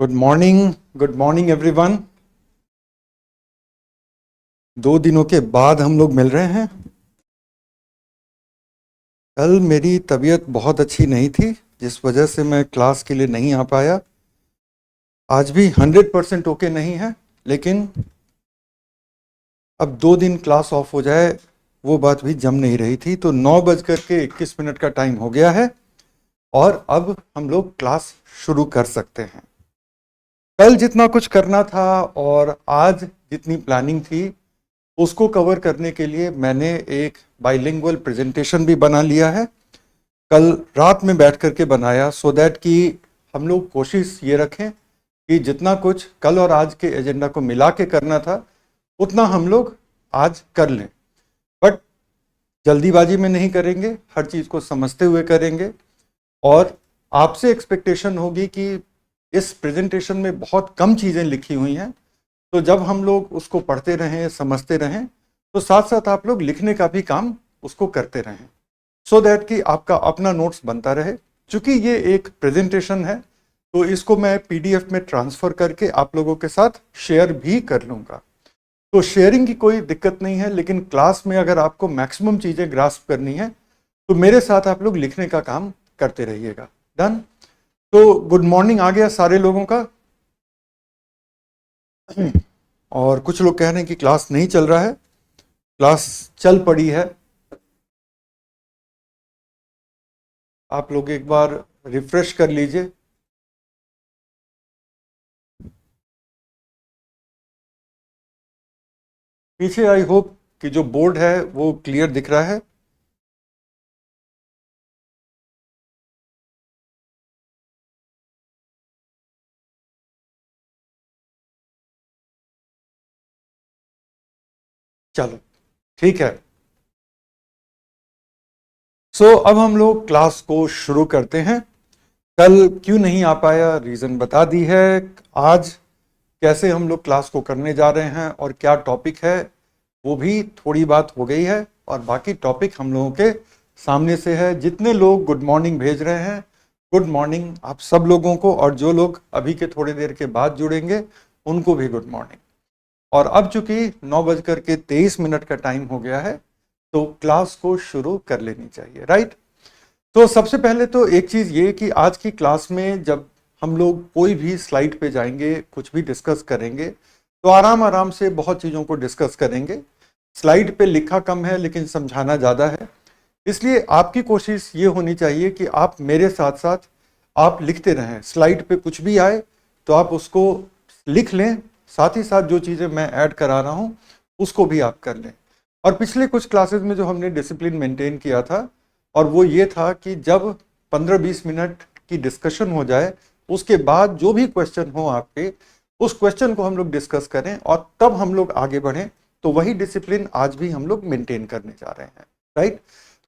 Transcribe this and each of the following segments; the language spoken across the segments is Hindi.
Good morning everyone. 2 दिनों के बाद हम लोग मिल रहे हैं। कल मेरी तबीयत बहुत अच्छी नहीं थी, जिस वजह से मैं क्लास के लिए नहीं आ पाया। आज भी 100% ओके नहीं है, लेकिन अब 2 दिन क्लास ऑफ हो जाए वो बात भी जम नहीं रही थी। तो 9:21 का टाइम हो गया है और अब हम लोग क्लास शुरू कर सकते हैं। कल जितना कुछ करना था और आज जितनी प्लानिंग थी उसको कवर करने के लिए मैंने एक बाइलिंगुअल प्रेजेंटेशन भी बना लिया है। कल रात में बैठ करके बनाया, सो दैट कि हम लोग कोशिश ये रखें कि जितना कुछ कल और आज के एजेंडा को मिला के करना था उतना हम लोग आज कर लें। बट जल्दीबाजी में नहीं करेंगे, हर चीज़ को समझते हुए करेंगे। और आपसे एक्सपेक्टेशन होगी कि इस प्रेजेंटेशन में बहुत कम चीज़ें लिखी हुई हैं, तो जब हम लोग उसको पढ़ते रहें, समझते रहें, तो साथ साथ आप लोग लिखने का भी काम उसको करते रहें, सो दैट कि आपका अपना नोट्स बनता रहे। चूंकि ये एक प्रेजेंटेशन है तो इसको मैं पीडीएफ में ट्रांसफर करके आप लोगों के साथ शेयर भी कर लूँगा। तो शेयरिंग की कोई दिक्कत नहीं है, लेकिन क्लास में अगर आपको मैक्सिमम चीज़ें ग्रास्प करनी है तो मेरे साथ आप लोग लिखने का काम करते रहिएगा। डन? तो गुड मॉर्निंग आ गया सारे लोगों का। और कुछ लोग कह रहे हैं कि क्लास नहीं चल रहा है। क्लास चल पड़ी है। आप लोग एक बार रिफ्रेश कर लीजिए। पीछे आई होप कि जो बोर्ड है वो क्लियर दिख रहा है। चलो ठीक है। अब हम लोग क्लास को शुरू करते हैं। कल क्यों नहीं आ पाया, रीज़न बता दी है। आज कैसे हम लोग क्लास को करने जा रहे हैं और क्या टॉपिक है वो भी थोड़ी बात हो गई है, और बाकी टॉपिक हम लोगों के सामने से है। जितने लोग गुड मॉर्निंग भेज रहे हैं, गुड मॉर्निंग आप सब लोगों को, और जो लोग अभी के थोड़ी देर के बाद जुड़ेंगे उनको भी गुड मॉर्निंग। और अब चूंकि 9:23 का टाइम हो गया है तो क्लास को शुरू कर लेनी चाहिए, राइट? तो सबसे पहले तो एक चीज़ ये कि आज की क्लास में जब हम लोग कोई भी स्लाइड पे जाएंगे, कुछ भी डिस्कस करेंगे, तो आराम आराम से बहुत चीज़ों को डिस्कस करेंगे। स्लाइड पे लिखा कम है लेकिन समझाना ज़्यादा है, इसलिए आपकी कोशिश ये होनी चाहिए कि आप मेरे साथ साथ आप लिखते रहें। स्लाइड पे कुछ भी आए तो आप उसको लिख लें, साथ ही साथ जो चीज़ें मैं ऐड करा रहा हूँ उसको भी आप कर लें। और पिछले कुछ क्लासेस में जो हमने डिसिप्लिन मेंटेन किया था, और वो ये था कि जब 15-20 मिनट की डिस्कशन हो जाए उसके बाद जो भी क्वेश्चन हो आपके, उस क्वेश्चन को हम लोग डिस्कस करें और तब हम लोग आगे बढ़ें। तो वही डिसिप्लिन आज भी हम लोग मेंटेन करने जा रहे हैं, राइट?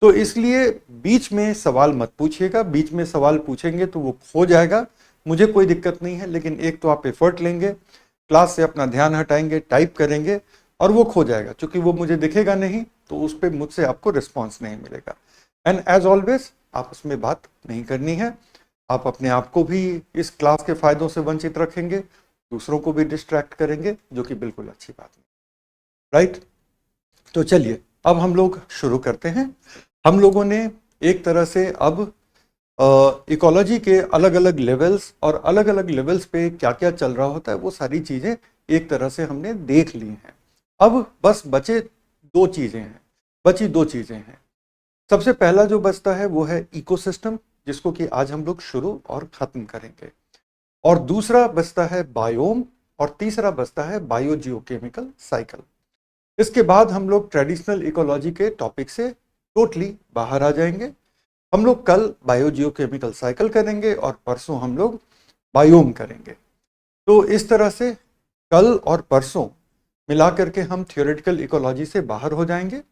तो इसलिए बीच में सवाल मत पूछिएगा। बीच में सवाल पूछेंगे तो वो खो जाएगा, मुझे कोई दिक्कत नहीं है, लेकिन एक तो आप एफर्ट लेंगे, क्लास से अपना ध्यान हटाएंगे, टाइप करेंगे और वो खो जाएगा। क्योंकि वो मुझे दिखेगा नहीं तो उस पर मुझसे आपको रिस्पॉन्स नहीं मिलेगा। एंड एज ऑलवेज आपस में बात नहीं करनी है। आप अपने आप को भी इस क्लास के फायदों से वंचित रखेंगे, दूसरों को भी डिस्ट्रैक्ट करेंगे, जो कि बिल्कुल अच्छी बात नहीं, राइट? तो चलिए अब हम लोग शुरू करते हैं। हम लोगों ने एक तरह से अब इकोलॉजी के अलग अलग लेवल्स और अलग अलग लेवल्स पे क्या क्या चल रहा होता है वो सारी चीज़ें एक तरह से हमने देख ली हैं। अब बस बची दो चीज़ें हैं। सबसे पहला जो बचता है वो है इकोसिस्टम, जिसको कि आज हम लोग शुरू और ख़त्म करेंगे। और दूसरा बचता है बायोम, और तीसरा बचता है बायोजियोकेमिकल साइकिल। इसके बाद हम लोग ट्रेडिशनल इकोलॉजी के टॉपिक से टोटली बाहर आ जाएंगे। हम लोग कल बायोजियोकेमिकल साइकिल करेंगे और परसों हम लोग बायोम करेंगे। तो इस तरह से कल और परसों मिला करके हम थियोरेटिकल इकोलॉजी से बाहर हो जाएंगे।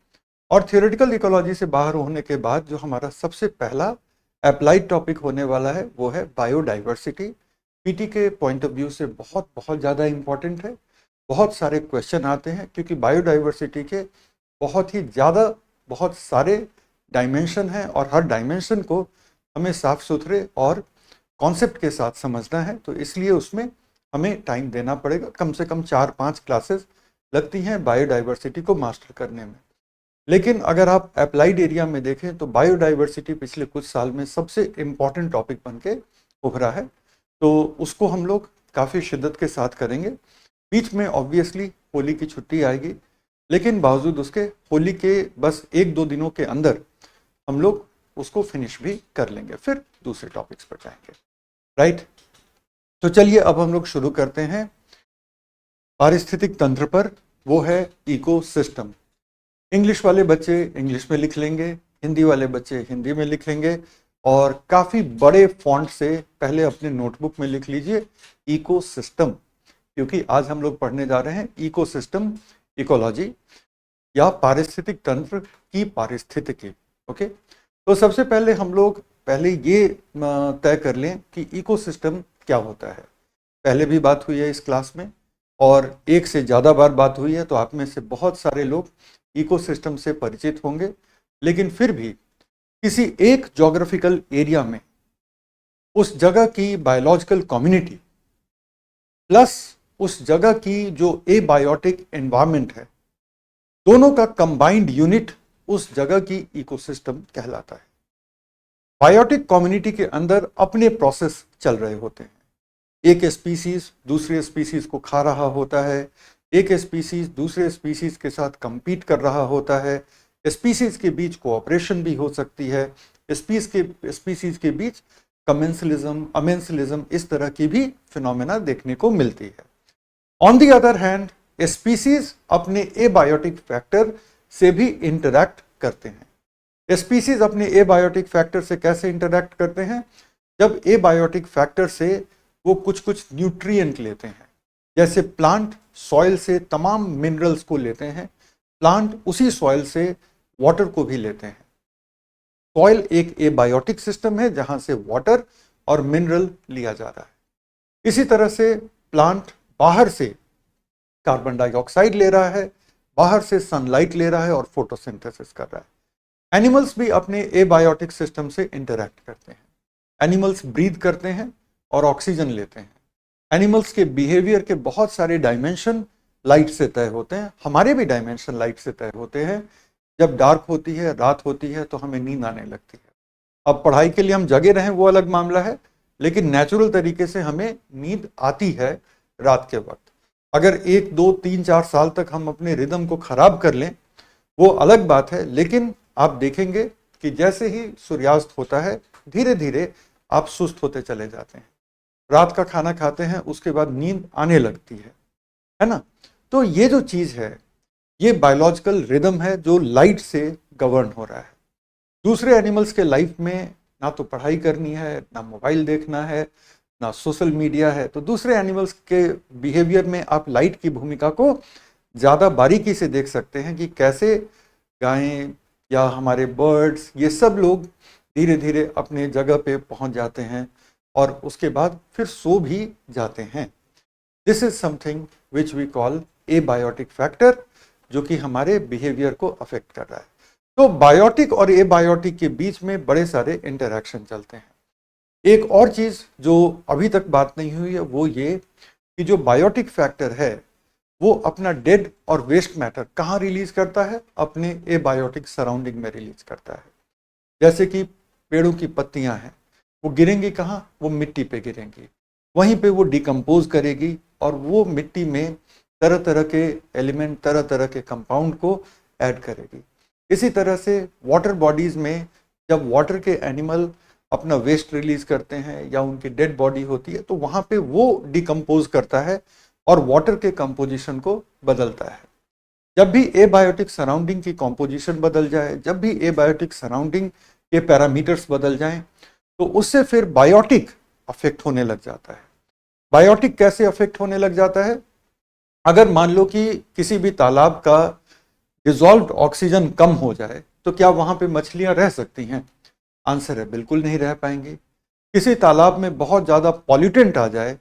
और थियोरेटिकल इकोलॉजी से बाहर होने के बाद जो हमारा सबसे पहला अप्लाइड टॉपिक होने वाला है वो है बायोडाइवर्सिटी। पीटी के पॉइंट ऑफ व्यू से बहुत बहुत ज़्यादा इम्पॉर्टेंट है। बहुत सारे क्वेश्चन आते हैं क्योंकि बायोडाइवर्सिटी के बहुत सारे डायमेंशन हैं, और हर डायमेंशन को हमें साफ सुथरे और कॉन्सेप्ट के साथ समझना है, तो इसलिए उसमें हमें टाइम देना पड़ेगा। कम से कम 4-5 क्लासेस लगती हैं बायोडाइवर्सिटी को मास्टर करने में। लेकिन अगर आप अप्लाइड एरिया में देखें तो बायोडाइवर्सिटी पिछले कुछ साल में सबसे इम्पॉर्टेंट टॉपिक बन के उभरा है, तो उसको हम लोग काफ़ी शिद्दत के साथ करेंगे। बीच में ऑब्वियसली होली की छुट्टी आएगी, लेकिन बावजूद उसके होली के बस 1-2 दिनों के अंदर हम लोग उसको फिनिश भी कर लेंगे, फिर दूसरे टॉपिक्स पर जाएंगे, राइट। तो चलिए अब हम लोग शुरू करते हैं पारिस्थितिक तंत्र पर, वो है इकोसिस्टम। इंग्लिश वाले बच्चे इंग्लिश में लिख लेंगे, हिंदी वाले बच्चे हिंदी में लिख लेंगे, और काफ़ी बड़े फॉन्ट से पहले अपने नोटबुक में लिख लीजिए इकोसिस्टम, क्योंकि आज हम लोग पढ़ने जा रहे हैं इकोसिस्टम, इकोलॉजी या पारिस्थितिक तंत्र की पारिस्थितिकी। ओके, तो सबसे पहले हम लोग पहले ये तय कर लें कि इकोसिस्टम क्या होता है। पहले भी बात हुई है इस क्लास में, और एक से ज़्यादा बार बात हुई है, तो आप में से बहुत सारे लोग इकोसिस्टम से परिचित होंगे। लेकिन फिर भी किसी एक ज्योग्राफिकल एरिया में उस जगह की बायोलॉजिकल कम्युनिटी प्लस उस जगह की जो एबायोटिक एनवायरनमेंट है, दोनों का कंबाइंड यूनिट उस जगह की इकोसिस्टम कहलाता है। बायोटिक कम्युनिटी के अंदर अपने प्रोसेस चल रहे होते हैं। एक स्पीसीज दूसरे स्पीसीज को खा रहा होता है, एक स्पीसीज दूसरे स्पीसीज के साथ compete कर रहा होता है, स्पीसीज के बीच कोऑपरेशन भी हो सकती है, स्पीसीज के बीच कमेंसलिज्म, अमेंसलिज्म, इस तरह की भी फिनोमेना देखने को मिलती है। On the other hand species अपने एबायोटिक फैक्टर से भी इंटरैक्ट करते हैं। स्पीसीज अपने एबायोटिक फैक्टर से कैसे इंटरैक्ट करते हैं? जब एबायोटिक फैक्टर से वो कुछ न्यूट्रिएंट लेते हैं, जैसे प्लांट सॉइल से तमाम मिनरल्स को लेते हैं, प्लांट उसी सॉइल से वाटर को भी लेते हैं। सॉइल एक एबायोटिक सिस्टम है जहां से वाटर और मिनरल लिया जा रहा है। इसी तरह से प्लांट बाहर से कार्बन डाइऑक्साइड ले रहा है, बाहर से सनलाइट ले रहा है और फोटोसिंथेसिस कर रहा है। एनिमल्स भी अपने एबायोटिक सिस्टम से इंटरैक्ट करते हैं। एनिमल्स ब्रीथ करते हैं और ऑक्सीजन लेते हैं। एनिमल्स के बिहेवियर के बहुत सारे डायमेंशन लाइट से तय होते हैं, हमारे भी डायमेंशन लाइट से तय होते हैं। जब डार्क होती है, रात होती है, तो हमें नींद आने लगती है। अब पढ़ाई के लिए हम जगे रहें वो अलग मामला है, लेकिन नेचुरल तरीके से हमें नींद आती है रात के वक्त। अगर 1, 2, 3, 4 साल तक हम अपने रिदम को खराब कर लें वो अलग बात है, लेकिन आप देखेंगे कि जैसे ही सूर्यास्त होता है धीरे धीरे आप सुस्त होते चले जाते हैं। रात का खाना खाते हैं, उसके बाद नींद आने लगती है ना। तो ये जो चीज़ है ये बायोलॉजिकल रिदम है जो लाइट से गवर्न हो रहा है। दूसरे एनिमल्स के लाइफ में ना तो पढ़ाई करनी है, ना मोबाइल देखना है, ना सोशल मीडिया है, तो दूसरे एनिमल्स के बिहेवियर में आप लाइट की भूमिका को ज़्यादा बारीकी से देख सकते हैं कि कैसे गायें या हमारे बर्ड्स, ये सब लोग धीरे धीरे अपने जगह पे पहुंच जाते हैं और उसके बाद फिर सो भी जाते हैं। This is something which we call abiotic factor, जो कि हमारे बिहेवियर को अफेक्ट कर रहा है। तो बायोटिक और एबायोटिक के बीच में बड़े सारे इंटरैक्शन चलते हैं। एक और चीज़ जो अभी तक बात नहीं हुई है वो ये कि जो बायोटिक फैक्टर है वो अपना डेड और वेस्ट मैटर कहाँ रिलीज करता है? अपने एबायोटिक सराउंडिंग में रिलीज करता है। जैसे कि पेड़ों की पत्तियां हैं, वो गिरेंगी कहाँ? वो मिट्टी पे गिरेंगी, वहीं पे वो डिकम्पोज करेगी और वो मिट्टी में तरह तरह के एलिमेंट, तरह तरह के कंपाउंड को ऐड करेगी। इसी तरह से वाटर बॉडीज में जब वाटर के एनिमल अपना वेस्ट रिलीज करते हैं या उनकी डेड बॉडी होती है तो वहाँ पे वो डिकम्पोज करता है और वाटर के कंपोजिशन को बदलता है। जब भी एबायोटिक सराउंडिंग की कंपोजिशन बदल जाए, जब भी एबायोटिक सराउंडिंग के पैरामीटर्स बदल जाएं, तो उससे फिर बायोटिक अफेक्ट होने लग जाता है। बायोटिक कैसे अफेक्ट होने लग जाता है? अगर मान लो कि किसी भी तालाब का डिजॉल्व्ड ऑक्सीजन कम हो जाए तो क्या वहां पे मछलियां रह सकती हैं? आंसर है बिल्कुल नहीं रह पाएंगी। किसी तालाब में बहुत ज़्यादा पॉल्यूटेंट आ जाए,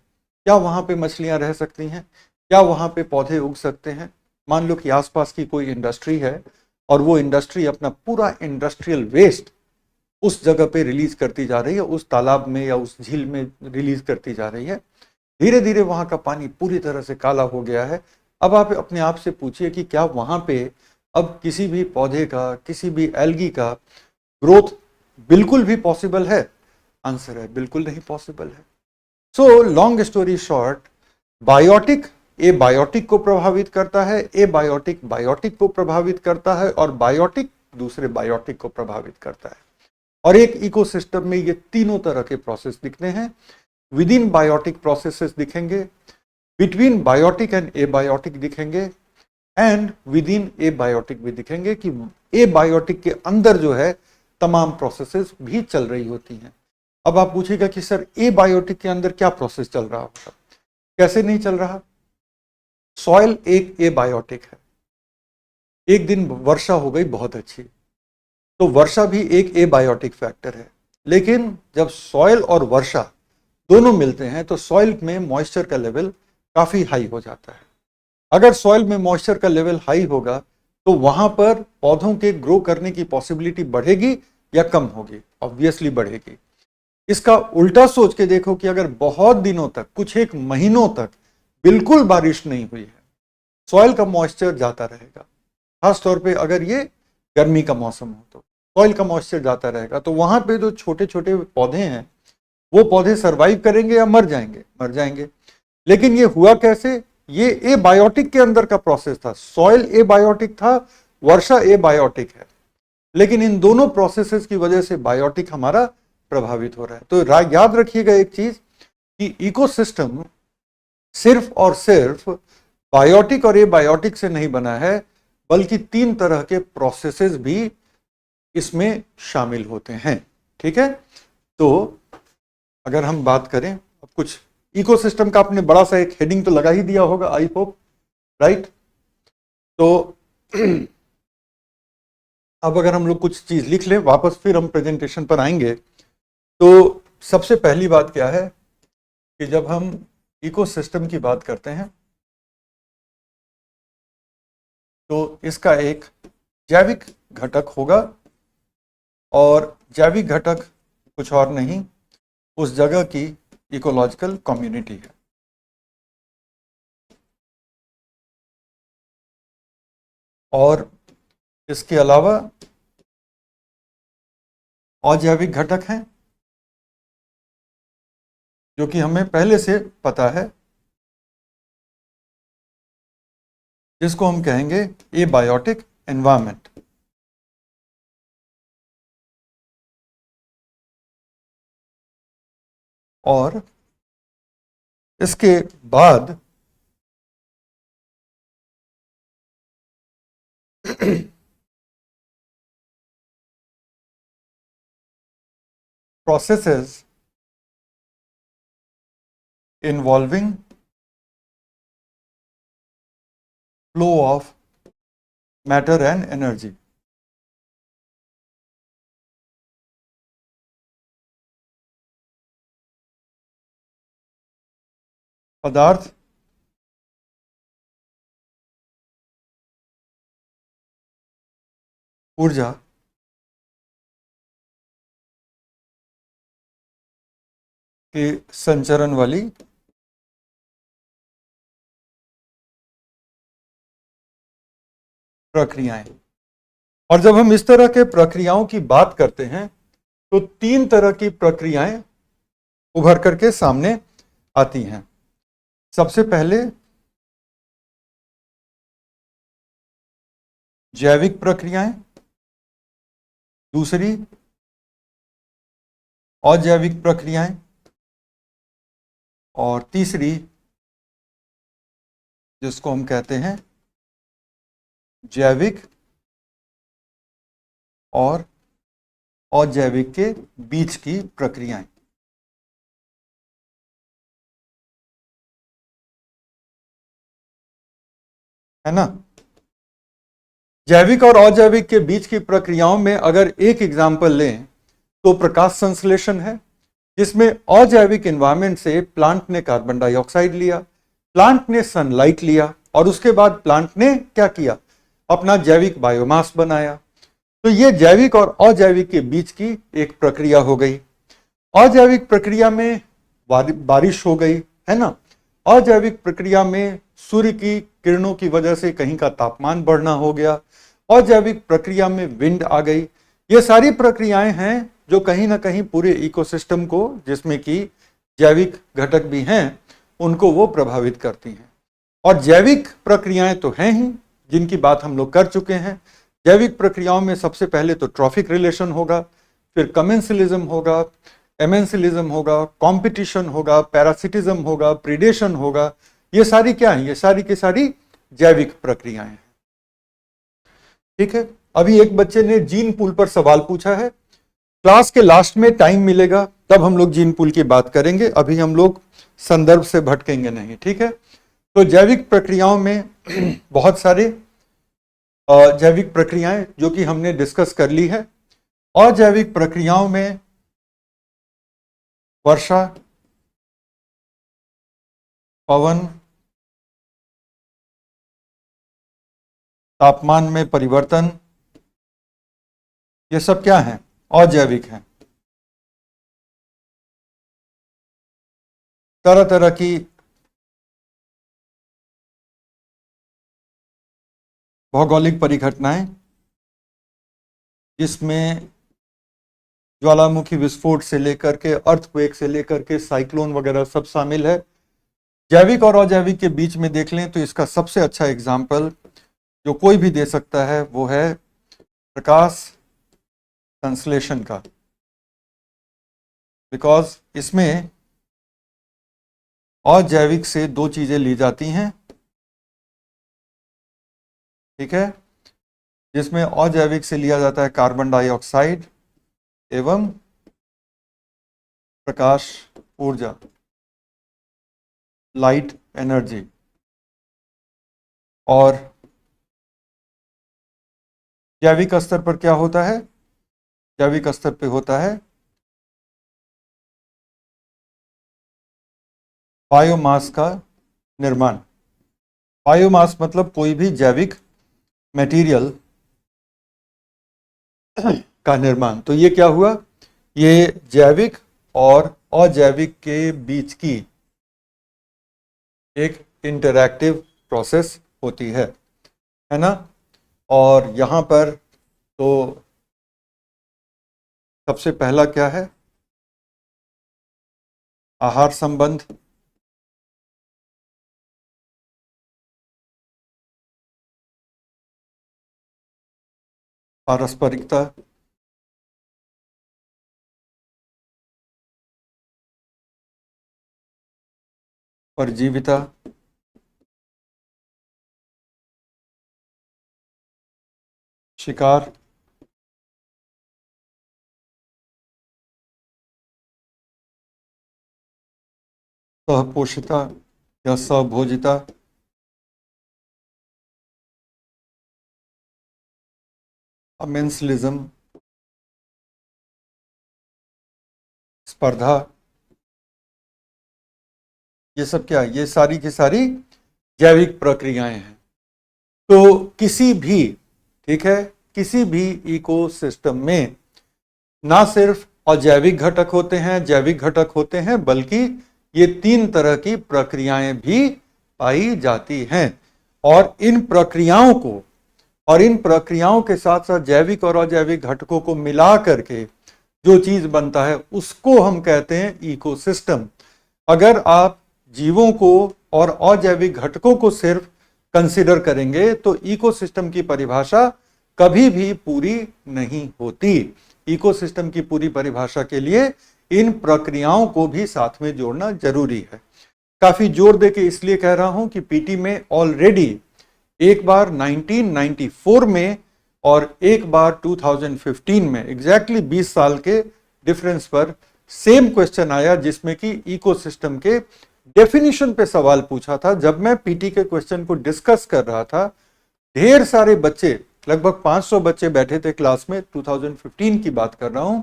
क्या वहाँ पे मछलियाँ रह सकती हैं? क्या वहाँ पे पौधे उग सकते हैं? मान लो कि आसपास की कोई इंडस्ट्री है और वो इंडस्ट्री अपना पूरा इंडस्ट्रियल वेस्ट उस जगह पे रिलीज करती जा रही है, उस तालाब में या उस झील में रिलीज करती जा रही है। धीरे धीरे वहां का पानी पूरी तरह से काला हो गया है। अब आप अपने आप से पूछिए कि क्या वहां पे अब किसी भी पौधे का, किसी भी एल्गी का ग्रोथ बिल्कुल भी पॉसिबल है? आंसर है बिल्कुल नहीं पॉसिबल है। So long story short, biotic abiotic को प्रभावित करता है, एबायोटिक बायोटिक को प्रभावित करता है, और बायोटिक दूसरे बायोटिक को प्रभावित करता है। और एक इकोसिस्टम में ये तीनों तरह के प्रोसेस दिखते हैं। विद इन बायोटिक प्रोसेसेस दिखेंगे, बिटवीन बायोटिक एंड एबायोटिक दिखेंगे, एंड विद इन एबायोटिक भी दिखेंगे कि एबायोटिक के अंदर जो है तमाम प्रोसेसेस भी चल रही होती हैं। अब आप पूछेगा कि सर एबायोटिक के अंदर क्या प्रोसेस चल रहा होगा? कैसे नहीं चल रहा? सॉइल एक एबायोटिक है। एक दिन वर्षा हो गई बहुत अच्छी, तो वर्षा भी एक एबायोटिक फैक्टर है। लेकिन जब सॉइल और वर्षा दोनों मिलते हैं तो सॉइल में मॉइस्चर का लेवल काफी हाई हो जाता है। अगर सॉइल में मॉइस्चर का लेवल हाई होगा तो वहां पर पौधों के ग्रो करने की पॉसिबिलिटी बढ़ेगी या कम होगी? ऑब्वियसली बढ़ेगी। इसका उल्टा सोच के देखो कि अगर बहुत दिनों तक, कुछ एक महीनों तक बिल्कुल बारिश नहीं हुई है, सॉइल का मॉइस्चर जाता रहेगा। खास तौर पे अगर ये गर्मी का मौसम हो तो सॉइल का मॉइस्चर जाता रहेगा, तो वहां पे जो छोटे छोटे पौधे हैं वो पौधे सरवाइव करेंगे या मर जाएंगे? मर जाएंगे। लेकिन ये हुआ कैसे? ये एबायोटिक के अंदर का प्रोसेस था। सॉइल एबायोटिक था, वर्षा एबायोटिक है, लेकिन इन दोनों प्रोसेसेस की वजह से बायोटिक हमारा प्रभावित हो रहा है। तो याद रखिएगा एक चीज कि इकोसिस्टम सिर्फ और सिर्फ बायोटिक और एबायोटिक से नहीं बना है, बल्कि तीन तरह के प्रोसेसेस भी इसमें शामिल होते हैं। ठीक है, तो अगर हम बात करें, अब कुछ इकोसिस्टम का आपने बड़ा सा एक हेडिंग तो लगा ही दिया होगा, आई होप, राइट? तो अब अगर हम लोग कुछ चीज लिख लें, वापस फिर हम प्रेजेंटेशन पर आएंगे। तो सबसे पहली बात क्या है कि जब हम इकोसिस्टम की बात करते हैं तो इसका एक जैविक घटक होगा, और जैविक घटक कुछ और नहीं, उस जगह की इकोलॉजिकल कम्युनिटी है। और इसके अलावा अजैविक घटक हैं जो कि हमें पहले से पता है, जिसको हम कहेंगे एबायोटिक एनवायरनमेंट। और इसके बाद processes involving flow of matter and energy। पदार्थ, ऊर्जा के संचरण वाली प्रक्रियाएं। और जब हम इस तरह के प्रक्रियाओं की बात करते हैं तो तीन तरह की प्रक्रियाएं उभर करके सामने आती हैं। सबसे पहले जैविक प्रक्रियाएं, दूसरी अजैविक प्रक्रियाएं, और तीसरी जिसको हम कहते हैं जैविक और अजैविक के बीच की प्रक्रियाएं। है ना? जैविक और अजैविक के बीच की प्रक्रियाओं में अगर एक एग्जाम्पल लें तो प्रकाश संश्लेषण है, जिसमें अजैविक एनवायरनमेंट से प्लांट ने कार्बन डाइऑक्साइड लिया, प्लांट ने सनलाइट लिया, और उसके बाद प्लांट ने क्या किया? अपना जैविक बायोमास बनाया। तो ये जैविक और अजैविक के बीच की एक प्रक्रिया हो गई। अजैविक प्रक्रिया में बारिश हो गई, है ना। अजैविक प्रक्रिया में सूर्य की किरणों की वजह से कहीं का तापमान बढ़ना हो गया। अजैविक प्रक्रिया में विंड आ गई। ये सारी प्रक्रियाएं हैं जो कहीं ना कहीं पूरे इकोसिस्टम को, जिसमें कि जैविक घटक भी हैं, उनको वो प्रभावित करती हैं। और जैविक प्रक्रियाएं तो हैं ही, जिनकी बात हम लोग कर चुके हैं। जैविक प्रक्रियाओं में सबसे पहले तो ट्रॉफिक रिलेशन होगा, फिर कमेंसलिज्म होगा, एमेंसलिज्म होगा, कंपटीशन होगा, पैरासिटिज्म होगा, प्रीडेशन होगा। ये सारी क्या है? ये सारी की सारी जैविक प्रक्रियाएं हैं। ठीक है। अभी एक बच्चे ने जीन पूल पर सवाल पूछा है। क्लास के लास्ट में टाइम मिलेगा तब हम लोग जीन पूल की बात करेंगे, अभी हम लोग संदर्भ से भटकेंगे नहीं। ठीक है। तो जैविक प्रक्रियाओं में बहुत सारे जैविक प्रक्रियाएं जो कि हमने डिस्कस कर ली है। अजैविक प्रक्रियाओं में वर्षा, पवन, तापमान में परिवर्तन, ये सब क्या है? अजैविक हैं। तरह तरह की भौगोलिक परिघटनाएं, जिसमें ज्वालामुखी विस्फोट से लेकर के अर्थक्वेक से लेकर के साइक्लोन वगैरह सब शामिल है। जैविक और अजैविक के बीच में देख लें तो इसका सबसे अच्छा एग्जाम्पल जो कोई भी दे सकता है वो है प्रकाश संश्लेषण का, बिकॉज इसमें अजैविक से दो चीजें ली जाती हैं। ठीक है। जिसमें अजैविक से लिया जाता है कार्बन डाइऑक्साइड एवं प्रकाश ऊर्जा, लाइट एनर्जी। और जैविक स्तर पर क्या होता है? जैविक स्तर पे होता है बायोमास का निर्माण। बायोमास मतलब कोई भी जैविक मटेरियल का निर्माण। तो ये क्या हुआ? ये जैविक और अजैविक के बीच की एक इंटरैक्टिव प्रोसेस होती है ना। और यहाँ पर तो सबसे पहला क्या है? आहार संबंध, पारस्परिकता, परजीविता, शिकार, सहपोषिता या सहभोजिता, अमेंसलिज्म, स्पर्धा। ये सब क्या है? ये सारी की सारी जैविक प्रक्रियाएं हैं। तो किसी भी, ठीक है, किसी भी इकोसिस्टम में ना सिर्फ अजैविक घटक होते हैं, जैविक घटक होते हैं, बल्कि ये तीन तरह की प्रक्रियाएं भी पाई जाती हैं। और इन प्रक्रियाओं के साथ साथ जैविक और अजैविक घटकों को मिला करके जो चीज बनता है उसको हम कहते हैं इकोसिस्टम। अगर आप जीवों को और अजैविक घटकों को सिर्फ कंसीडर करेंगे तो इकोसिस्टम की परिभाषा कभी भी पूरी नहीं होती। इकोसिस्टम की पूरी परिभाषा के लिए इन प्रक्रियाओं को भी साथ में जोड़ना जरूरी है। काफी जोर देके इसलिए कह रहा हूं कि पीटी में ऑलरेडी एक बार 1994 में और एक बार 2015 में एग्जैक्टली 20 साल के डिफरेंस पर सेम क्वेश्चन आया, जिसमें कि इकोसिस्टम के डेफिनेशन पे सवाल पूछा था। जब मैं पीटी के क्वेश्चन को डिस्कस कर रहा था, ढेर सारे बच्चे, लगभग 500 बच्चे बैठे थे क्लास में, 2015 की बात कर रहा हूं।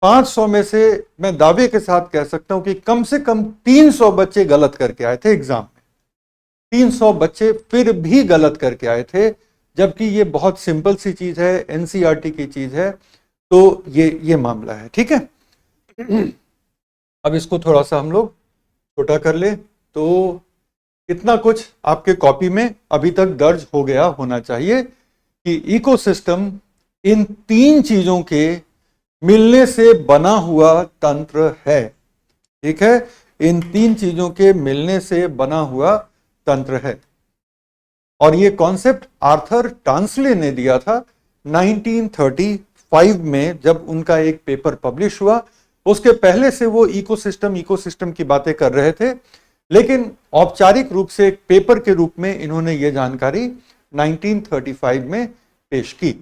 500 में से मैं दावे के साथ कह सकता हूं कि कम से कम 300 बच्चे गलत करके आए थे एग्जाम में। 300 बच्चे फिर भी गलत करके आए थे, जबकि ये बहुत सिंपल सी चीज है, एनसीईआरटी की चीज है। तो ये मामला है, ठीक है। अब इसको थोड़ा सा हम लोग छोटा कर ले तो इतना कुछ आपके कॉपी में अभी तक दर्ज हो गया होना चाहिए कि इकोसिस्टम इन तीन चीजों के मिलने से बना हुआ तंत्र है, ठीक है। इन तीन चीजों के मिलने से बना हुआ तंत्र है। और ये कॉन्सेप्ट आर्थर टांसले ने दिया था 1935 में, जब उनका एक पेपर पब्लिश हुआ। उसके पहले से वो इकोसिस्टम की बातें कर रहे थे, लेकिन औपचारिक रूप से एक पेपर के रूप में इन्होंने ये जानकारी 1935 में पेश की।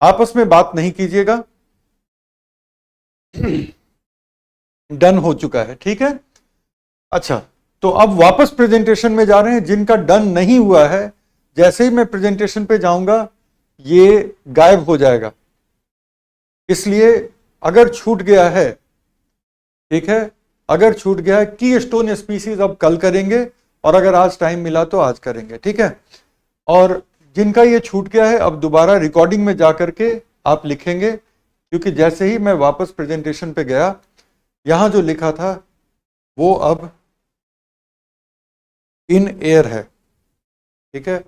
आपस में बात नहीं कीजिएगा, डन हो चुका है, ठीक है। अच्छा, तो अब वापस प्रेजेंटेशन में जा रहे हैं। जिनका डन नहीं हुआ है, जैसे ही मैं प्रेजेंटेशन पे जाऊंगा ये गायब हो जाएगा। इसलिए अगर छूट गया है, ठीक है, अगर छूट गया है, की स्टोन स्पीसीज अब कल करेंगे, और अगर आज टाइम मिला तो आज करेंगे, ठीक है। और जिनका ये छूट गया है, अब दोबारा रिकॉर्डिंग में जाकर के आप लिखेंगे, क्योंकि जैसे ही मैं वापस प्रेजेंटेशन पे गया, यहां जो लिखा था वो अब इन एयर है, ठीक है।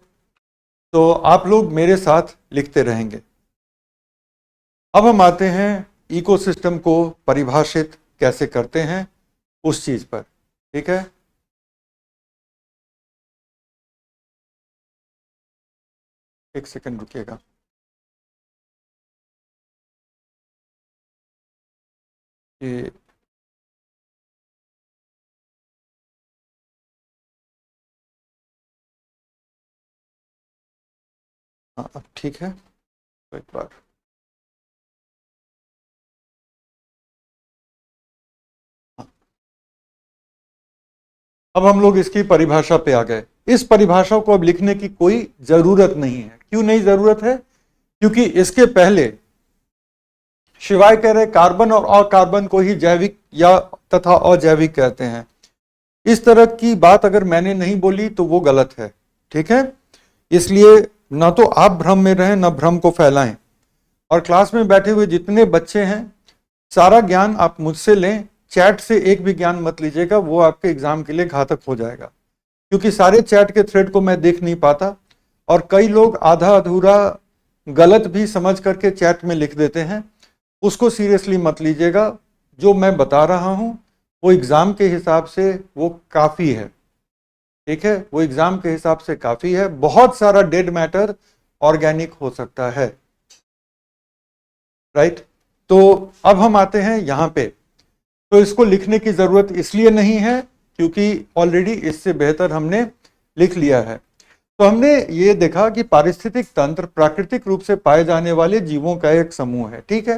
तो आप लोग मेरे साथ लिखते रहेंगे। अब हम आते हैं इकोसिस्टम को परिभाषित कैसे करते हैं उस चीज पर, ठीक है। एक सेकंड रुकिएगा। ये हाँ, अब ठीक है। तो एक बार अब हम लोग इसकी परिभाषा पे आ गए। इस परिभाषा को अब लिखने की कोई जरूरत नहीं है। क्यों नहीं जरूरत है? क्योंकि इसके पहले शिवाय कह रहे कार्बन और अकार्बन को ही जैविक या तथा अजैविक कहते हैं। इस तरह की बात अगर मैंने नहीं बोली तो वो गलत है, ठीक है। इसलिए ना तो आप भ्रम में रहें, ना भ्रम को फैलाएं। और क्लास में बैठे हुए जितने बच्चे हैं, सारा ज्ञान आप मुझसे लें, चैट से एक भी ज्ञान मत लीजिएगा, वो आपके एग्जाम के लिए घातक हो जाएगा। क्योंकि सारे चैट के थ्रेड को मैं देख नहीं पाता, और कई लोग आधा अधूरा गलत भी समझ करके चैट में लिख देते हैं। उसको सीरियसली मत लीजिएगा। जो मैं बता रहा हूं वो एग्जाम के हिसाब से वो काफी है, ठीक है। वो एग्जाम के हिसाब से काफी है। बहुत सारा डेड मैटर ऑर्गेनिक हो सकता है, राइट। तो अब हम आते हैं यहां पे। तो इसको लिखने की जरूरत इसलिए नहीं है क्योंकि ऑलरेडी इससे बेहतर हमने लिख लिया है। तो हमने ये देखा कि पारिस्थितिक तंत्र प्राकृतिक रूप से पाए जाने वाले जीवों का एक समूह है, ठीक है।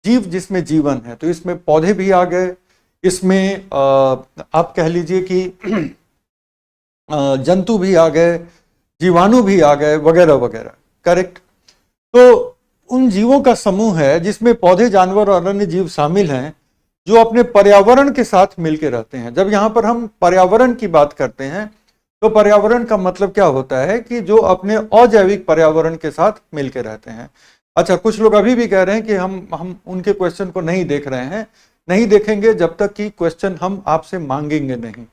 जीव जिसमें जीवन है, तो इसमें पौधे भी आ गए, इसमें आप कह लीजिए कि जंतु भी आ गए, जीवाणु भी आ गए, वगैरह वगैरह, करेक्ट। तो उन जीवों का समूह है जिसमें पौधे, जानवर और अन्य जीव शामिल हैं, जो अपने पर्यावरण के साथ मिलकर रहते हैं। जब यहां पर हम पर्यावरण की बात करते हैं तो पर्यावरण का मतलब क्या होता है कि जो अपने अजैविक पर्यावरण के साथ मिलकर रहते हैं। अच्छा, कुछ लोग अभी भी कह रहे हैं कि हम उनके क्वेश्चन को नहीं देख रहे हैं। नहीं देखेंगे जब तक कि क्वेश्चन हम आपसे मांगेंगे नहीं।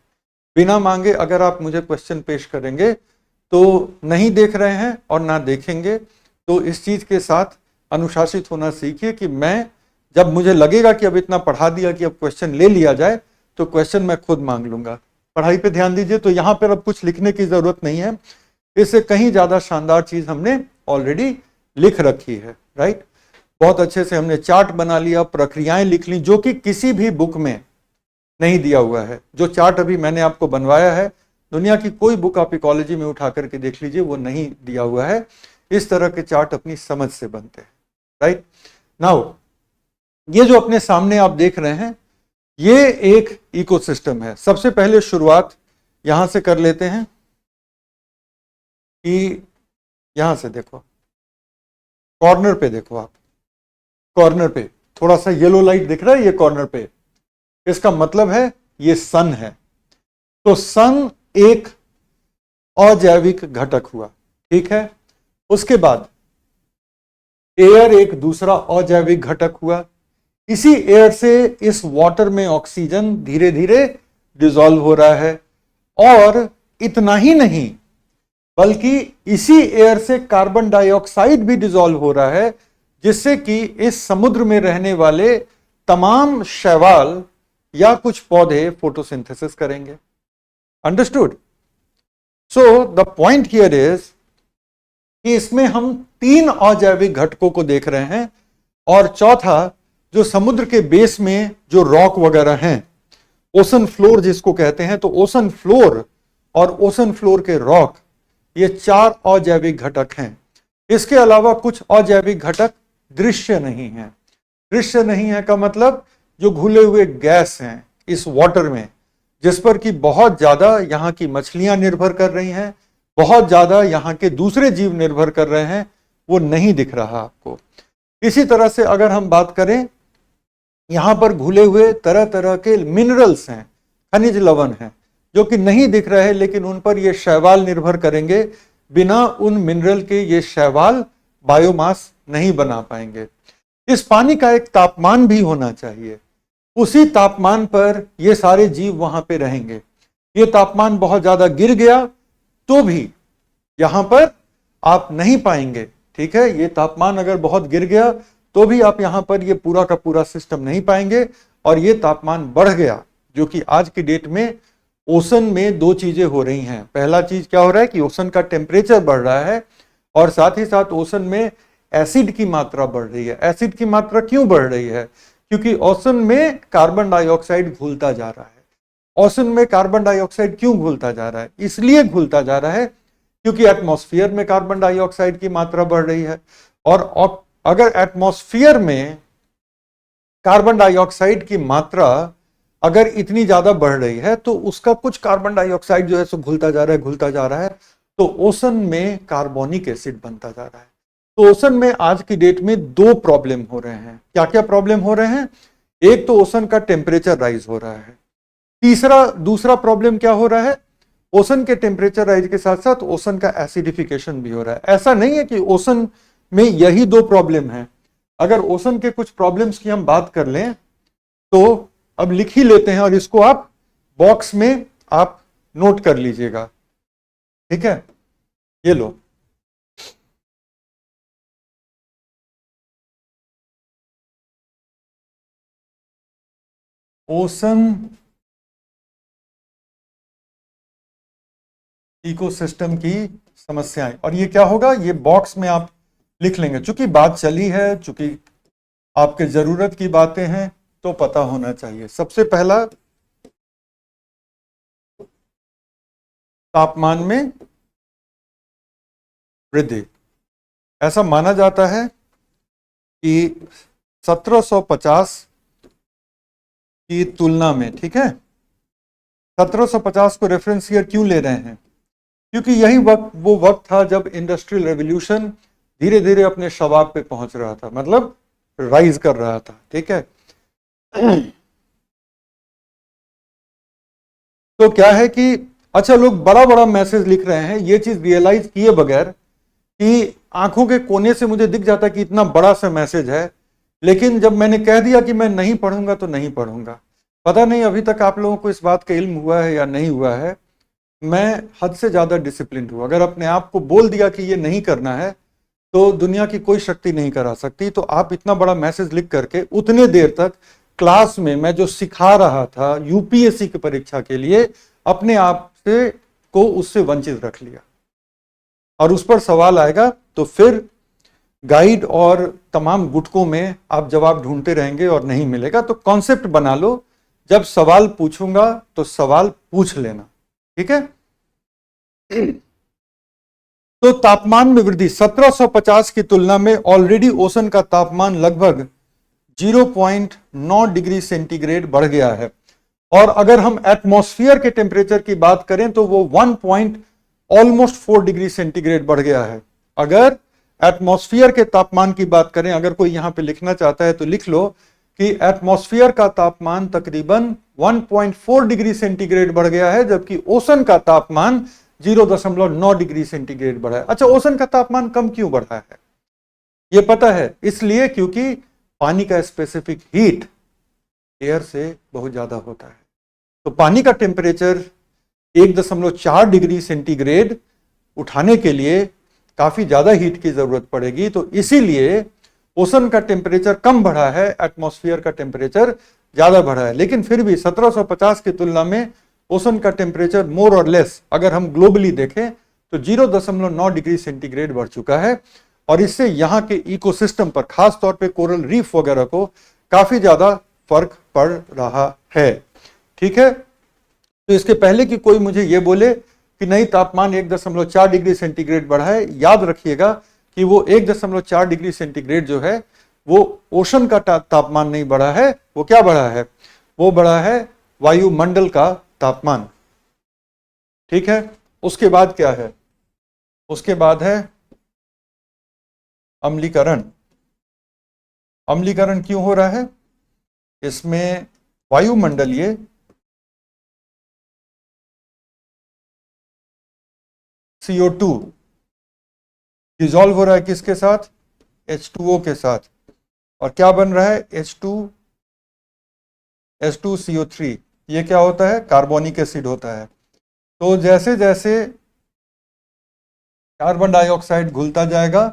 बिना मांगे अगर आप मुझे क्वेश्चन पेश करेंगे तो नहीं देख रहे हैं और ना देखेंगे। तो इस चीज के साथ अनुशासित होना सीखिए कि मैं जब मुझे लगेगा कि अब इतना पढ़ा दिया कि अब क्वेश्चन ले लिया जाए, तो क्वेश्चन मैं खुद मांग लूंगा। पढ़ाई पे ध्यान दीजिए। तो यहां पर अब कुछ लिखने की जरूरत नहीं है। इससे कहीं ज्यादा शानदार चीज हमने ऑलरेडी लिख रखी है, राइट। बहुत अच्छे से हमने चार्ट बना लिया, प्रक्रियाएं लिख ली, जो कि किसी भी बुक में नहीं दिया हुआ है। जो चार्ट अभी मैंने आपको बनवाया है, दुनिया की कोई बुक आप इकोलॉजी में उठा करके देख लीजिए, वो नहीं दिया हुआ है। इस तरह के चार्ट अपनी समझ से बनते हैं, राइट। नाउ ये जो अपने सामने आप देख रहे हैं, ये एक इकोसिस्टम है। सबसे पहले शुरुआत यहां से कर लेते हैं कि यहां से देखो, कॉर्नर पे देखो आप, कॉर्नर पे थोड़ा सा येलो लाइट दिख रहा है, ये कॉर्नर पे, इसका मतलब है ये सन है। तो सन एक अजैविक घटक हुआ, ठीक है। उसके बाद एयर एक दूसरा अजैविक घटक हुआ। इसी एयर से इस वाटर में ऑक्सीजन धीरे धीरे डिसॉल्व हो रहा है। और इतना ही नहीं, बल्कि इसी एयर से कार्बन डाइऑक्साइड भी डिसॉल्व हो रहा है, जिससे कि इस समुद्र में रहने वाले तमाम शैवाल या कुछ पौधे फोटोसिंथेसिस करेंगे। Understood? So the point here is कि इसमें हम 3 अजैविक घटकों को देख रहे हैं। और चौथा, जो समुद्र के बेस में जो रॉक वगैरह हैं, ओशन फ्लोर जिसको कहते हैं, तो ओशन फ्लोर और ओशन फ्लोर के रॉक, ये 4 अजैविक घटक हैं। इसके अलावा कुछ अजैविक घटक दृश्य नहीं है। दृश्य नहीं है का मतलब जो घुले हुए गैस हैं इस वाटर में, जिस पर कि बहुत ज्यादा यहाँ की मछलियां निर्भर कर रही हैं, बहुत ज्यादा यहाँ के दूसरे जीव निर्भर कर रहे हैं, वो नहीं दिख रहा आपको। इसी तरह से अगर हम बात करें, यहां पर घुले हुए तरह तरह के मिनरल्स हैं, खनिज लवण हैं, जो कि नहीं दिख रहे हैं, लेकिन उन पर ये शैवाल निर्भर करेंगे। बिना उन मिनरल के ये शैवाल बायोमास नहीं बना पाएंगे। इस पानी का एक तापमान भी होना चाहिए, उसी तापमान पर ये सारे जीव वहां पे रहेंगे। ये तापमान बहुत ज्यादा गिर गया तो भी यहां पर आप नहीं पाएंगे। ठीक है, ये तापमान अगर बहुत गिर गया तो भी आप यहां पर ये पूरा का पूरा सिस्टम नहीं पाएंगे। और ये तापमान बढ़ गया, जो कि आज की डेट में ओशन में 2 चीजें हो रही हैं। पहला चीज क्या हो रहा है कि ओशन का टेम्परेचर बढ़ रहा है, और साथ ही साथ ओशन में एसिड की मात्रा बढ़ रही है। एसिड की मात्रा क्यों बढ़ रही है? क्योंकि ओशन में कार्बन डाइऑक्साइड घुलता जा रहा है। ओशन में कार्बन डाइऑक्साइड क्यों घुलता जा रहा है? इसलिए घुलता जा रहा है क्योंकि एटमॉस्फेयर में कार्बन डाइऑक्साइड की मात्रा बढ़ रही है। और अगर एटमॉस्फेयर में कार्बन डाइऑक्साइड की मात्रा अगर इतनी ज्यादा बढ़ रही है, तो उसका कुछ कार्बन डाइऑक्साइड जो है सो घुलता जा रहा है, तो ओशन में कार्बोनिक एसिड बनता जा रहा है। तो ओशन में आज की डेट में 2 प्रॉब्लम हो रहे हैं। क्या क्या प्रॉब्लम हो रहे हैं? एक तो ओशन का टेम्परेचर राइज हो रहा है। दूसरा प्रॉब्लम क्या हो रहा है? ओशन के टेम्परेचर राइज के साथ साथ ओशन का एसिडिफिकेशन भी हो रहा है। ऐसा नहीं है कि ओशन में यही 2 प्रॉब्लम है। अगर ओशन के कुछ प्रॉब्लम्स की हम बात कर लें, तो अब लिख ही लेते हैं, और इसको आप बॉक्स में आप नोट कर लीजिएगा। ठीक है, ये लो। ओशन इकोसिस्टम की समस्याएं, और ये क्या होगा, ये बॉक्स में आप लिख लेंगे। चूंकि बात चली है, चूंकि आपके जरूरत की बातें हैं, तो पता होना चाहिए। सबसे पहला, तापमान में वृद्धि। ऐसा माना जाता है कि 1750 की तुलना में, ठीक है, 1750 को रेफरेंस ईयर क्यों ले रहे हैं? क्योंकि यही वो वक्त था जब इंडस्ट्रियल रेवोल्यूशन धीरे धीरे अपने शबाब पे पहुंच रहा था, मतलब राइज कर रहा था। ठीक है, तो क्या है कि अच्छा, लोग बड़ा बड़ा मैसेज लिख रहे हैं, ये चीज रियलाइज किए बगैर कि आंखों के कोने से मुझे दिख जाता कि इतना बड़ा सा मैसेज है, लेकिन जब मैंने कह दिया कि मैं नहीं पढ़ूंगा तो नहीं पढ़ूंगा। पता नहीं अभी तक आप लोगों को इस बात का इल्म हुआ है या नहीं हुआ है, मैं हद से ज्यादा डिसिप्लिन हूं। अगर अपने आप को बोल दिया कि ये नहीं करना है, तो दुनिया की कोई शक्ति नहीं करा सकती। तो आप इतना बड़ा मैसेज लिख करके उतने देर तक क्लास में मैं जो सिखा रहा था यूपीएससी की परीक्षा के लिए, अपने आप से को उससे वंचित रख लिया, और उस पर सवाल आएगा तो फिर गाइड और तमाम गुटकों में आप जवाब ढूंढते रहेंगे और नहीं मिलेगा। तो कॉन्सेप्ट बना लो, जब सवाल पूछूंगा तो सवाल पूछ लेना। ठीक है, तो तापमान में वृद्धि 1750 की तुलना में ऑलरेडी ओशन का तापमान लगभग 0.9 डिग्री सेंटीग्रेड बढ़ गया है। और अगर हम एटमॉस्फेयर के टेम्परेचर की बात करें तो वो ऑलमोस्ट 4 डिग्री सेंटीग्रेड बढ़ गया है। अगर एटमॉस्फेयर के तापमान की बात करें, अगर कोई यहां पे लिखना चाहता है तो लिख लो कि एटमॉस्फेयर का तापमान तकरीबन 1.4 डिग्री सेंटीग्रेड बढ़ गया है, जबकि ओशन का तापमान 0.9 डिग्री सेंटीग्रेड बढ़ा है। अच्छा, ओशन का तापमान कम क्यों बढ़ा है? ये पता है, इसलिए क्योंकि पानी का स्पेसिफिक हीट एयर से बहुत ज्यादा होता है। तो पानी का टेम्परेचर 1.4 डिग्री सेंटीग्रेड उठाने के लिए काफी ज्यादा हीट की जरूरत पड़ेगी। तो इसीलिए ओशन का टेम्परेचर कम बढ़ा है, एटमॉस्फेयर का टेम्परेचर ज्यादा बढ़ा है। लेकिन फिर भी 1750 की तुलना में ओशन का टेम्परेचर मोर और लेस अगर हम ग्लोबली देखें तो 0.9 डिग्री सेंटीग्रेड बढ़ चुका है। और इससे यहाँ के इकोसिस्टम पर, खास तौर पे कोरल रीफ वगैरह को काफी ज्यादा फर्क पड़ रहा है। ठीक है, तो इसके पहले कि कोई मुझे ये बोले कि नहीं तापमान 1.4 डिग्री सेंटीग्रेड बढ़ा है, याद रखिएगा कि वो 1.4 डिग्री सेंटीग्रेड जो है वो ओशन का तापमान नहीं बढ़ा है। वो क्या बढ़ा है? वो बढ़ा है वायुमंडल का तापमान। ठीक है, उसके बाद क्या है? उसके बाद है अम्लीकरण। अम्लीकरण क्यों हो रहा है? इसमें वायुमंडलीय CO2 डिजॉल्व हो रहा है किसके साथ? H2O के साथ। और क्या बन रहा है? H2CO3। ये क्या होता है? कार्बोनिक एसिड होता है। तो जैसे जैसे कार्बन डाइऑक्साइड घुलता जाएगा,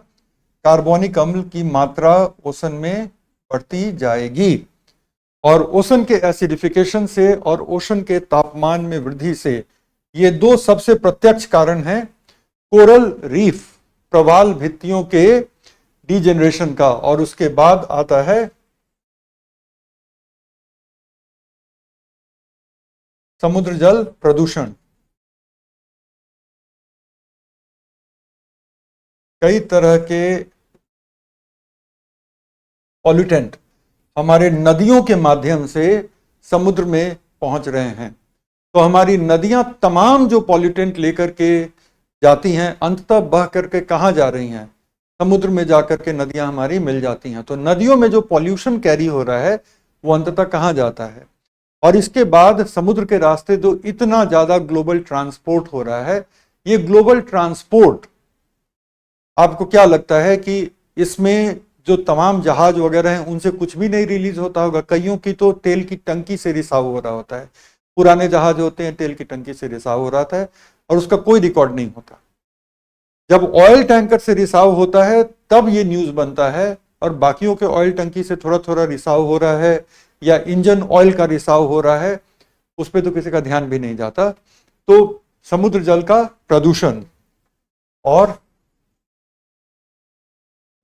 कार्बोनिक अम्ल की मात्रा ओशन में बढ़ती जाएगी। और ओशन के एसिडिफिकेशन से और ओशन के तापमान में वृद्धि से, ये दो सबसे प्रत्यक्ष कारण हैं कोरल रीफ, प्रवाल भित्तियों के डीजेनरेशन का। और उसके बाद आता है समुद्र जल प्रदूषण। कई तरह के पॉल्यूटेंट हमारे नदियों के माध्यम से समुद्र में पहुंच रहे हैं। तो हमारी नदियां तमाम जो पॉल्यूटेंट लेकर के जाती हैं, अंततः बह करके कहां जा रही हैं? समुद्र में जाकर के नदियां हमारी मिल जाती हैं। तो नदियों में जो पॉल्यूशन कैरी हो रहा है वो अंततः कहां जाता है? और इसके बाद समुद्र के रास्ते जो इतना ज्यादा ग्लोबल ट्रांसपोर्ट हो रहा है, ये ग्लोबल ट्रांसपोर्ट, आपको क्या लगता है कि इसमें जो तमाम जहाज वगैरह हैं उनसे कुछ भी नहीं रिलीज होता होगा? कईयों की तो तेल की टंकी से रिसाव हो रहा होता है। पुराने जहाज होते हैं, तेल की टंकी से रिसाव हो रहा है और उसका कोई रिकॉर्ड नहीं होता। जब ऑयल टैंकर से रिसाव होता है तब ये न्यूज बनता है, और बाकियों के ऑयल टंकी से थोड़ा थोड़ा रिसाव हो रहा है या इंजन ऑयल का रिसाव हो रहा है, उस पर तो किसी का ध्यान भी नहीं जाता। तो समुद्र जल का प्रदूषण। और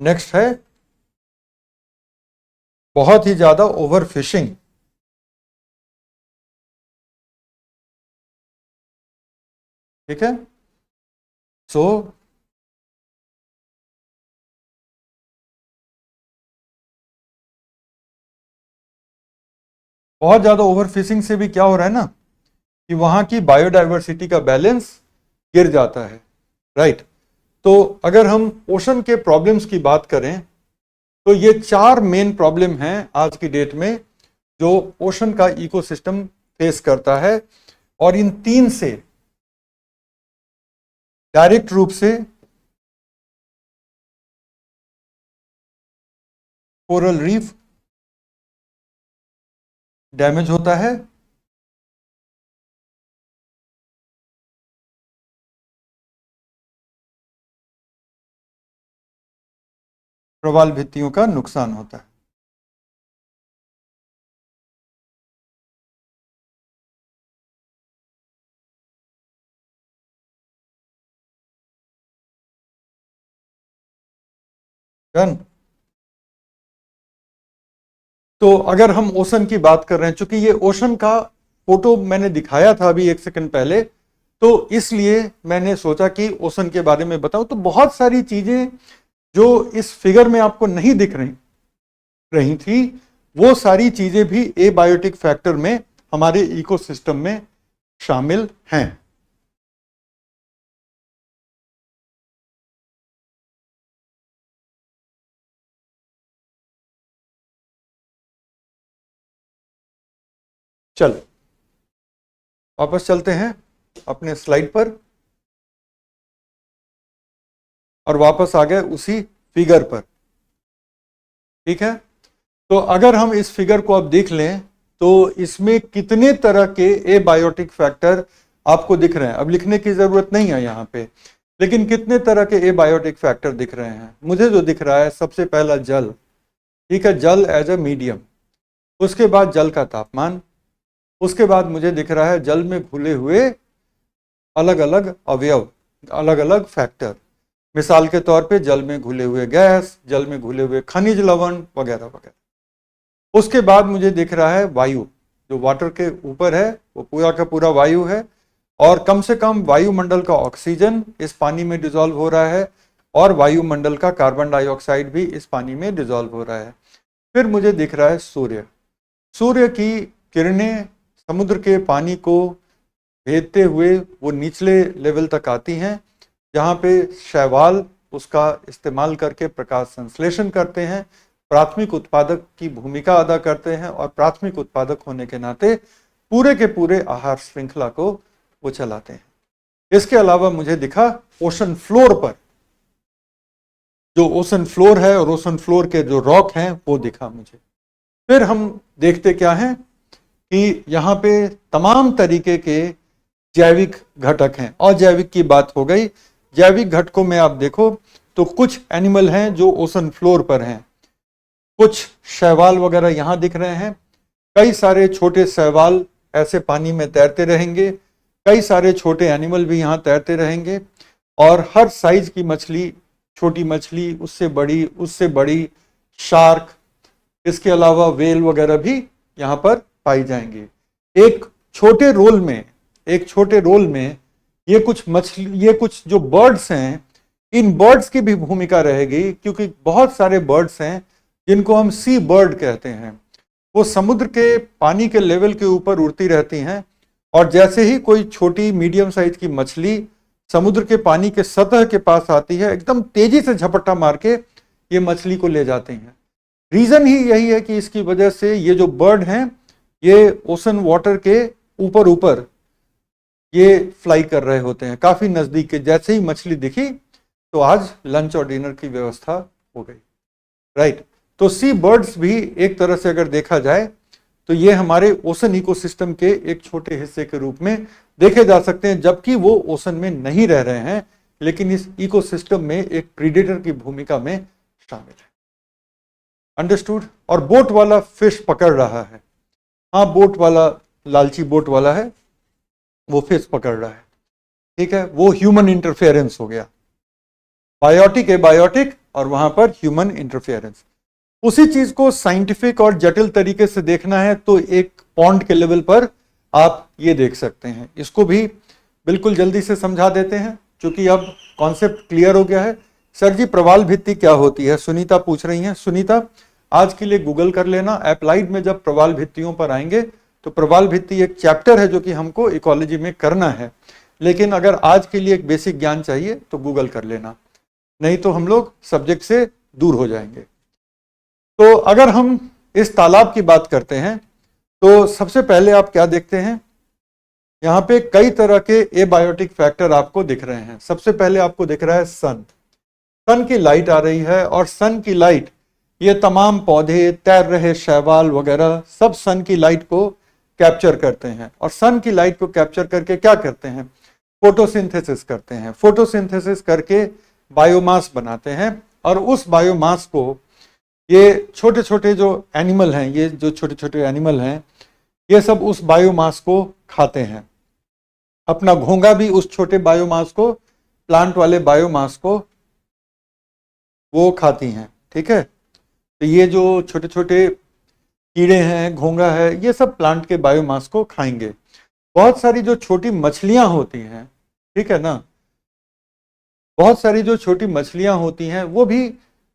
नेक्स्ट है बहुत ही ज्यादा ओवर फिशिंग। ठीक है, सो बहुत ज्यादा ओवर फिशिंग से भी क्या हो रहा है ना कि वहां की बायोडायवर्सिटी का बैलेंस गिर जाता है। राइट। तो अगर हम ओशन के प्रॉब्लम्स की बात करें तो ये 4 मेन प्रॉब्लम हैं आज की डेट में जो ओशन का इकोसिस्टम फेस करता है। और इन 3 से डायरेक्ट रूप से कोरल रीफ डैमेज होता है, प्रवाल भित्तियों का नुकसान होता है। डन। तो अगर हम ओशन की बात कर रहे हैं, चूंकि ये ओशन का फोटो मैंने दिखाया था अभी 1 सेकंड पहले, तो इसलिए मैंने सोचा कि ओशन के बारे में बताऊं। तो बहुत सारी चीजें जो इस फिगर में आपको नहीं दिख रही थी, वो सारी चीजें भी एबायोटिक फैक्टर में हमारे इकोसिस्टम में शामिल हैं। चलो वापस चलते हैं अपने स्लाइड पर। और वापस आ गए उसी फिगर पर। ठीक है, तो अगर हम इस फिगर को अब देख लें तो इसमें कितने तरह के एबायोटिक फैक्टर आपको दिख रहे हैं। अब लिखने की जरूरत नहीं है यहाँ पे, लेकिन कितने तरह के एबायोटिक फैक्टर दिख रहे हैं। मुझे जो दिख रहा है सबसे पहला जल, ठीक है, जल एज अ मीडियम। उसके बाद जल का तापमान। उसके बाद मुझे दिख रहा है जल में घुले हुए अलग अलग अवयव, अलग अलग फैक्टर। मिसाल के तौर पे जल में घुले हुए गैस, जल में घुले हुए खनिज लवण वगैरह वगैरह। उसके बाद मुझे दिख रहा है वायु, जो वाटर के ऊपर है वो पूरा का पूरा वायु है, और कम से कम वायुमंडल का ऑक्सीजन इस पानी में डिजोल्व हो रहा है और वायुमंडल का कार्बन डाइऑक्साइड भी इस पानी में डिजोल्व हो रहा है। फिर मुझे दिख रहा है सूर्य। सूर्य की किरणें समुद्र के पानी को भेदते हुए वो निचले लेवल तक आती हैं, जहाँ पे शैवाल उसका इस्तेमाल करके प्रकाश संश्लेषण करते हैं, प्राथमिक उत्पादक की भूमिका अदा करते हैं, और प्राथमिक उत्पादक होने के नाते पूरे के पूरे आहार श्रृंखला को वो चलाते हैं। इसके अलावा मुझे दिखा ओशन फ्लोर पर, जो ओशन फ्लोर है और ओशन फ्लोर के जो रॉक हैं वो दिखा मुझे। फिर हम देखते क्या हैं कि यहाँ पे तमाम तरीके के जैविक घटक हैं। अजैविक की बात हो गई, जैविक घटकों में आप देखो तो कुछ एनिमल हैं जो ओशन फ्लोर पर हैं, कुछ शैवाल वगैरह यहाँ दिख रहे हैं, कई सारे छोटे शैवाल ऐसे पानी में तैरते रहेंगे, कई सारे छोटे एनिमल भी यहाँ तैरते रहेंगे, और हर साइज की मछली, छोटी मछली, उससे बड़ी शार्क, इसके अलावा वेल वगैरह भी यहाँ पर पाई जाएंगी। एक छोटे रोल में ये कुछ जो बर्ड्स हैं, इन बर्ड्स की भी भूमिका रहेगी, क्योंकि बहुत सारे बर्ड्स हैं जिनको हम सी बर्ड कहते हैं। वो समुद्र के पानी के लेवल के ऊपर उड़ती रहती हैं, और जैसे ही कोई छोटी मीडियम साइज की मछली समुद्र के पानी के सतह के पास आती है, एकदम तेजी से झपट्टा मार के ये मछली को ले जाती हैं। रीजन ही यही है कि इसकी वजह से ये जो बर्ड हैं ये ओशन वाटर के ऊपर ये फ्लाई कर रहे होते हैं, काफी नजदीक के। जैसे ही मछली दिखी तो आज लंच और डिनर की व्यवस्था हो गई, राइट। तो सी बर्ड्स भी एक तरह से अगर देखा जाए तो ये हमारे ओशन इकोसिस्टम के एक छोटे हिस्से के रूप में देखे जा सकते हैं, जबकि वो ओशन में नहीं रह रहे हैं, लेकिन इस इकोसिस्टम में एक प्रीडेटर की भूमिका में शामिल है। अंडरस्टूड। और बोट वाला फिश पकड़ रहा है, हाँ, बोट वाला, लालची बोट वाला है, वो फिश पकड़ रहा है, ठीक है, वो ह्यूमन इंटरफेरेंस हो गया। बायोटिक एबायोटिक और वहां पर ह्यूमन इंटरफेरेंस। उसी चीज को साइंटिफिक और जटिल तरीके से देखना है तो एक पॉन्ड के लेवल पर आप ये देख सकते हैं। इसको भी बिल्कुल जल्दी से समझा देते हैं, क्योंकि अब कॉन्सेप्ट क्लियर हो गया है। सर जी, प्रवाल भित्ति क्या होती है, सुनीता पूछ रही हैं। सुनीता, आज के लिए गूगल कर लेना, अप्लाइड में जब प्रवाल भित्तियों पर आएंगे तो प्रवाल भित्ति एक चैप्टर है जो कि हमको इकोलॉजी में करना है, लेकिन अगर आज के लिए एक बेसिक ज्ञान चाहिए तो गूगल कर लेना, नहीं तो हम लोग सब्जेक्ट से दूर हो जाएंगे। तो अगर हम इस तालाब की बात करते हैं तो सबसे पहले आप क्या देखते हैं, यहाँ पे कई तरह के एबायोटिक फैक्टर आपको दिख रहे हैं। सबसे पहले आपको दिख रहा है सन की लाइट आ रही है, और सन की लाइट, ये तमाम पौधे, तैर रहे शैवाल वगैरह सब सन की लाइट को कैप्चर करते हैं, और सन की लाइट को कैप्चर करके क्या करते हैं, फोटोसिंथेसिस करते हैं। फोटोसिंथेसिस करके बायोमास बनाते हैं, और उस बायोमास को ये छोटे छोटे जो एनिमल हैं, ये जो छोटे छोटे एनिमल हैं, ये सब उस बायोमास को खाते हैं। अपना घोंगा भी उस छोटे बायोमास को, प्लांट वाले बायोमास को वो खाती हैं, ठीक है। तो ये जो छोटे छोटे कीड़े हैं, घोंगा है, ये सब प्लांट के बायोमास को खाएंगे। बहुत सारी जो छोटी मछलियां होती हैं, ठीक है ना, बहुत सारी जो छोटी मछलियां होती हैं वो भी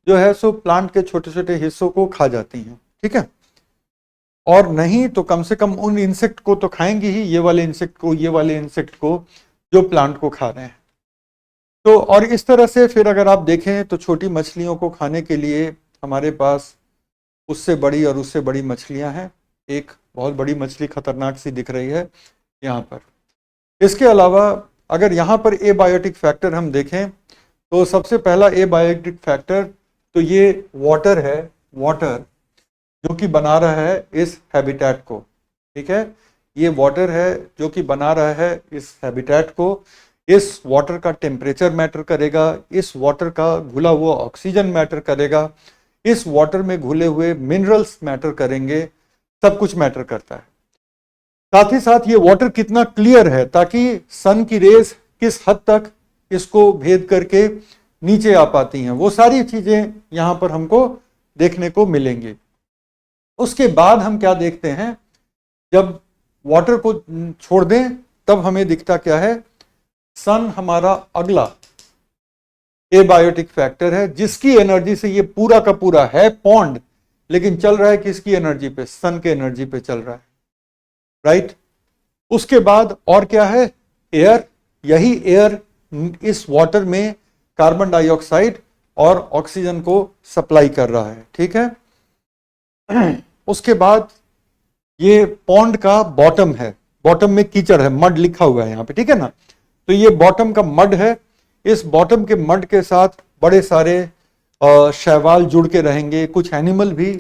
जो है सो प्लांट के छोटे छोटे हिस्सों को खा जाती हैं, ठीक है। और नहीं तो कम से कम उन इंसेक्ट को तो खाएंगी ही, ये वाले इंसेक्ट को जो प्लांट को खा रहे हैं। तो और इस तरह से फिर अगर आप देखें तो छोटी मछलियों को खाने के लिए हमारे पास उससे बड़ी और उससे बड़ी मछलियां हैं। एक बहुत बड़ी मछली खतरनाक सी दिख रही है यहाँ पर। इसके अलावा अगर यहाँ पर एबायोटिक फैक्टर हम देखें तो सबसे पहला एबायोटिक फैक्टर, तो ये वाटर है, वाटर जो कि बना रहा है इस हैबिटेट को, ठीक है, ये वाटर है जो कि बना रहा है इस हैबिटेट को। इस वाटर का टेम्परेचर मैटर करेगा, इस वाटर का घुला हुआ ऑक्सीजन मैटर करेगा, इस वाटर में घुले हुए मिनरल्स मैटर करेंगे, सब कुछ मैटर करता है। साथ ही साथ ये वाटर कितना क्लियर है, ताकि सन की रेज किस हद तक इसको भेद करके नीचे आ पाती हैं, वो सारी चीजें यहां पर हमको देखने को मिलेंगी। उसके बाद हम क्या देखते हैं, जब वाटर को छोड़ दें तब हमें दिखता क्या है, सन हमारा अगला एबायोटिक फैक्टर है, जिसकी एनर्जी से ये पूरा का पूरा है पॉन्ड, लेकिन चल रहा है किसकी एनर्जी पे, सन के एनर्जी पे चल रहा है, राइट। उसके बाद और क्या है, एयर। यही एयर इस वाटर में कार्बन डाइऑक्साइड और ऑक्सीजन को सप्लाई कर रहा है, ठीक है। उसके बाद ये पॉन्ड का बॉटम है, बॉटम में कीचड़ है, मड लिखा हुआ है यहां पे, ठीक है ना। तो ये बॉटम का मड है, इस बॉटम के मड के साथ बड़े सारे शैवाल जुड़ के रहेंगे, कुछ एनिमल भी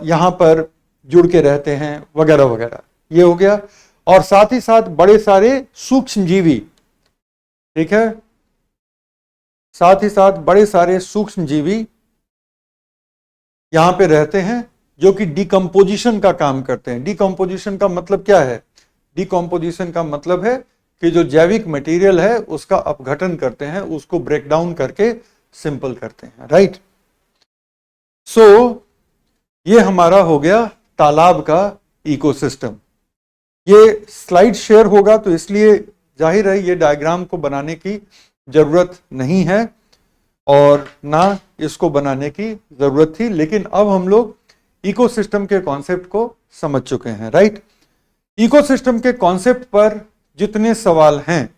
यहां पर जुड़ के रहते हैं, वगैरह वगैरह, ये हो गया। और साथ ही साथ बड़े सारे सूक्ष्म जीवी, ठीक है, साथ ही साथ बड़े सारे सूक्ष्म जीवी यहां पे रहते हैं, जो कि डिकम्पोजिशन का काम करते हैं। डिकम्पोजिशन का मतलब क्या है, डिकम्पोजिशन का मतलब है कि जो जैविक मटेरियल है उसका अपघटन करते हैं, उसको ब्रेक डाउन करके सिंपल करते हैं, राइट। सो ये हमारा हो गया तालाब का इकोसिस्टम। ये स्लाइड शेयर होगा तो इसलिए जाहिर है ये डायग्राम को बनाने की जरूरत नहीं है और ना इसको बनाने की जरूरत थी, लेकिन अब हम लोग इकोसिस्टम के कॉन्सेप्ट को समझ चुके हैं, राइट। इकोसिस्टम के कॉन्सेप्ट पर जितने सवाल हैं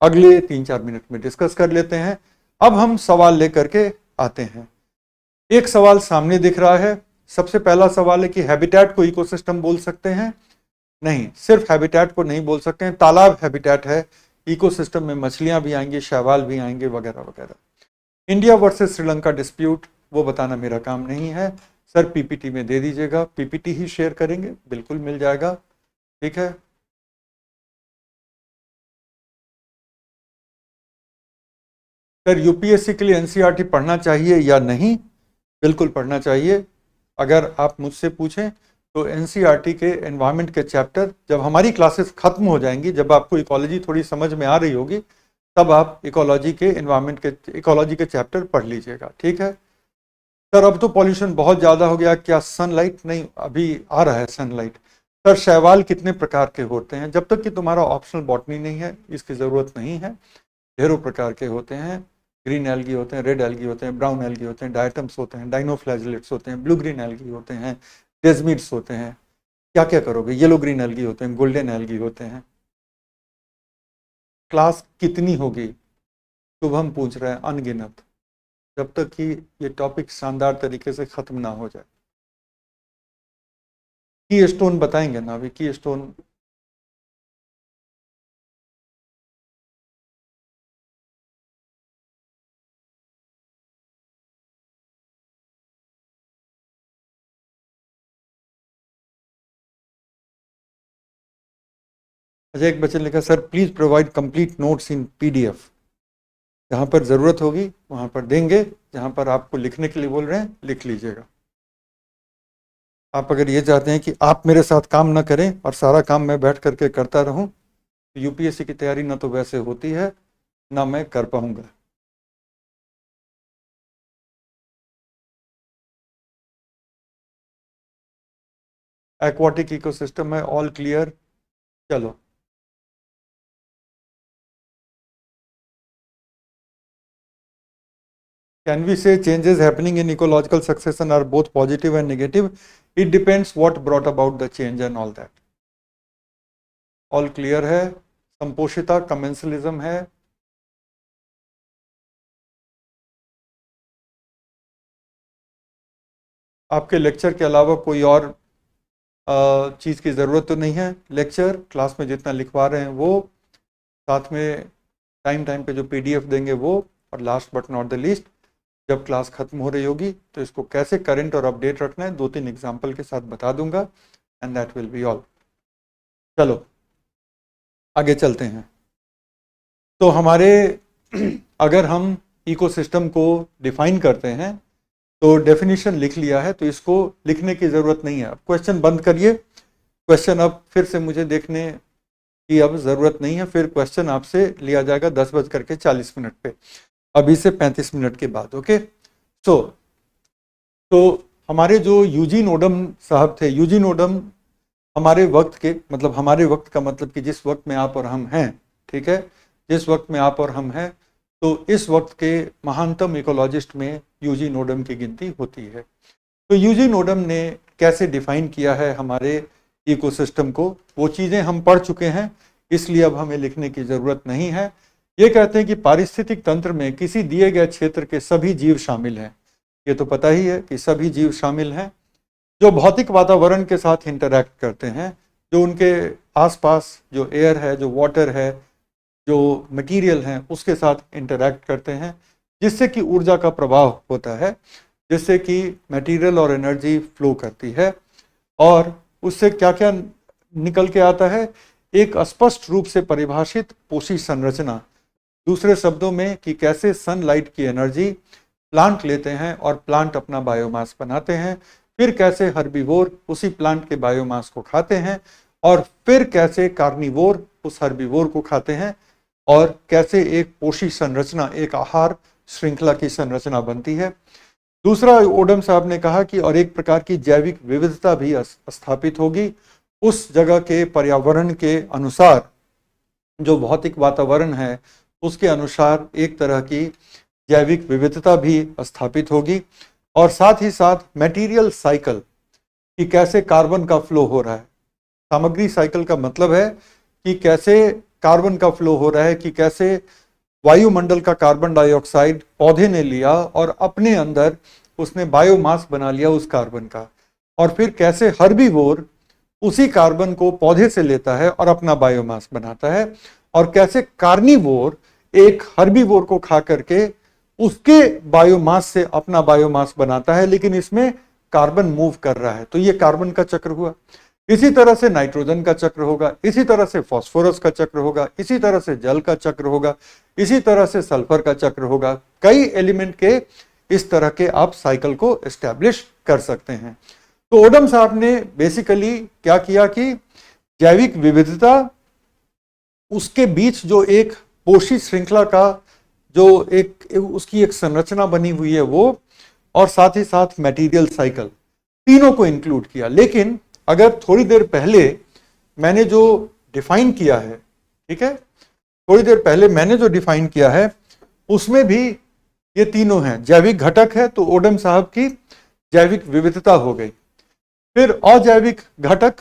अगले 3-4 मिनट में डिस्कस कर लेते हैं। अब हम सवाल लेकर के आते हैं। एक सवाल सामने दिख रहा है। सबसे पहला सवाल है कि हैबिटेट को इकोसिस्टम बोल सकते हैं? नहीं, सिर्फ हैबिटेट को नहीं बोल सकते हैं। तालाब हैबिटेट है, इकोसिस्टम में मछलियां भी आएंगी, शैवाल भी आएंगे, वगैरह वगैरह। इंडिया वर्सेस श्रीलंका डिस्प्यूट, वो बताना मेरा काम नहीं है। सर पीपीटी में दे दीजिएगा, पीपीटी ही शेयर करेंगे, बिल्कुल मिल जाएगा, ठीक है। सर यूपीएससी के लिए एनसीईआरटी पढ़ना चाहिए या नहीं? बिल्कुल पढ़ना चाहिए। अगर आप मुझसे पूछें तो एनसीईआरटी के एनवायरनमेंट के चैप्टर, जब हमारी क्लासेस खत्म हो जाएंगी, जब आपको इकोलॉजी थोड़ी समझ में आ रही होगी, तब आप इकोलॉजी के एनवायरनमेंट के इकोलॉजी के चैप्टर पढ़ लीजिएगा, ठीक है। सर अब तो पॉल्यूशन बहुत ज़्यादा हो गया, क्या सनलाइट नहीं? अभी आ रहा है सनलाइट। सर शैवाल कितने प्रकार के होते हैं? जब तक कि तुम्हारा ऑप्शनल बॉटनी नहीं है इसकी ज़रूरत नहीं है। ढेरों प्रकार के होते हैं। ग्रीन एल्गी होते हैं, रेड एल्गी होते हैं, ब्राउन एल्गी होते हैं, डायटम्स होते हैं, डाइनोफ्लैजिलेट्स होते हैं, ब्लू ग्रीन एल्गी होते हैं, डेजमिड्स होते हैं। क्या क्या करोगे? येलो ग्रीन एल्गी होते हैं, गोल्डन एल्गी होते हैं। क्लास कितनी होगी? शुभम पूछ रहे हैं, अनगिनत, जब तक कि ये टॉपिक शानदार तरीके से खत्म ना हो जाए। की स्टोन बताएंगे ना अभी? की स्टोन अच्छा, एक बच्चे ने लिखा sir please provide complete notes in PDF. जहां पर जरूरत होगी वहां पर देंगे, जहां पर आपको लिखने के लिए बोल रहे हैं लिख लीजिएगा। आप अगर ये चाहते हैं कि आप मेरे साथ काम ना करें और सारा काम मैं बैठ करके करता रहूं, तो यूपीएससी की तैयारी ना तो वैसे होती है ना मैं कर पाऊंगा। एक्वाटिक इकोसिस्टम है, ऑल क्लियर। चलो can we say changes happening in ecological succession are both positive and negative? It depends what brought about the change and all that. All clear है। संपोषिता कमेंसलिज्म है। आपके लेक्चर के अलावा कोई और चीज़ की ज़रूरत तो नहीं है। लेक्चर क्लास में जितना लिखवा रहे हैं वो, साथ में टाइम टाइम पे जो पीडीएफ देंगे वो, और last but not the least, जब क्लास खत्म हो रही होगी तो इसको कैसे करंट और अपडेट रखना है 2-3 एग्जाम्पल के साथ बता दूंगा, and that will be all. चलो आगे चलते हैं। तो हमारे अगर हम इकोसिस्टम को डिफाइन करते हैं तो डेफिनेशन लिख लिया है, तो इसको लिखने की ज़रूरत नहीं है। अब क्वेश्चन बंद करिए, क्वेश्चन अब फिर से मुझे देखने की अब ज़रूरत नहीं है। फिर क्वेश्चन आपसे लिया जाएगा 10:40 पे, अभी से 35 मिनट के बाद। ओके, तो हमारे जो यूजीन ओडम साहब थे, यूजीन ओडम हमारे वक्त के, मतलब हमारे वक्त का मतलब कि जिस वक्त में आप और हम हैं, ठीक है, जिस वक्त में आप और हम हैं, तो इस वक्त के महानतम इकोलॉजिस्ट में यूजीन ओडम की गिनती होती है। तो यूजीन ओडम ने कैसे डिफाइन किया है हमारे इकोसिस्टम को, वो चीज़ें हम पढ़ चुके हैं, इसलिए अब हमें लिखने की ज़रूरत नहीं है। ये कहते हैं कि पारिस्थितिक तंत्र में किसी दिए गए क्षेत्र के सभी जीव शामिल हैं। ये तो पता ही है कि सभी जीव शामिल हैं जो भौतिक वातावरण के साथ इंटरैक्ट करते हैं, जो उनके आसपास जो एयर है, जो वाटर है, जो मटेरियल हैं उसके साथ इंटरैक्ट करते हैं, जिससे कि ऊर्जा का प्रवाह होता है, जिससे कि मटेरियल और एनर्जी फ्लो करती है। और उससे क्या क्या निकल के आता है, एक स्पष्ट रूप से परिभाषित पोषी संरचना। दूसरे शब्दों में कि कैसे सनलाइट की एनर्जी प्लांट लेते हैं और प्लांट अपना बायोमास बनाते हैं, फिर कैसे हर्बीवोर उसी प्लांट के बायोमास को खाते हैं, और फिर कैसे कार्निवोर उस हर्बीवोर को खाते हैं, और कैसे एक पोषी संरचना, एक आहार श्रृंखला की संरचना बनती है। दूसरा, ओडम साहब ने कहा कि और एक प्रकार की जैविक विविधता भी स्थापित होगी उस जगह के पर्यावरण के अनुसार, जो भौतिक वातावरण है उसके अनुसार एक तरह की जैविक विविधता भी स्थापित होगी। और साथ ही साथ मटेरियल साइकिल कि कैसे कार्बन का फ्लो हो रहा है। सामग्री साइकिल का मतलब है कि कैसे कार्बन का फ्लो हो रहा है, कि कैसे वायुमंडल का कार्बन डाइऑक्साइड पौधे ने लिया और अपने अंदर उसने बायोमास बना लिया उस कार्बन का, और फिर कैसे हर्बीवोर उसी कार्बन को पौधे से लेता है और अपना बायोमास बनाता है, और कैसे कार्निवोर एक हर्बीवोर को खा करके उसके बायोमास से अपना बायोमास बनाता है, लेकिन इसमें कार्बन मूव कर रहा है, तो ये कार्बन का चक्र हुआ। इसी तरह से नाइट्रोजन का चक्र होगा, इसी तरह से फास्फोरस का चक्र होगा, इसी तरह से जल का चक्र होगा, इसी तरह से सल्फर का चक्र होगा। कई एलिमेंट के इस तरह के आप साइकिल को एस्टैब्लिश कर सकते हैं। तो ओडम साहब ने बेसिकली क्या किया कि जैविक विविधता, उसके बीच जो एक पोषी श्रृंखला का जो एक उसकी एक संरचना बनी हुई है वो, और साथ ही साथ मटेरियल साइकिल, तीनों को इंक्लूड किया। लेकिन अगर थोड़ी देर पहले मैंने जो डिफाइन किया है, ठीक है, थोड़ी देर पहले मैंने जो डिफाइन किया है उसमें भी ये तीनों हैं। जैविक घटक है तो ओडम साहब की जैविक विविधता हो गई। फिर अजैविक घटक,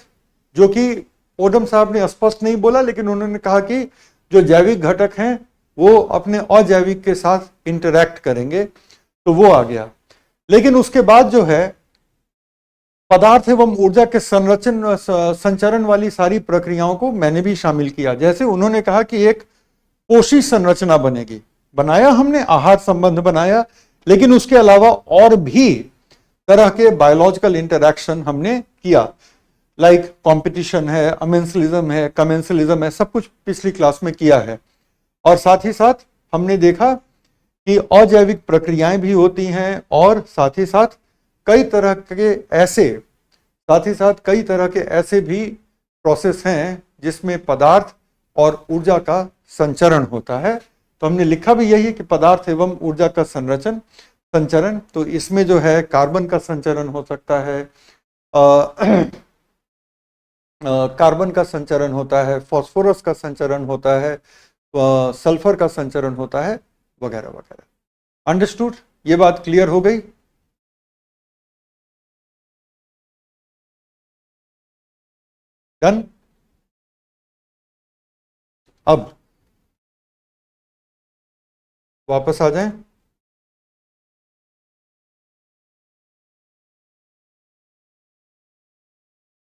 जो कि ओडम साहब ने स्पष्ट नहीं बोला, लेकिन उन्होंने कहा कि जो जैविक घटक हैं वो अपने अजैविक के साथ इंटरैक्ट करेंगे, तो वो आ गया। लेकिन उसके बाद जो है पदार्थ एवं ऊर्जा के संचरण वाली सारी प्रक्रियाओं को मैंने भी शामिल किया। जैसे उन्होंने कहा कि एक पोषी संरचना बनेगी, बनाया हमने, आहार संबंध बनाया, लेकिन उसके अलावा और भी तरह के बायोलॉजिकल इंटरैक्शन हमने किया, लाइक कंपटीशन है, अमेंसलिज्म है, कमेंसलिज्म है, सब कुछ पिछली क्लास में किया है। और साथ ही साथ हमने देखा कि अजैविक प्रक्रियाएं भी होती हैं, और साथ ही साथ कई तरह के ऐसे भी प्रोसेस हैं जिसमें पदार्थ और ऊर्जा का संचरण होता है। तो हमने लिखा भी यही है कि पदार्थ एवं ऊर्जा का संचरण, तो इसमें जो है कार्बन का संचरण हो सकता है, कार्बन का संचरण होता है, फास्फोरस का संचरण होता है, सल्फर का संचरण होता है, वगैरह वगैरह। अंडरस्टूड? ये बात क्लियर हो गई? डन? अब वापस आ जाएं।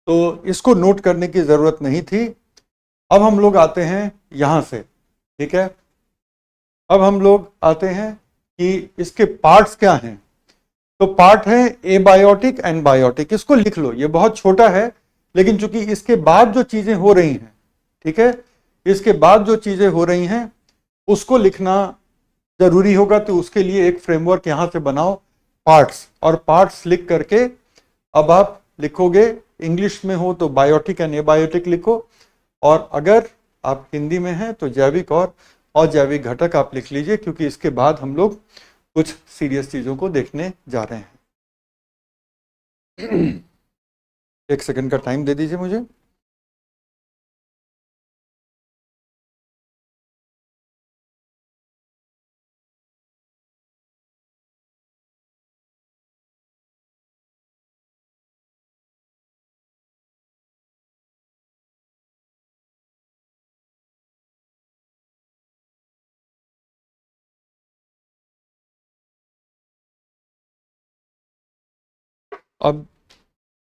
तो इसको नोट करने की जरूरत नहीं थी। अब हम लोग आते हैं यहां से, ठीक है। अब हम लोग आते हैं कि इसके पार्ट्स क्या हैं। तो पार्ट है एबायोटिक एनबायोटिक, इसको लिख लो, ये बहुत छोटा है, लेकिन चूंकि इसके बाद जो चीजें हो रही हैं, ठीक है, इसके बाद जो चीजें हो रही हैं उसको लिखना जरूरी होगा। तो उसके लिए एक फ्रेमवर्क यहां से बनाओ, पार्ट्स, और पार्ट्स लिख करके अब आप लिखोगे, इंग्लिश में हो तो बायोटिक एंड एबायोटिक लिखो, और अगर आप हिंदी में हैं तो जैविक और अजैविक घटक आप लिख लीजिए, क्योंकि इसके बाद हम लोग कुछ सीरियस चीजों को देखने जा रहे हैं। एक सेकंड का टाइम दे दीजिए मुझे। अब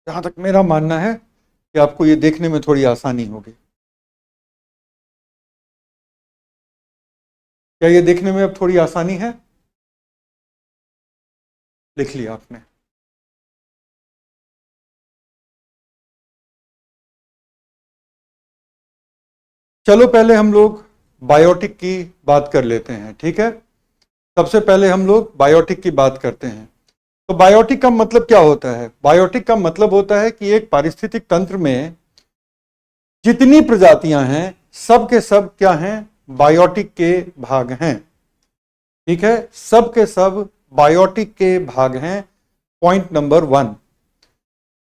जहां तक मेरा मानना है कि आपको ये देखने में थोड़ी आसानी होगी। क्या ये देखने में अब थोड़ी आसानी है? लिख लिया आपने। चलो पहले हम लोग बायोटिक की बात कर लेते हैं, ठीक है। सबसे पहले हम लोग बायोटिक की बात करते हैं। तो बायोटिक का मतलब क्या होता है? बायोटिक का मतलब होता है कि एक पारिस्थितिक तंत्र में जितनी प्रजातियां हैं सब के सब क्या हैं? बायोटिक के भाग हैं, ठीक है, सब के सब बायोटिक के भाग हैं। Point number 1।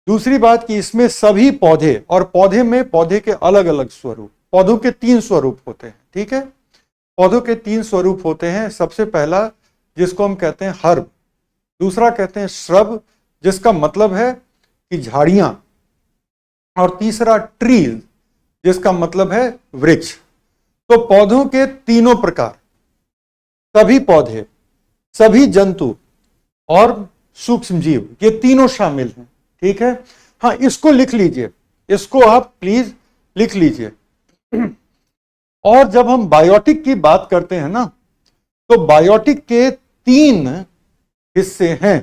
दूसरी बात कि इसमें सभी पौधे, और पौधे में पौधे के अलग अलग स्वरूप, पौधों के 3 स्वरूप होते हैं, ठीक है, पौधों के 3 स्वरूप होते हैं। सबसे पहला जिसको हम कहते हैं हर्ब, दूसरा कहते हैं श्रब जिसका मतलब है कि झाड़ियां, और तीसरा ट्रीज जिसका मतलब है वृक्ष। तो पौधों के तीनों प्रकार, सभी पौधे, सभी जंतु और सूक्ष्म जीव, ये तीनों शामिल हैं, ठीक है। हाँ, इसको लिख लीजिए, इसको आप प्लीज लिख लीजिए। और जब हम बायोटिक की बात करते हैं ना, तो बायोटिक के 3 हिस्से हैं,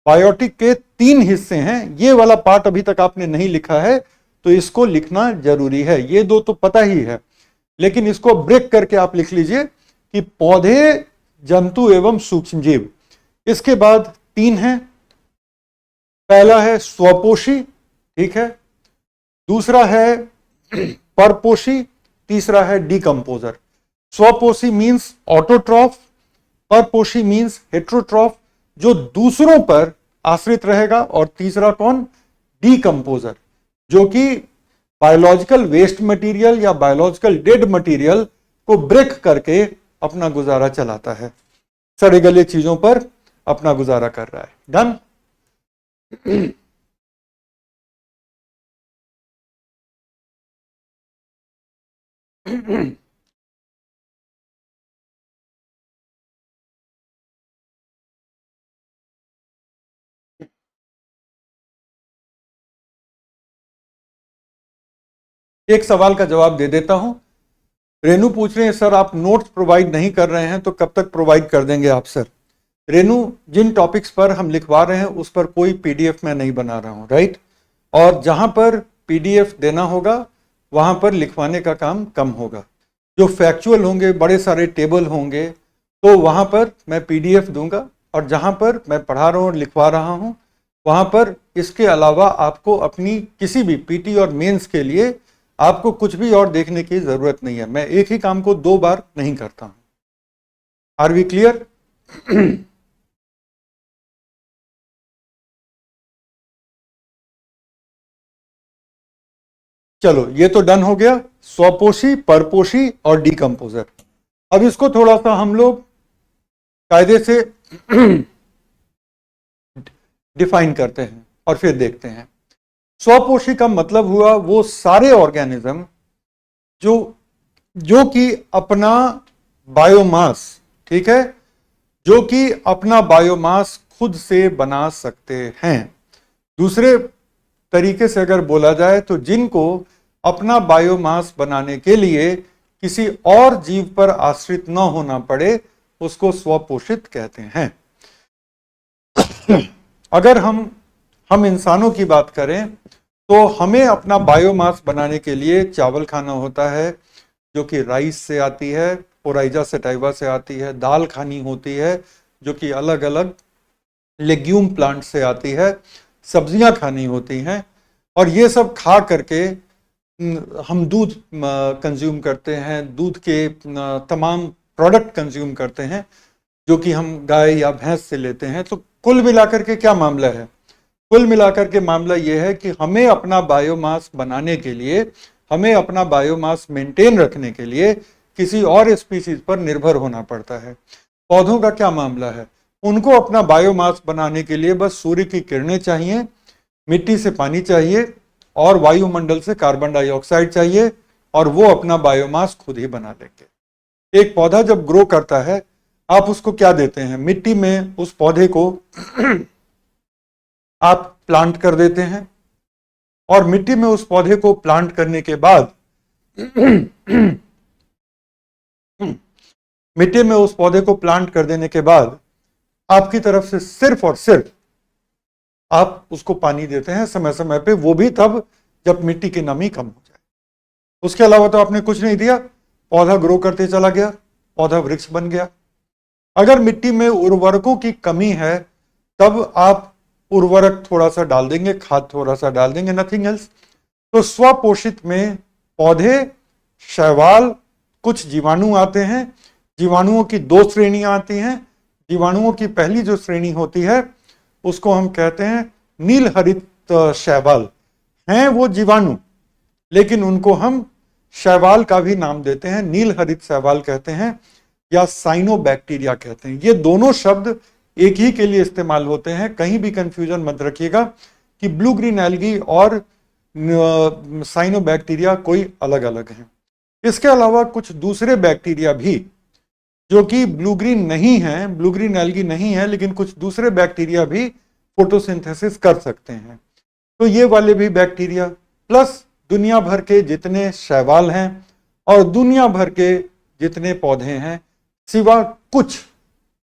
बायोटिक के 3 हिस्से हैं। ये वाला पार्ट अभी तक आपने नहीं लिखा है, तो इसको लिखना जरूरी है। ये 2 तो पता ही है, लेकिन इसको ब्रेक करके आप लिख लीजिए कि पौधे, जंतु एवं सूक्ष्म जीव। इसके बाद 3 हैं। पहला है स्वपोषी, ठीक है, दूसरा है परपोषी, तीसरा है डिकम्पोजर। स्वपोषी मींस ऑटोट्रॉफ, परपोषी मींस हेट्रोट्रॉफ, जो दूसरों पर आश्रित रहेगा, और तीसरा कौन? डिकम्पोजर, जो कि बायोलॉजिकल वेस्ट मटेरियल या बायोलॉजिकल डेड मटेरियल को ब्रेक करके अपना गुजारा चलाता है, सड़े गले चीजों पर अपना गुजारा कर रहा है। डन? एक सवाल का जवाब दे देता हूं। रेनू पूछ रहे हैं सर आप नोट्स प्रोवाइड नहीं कर रहे हैं, तो कब तक प्रोवाइड कर देंगे आप सर? रेनू, जिन टॉपिक्स पर हम लिखवा रहे हैं उस पर कोई पीडीएफ मैं नहीं बना रहा हूं, राइट, और जहां पर पीडीएफ देना होगा वहां पर लिखवाने का काम कम होगा। जो फैक्चुअल होंगे, बड़े सारे टेबल होंगे, तो वहां पर मैं पीडीएफ दूंगा, और जहां पर मैं पढ़ा रहा हूं और लिखवा रहा हूं वहां पर इसके अलावा आपको अपनी किसी भी पीटी और मेंस के लिए आपको कुछ भी और देखने की जरूरत नहीं है। मैं एक ही काम को 2 बार नहीं करता हूं। Are we clear? चलो, ये तो डन हो गया, स्वपोषी, परपोषी और डिकम्पोजर। अब इसको थोड़ा सा हम लोग कायदे से डिफाइन करते हैं और फिर देखते हैं। स्वपोषी का मतलब हुआ वो सारे ऑर्गेनिज्म जो जो कि अपना बायोमास, ठीक है, जो कि अपना बायोमास खुद से बना सकते हैं। दूसरे तरीके से अगर बोला जाए तो जिनको अपना बायोमास बनाने के लिए किसी और जीव पर आश्रित न होना पड़े, उसको स्वपोषित कहते हैं। अगर हम इंसानों की बात करें तो हमें अपना बायोमास बनाने के लिए चावल खाना होता है, जो कि राइस से आती है, ओराइजा सेटाइवा से आती है। दाल खानी होती है, जो कि अलग अलग लेग्यूम प्लांट से आती है। सब्जियां खानी होती हैं, और ये सब खा करके हम दूध कंज्यूम करते हैं, दूध के तमाम प्रोडक्ट कंज्यूम करते हैं, जो कि हम गाय या भैंस से लेते हैं। तो कुल मिलाकर के क्या मामला है? कुल मिलाकर के मामला यह है कि हमें अपना बायोमास बनाने के लिए, हमें अपना बायोमास मेंटेन रखने के लिए किसी और स्पीसीज पर निर्भर होना पड़ता है। पौधों का क्या मामला है? उनको अपना बायोमास बनाने के लिए बस सूर्य की किरणें चाहिए, मिट्टी से पानी चाहिए, और वायुमंडल से कार्बन डाइऑक्साइड चाहिए, और वो अपना बायोमास खुद ही बना लेंगे। एक पौधा जब ग्रो करता है, आप उसको क्या देते हैं? मिट्टी में उस पौधे को आप प्लांट कर देते हैं, और मिट्टी में उस पौधे को प्लांट करने के बाद मिट्टी में उस पौधे को प्लांट कर देने के बाद आपकी तरफ से सिर्फ और सिर्फ आप उसको पानी देते हैं समय समय पे, वो भी तब जब मिट्टी की नमी कम हो जाए। उसके अलावा तो आपने कुछ नहीं दिया, पौधा ग्रो करते चला गया, पौधा वृक्ष बन गया। अगर मिट्टी में उर्वरकों की कमी है, तब आप उर्वरक थोड़ा सा डाल देंगे, खाद थोड़ा सा डाल देंगे, नथिंग एल्स। तो स्वपोषित में पौधे, शैवाल, कुछ जीवाणु आते हैं। जीवाणुओं की दो श्रेणियां आती हैं। जीवाणुओं की पहली जो श्रेणी होती है, उसको हम कहते हैं नील हरित शैवाल। हैं वो जीवाणु, लेकिन उनको हम शैवाल का भी नाम देते हैं, नील हरित शैवाल कहते हैं, या साइनोबैक्टीरिया कहते हैं। ये दोनों शब्द एक ही के लिए इस्तेमाल होते हैं, कहीं भी कंफ्यूजन मत रखिएगा कि ब्लू ग्रीन एल्गी और साइनोबैक्टीरिया कोई अलग अलग हैं। इसके अलावा कुछ दूसरे बैक्टीरिया भी, जो कि ब्लू ग्रीन नहीं है, ब्लू ग्रीन एल्गी नहीं है, लेकिन कुछ दूसरे बैक्टीरिया भी फोटोसिंथेसिस कर सकते हैं। तो ये वाले भी बैक्टीरिया, प्लस दुनिया भर के जितने शैवाल हैं और दुनिया भर के जितने पौधे हैं, सिवा कुछ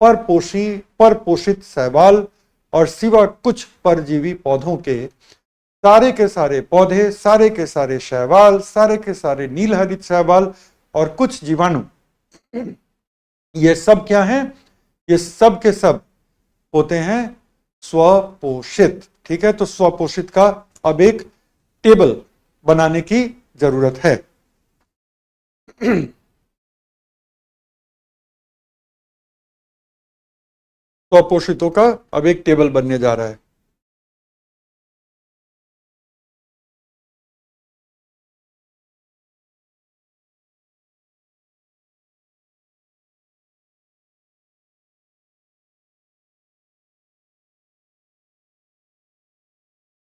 परपोषित शैवाल और सिवा कुछ परजीवी पौधों के सारे पौधे, सारे के सारे शैवाल, सारे के सारे नील हरित शैवाल और कुछ जीवाणु, ये सब क्या हैं? ये सब के सब होते हैं स्वपोषित। ठीक है, तो स्वपोषित का अब एक टेबल बनाने की जरूरत है। स्वपोषितों का अब एक टेबल बनने जा रहा है।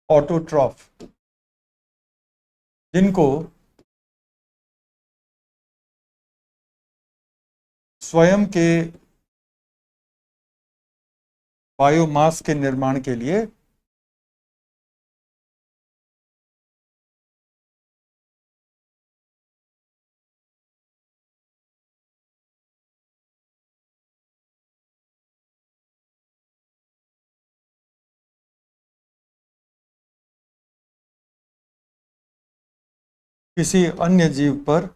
ऑटोट्रॉफ, जिनको स्वयं के बायोमास के निर्माण के लिए किसी अन्य जीव पर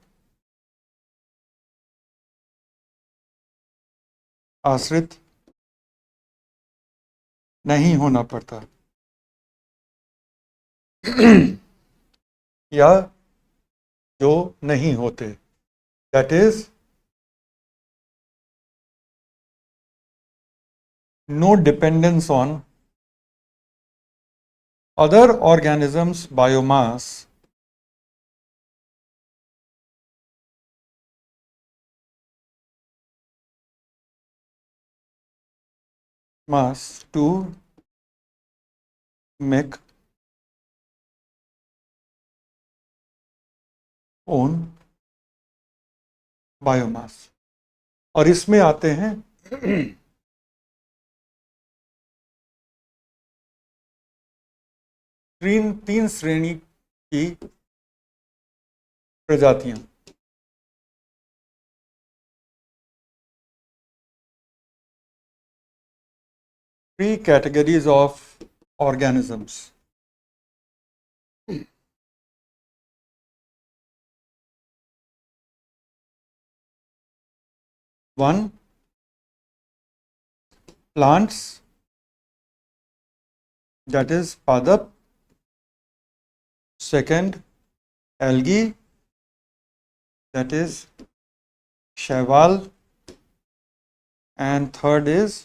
आश्रित नहीं होना पड़ता, या जो नहीं होते, that is no dependence on other organisms biomass mass to make own biomass. और इसमें आते हैं तीन श्रेणी की प्रजातियां। Three categories of organisms. One, plants, that is padap. Second, algae, that is shaival. And third is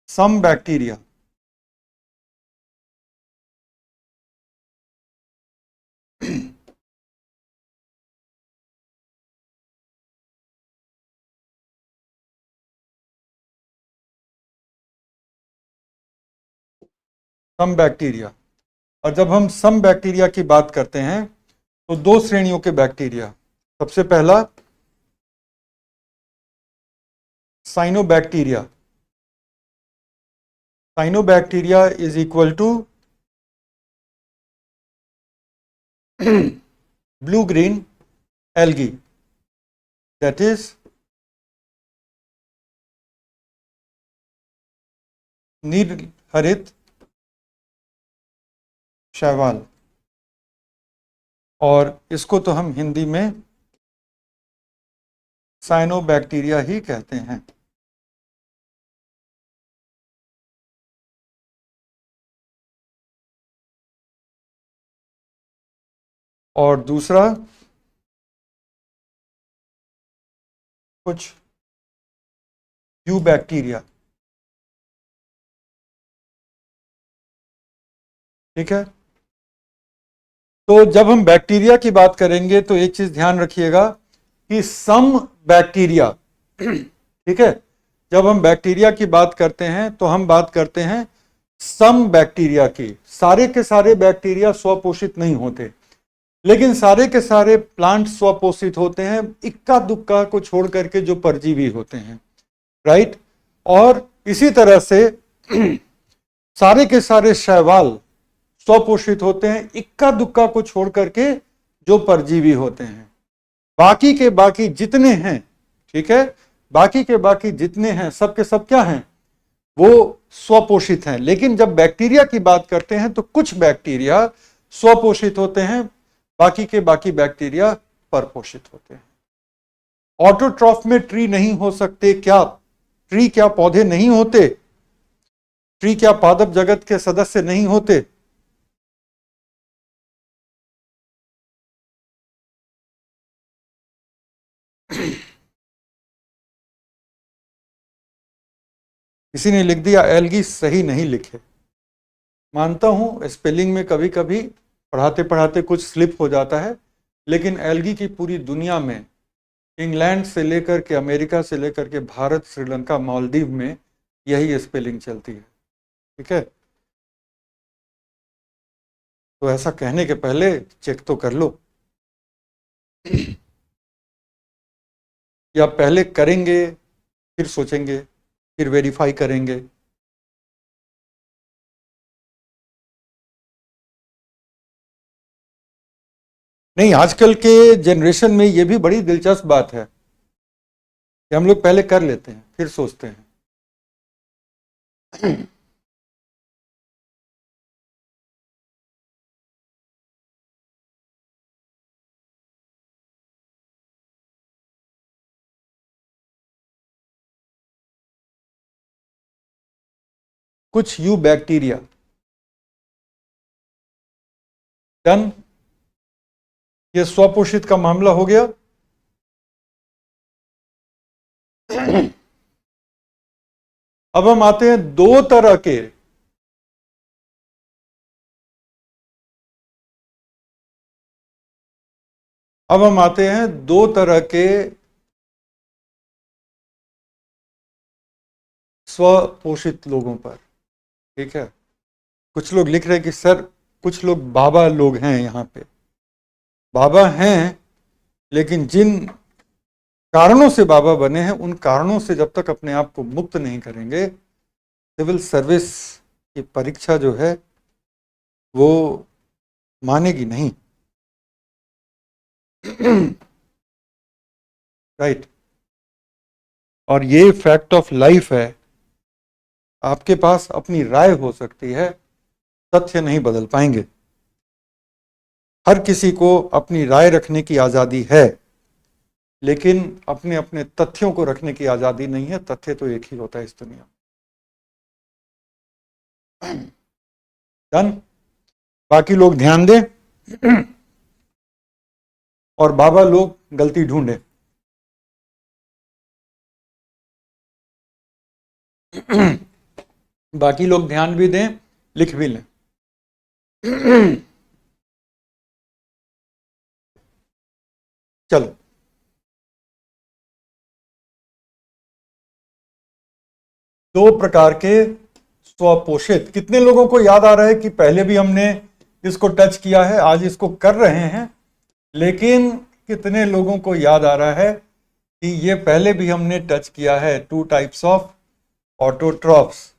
some bacteria. Some bacteria. और जब हम सम बैक्टीरिया की बात करते हैं तो दो श्रेणियों के बैक्टीरिया। सबसे पहला cyanobacteria. Cyanobacteria is equal to blue green algae, that is नील हरित शैवाल। और इसको तो हम हिंदी में साइनोबैक्टीरिया ही कहते हैं। और दूसरा कुछ यूबैक्टीरिया। ठीक है, तो जब हम बैक्टीरिया की बात करेंगे तो एक चीज ध्यान रखिएगा कि सम बैक्टीरिया, ठीक है, जब हम बैक्टीरिया की बात करते हैं तो हम बात करते हैं सम बैक्टीरिया की। सारे के सारे बैक्टीरिया स्वपोषित नहीं होते, लेकिन सारे के सारे प्लांट स्वपोषित होते हैं, इक्का दुक्का को छोड़ करके जो परजीवी होते हैं, राइट। और इसी तरह से सारे के सारे शैवाल स्वपोषित होते हैं, इक्का दुक्का को छोड़ करके जो परजीवी होते हैं। बाकी के बाकी जितने हैं, ठीक है, बाकी के बाकी जितने हैं सब के सब क्या हैं, वो स्वपोषित हैं। लेकिन जब बैक्टीरिया की बात करते हैं तो कुछ बैक्टीरिया स्वपोषित होते हैं, बाकी के बाकी बैक्टीरिया परपोषित होते हैं। ऑटोट्रॉफ में ट्री नहीं हो सकते क्या? ट्री क्या पौधे नहीं होते? ट्री क्या पादप जगत के सदस्य नहीं होते? किसी ने लिख दिया एल्गी, सही नहीं लिखे। मानता हूं स्पेलिंग में कभी कभी पढ़ाते पढ़ाते कुछ स्लिप हो जाता है, लेकिन एल्गी की पूरी दुनिया में, इंग्लैंड से लेकर के अमेरिका से लेकर के भारत, श्रीलंका, मालदीव में यही स्पेलिंग चलती है। ठीक है, तो ऐसा कहने के पहले चेक तो कर लो, या पहले करेंगे फिर सोचेंगे फिर वेरीफाई करेंगे। नहीं, आजकल के जनरेशन में ये भी बड़ी दिलचस्प बात है कि हम लोग पहले कर लेते हैं फिर सोचते हैं। कुछ यू बैक्टीरिया, डन, ये स्वपोषित का मामला हो गया। अब हम आते हैं दो तरह के, अब हम आते हैं दो तरह के स्वपोषित लोगों पर। ठीक है, कुछ लोग लिख रहे हैं कि सर कुछ लोग बाबा लोग हैं, यहां पे बाबा हैं, लेकिन जिन कारणों से बाबा बने हैं उन कारणों से जब तक अपने आप को मुक्त नहीं करेंगे, सिविल सर्विस की परीक्षा जो है वो मानेगी नहीं। राइट, और ये फैक्ट ऑफ लाइफ है आपके पास अपनी राय हो सकती है, तथ्य नहीं बदल पाएंगे। हर किसी को अपनी राय रखने की आजादी है, लेकिन अपने अपने तथ्यों को रखने की आजादी नहीं है। तथ्य तो एक ही होता है इस दुनिया में। डन। बाकी लोग ध्यान दें और बाबा लोग गलती ढूंढे। बाकी लोग ध्यान भी दें, लिख भी लें। चलो, दो प्रकार के स्वपोषित। कितने लोगों को याद आ रहा है कि पहले भी हमने इसको टच किया है, आज इसको कर रहे हैं, लेकिन कितने लोगों को याद आ रहा है कि ये पहले भी हमने टच किया है, 2 टाइप्स ऑफ ऑटोट्रॉफ्स।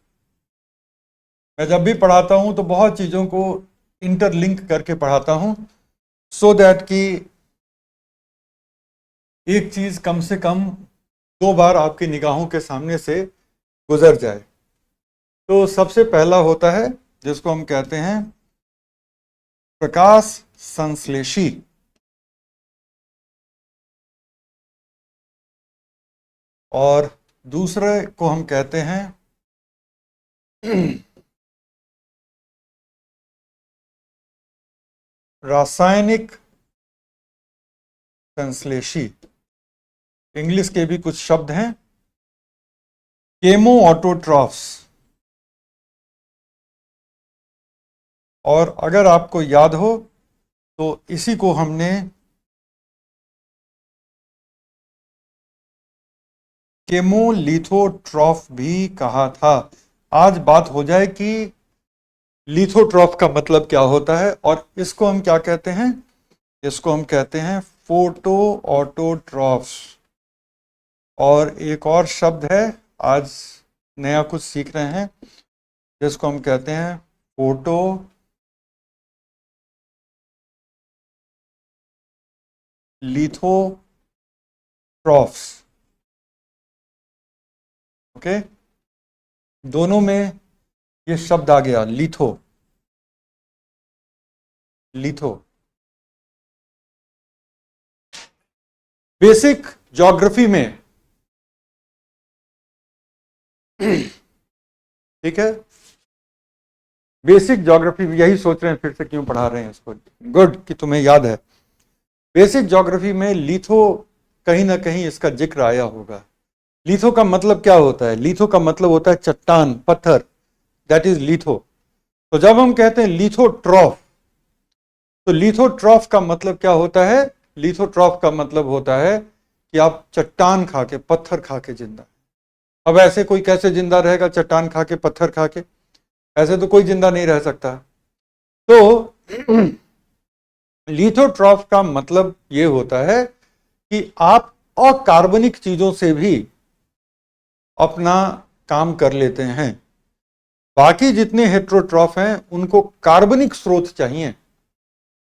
मैं जब भी पढ़ाता हूं तो बहुत चीजों को इंटरलिंक करके पढ़ाता हूं, सो दैट कि एक चीज कम से कम 2 बार आपकी निगाहों के सामने से गुजर जाए। तो सबसे पहला होता है जिसको हम कहते हैं प्रकाश संश्लेषी, और दूसरे को हम कहते हैं रासायनिक संश्लेषी। इंग्लिश के भी कुछ शब्द हैं, केमो ऑटोट्रॉफ्स। और अगर आपको याद हो तो इसी को हमने केमोलिथोट्रॉफ भी कहा था। आज बात हो जाए कि लिथोट्रॉफ का मतलब क्या होता है, और इसको हम क्या कहते हैं। इसको हम कहते हैं फोटो ऑटोट्रॉफ्स। और एक और शब्द है, आज नया कुछ सीख रहे हैं, जिसको हम कहते हैं फोटो लिथोट्रॉफ्स। ओके, दोनों में ये शब्द आ गया, लिथो। लिथो बेसिक ज्योग्राफी में, ठीक है, बेसिक ज्योग्राफी, यही सोच रहे हैं फिर से क्यों पढ़ा रहे हैं इसको। गुड कि तुम्हें याद है। बेसिक ज्योग्राफी में लिथो कहीं ना कहीं इसका जिक्र आया होगा। लिथो का मतलब क्या होता है? लिथो का मतलब होता है चट्टान, पत्थर, दैट इज लिथो। तो जब हम कहते हैं लिथोट्रॉफ, तो लिथोट्रॉफ का मतलब क्या होता है? लिथोट्रॉफ का मतलब होता है कि आप चट्टान खा के, पत्थर खा के जिंदा। अब ऐसे कोई कैसे जिंदा रहेगा चट्टान खा के, पत्थर खा के? ऐसे तो कोई जिंदा नहीं रह सकता। तो लिथोट्रॉफ का मतलब यह होता है कि आप अकार्बनिक चीजों से भी अपना काम कर लेते हैं। बाकी जितने हेट्रोट्रॉफ हैं उनको कार्बनिक स्रोत चाहिए,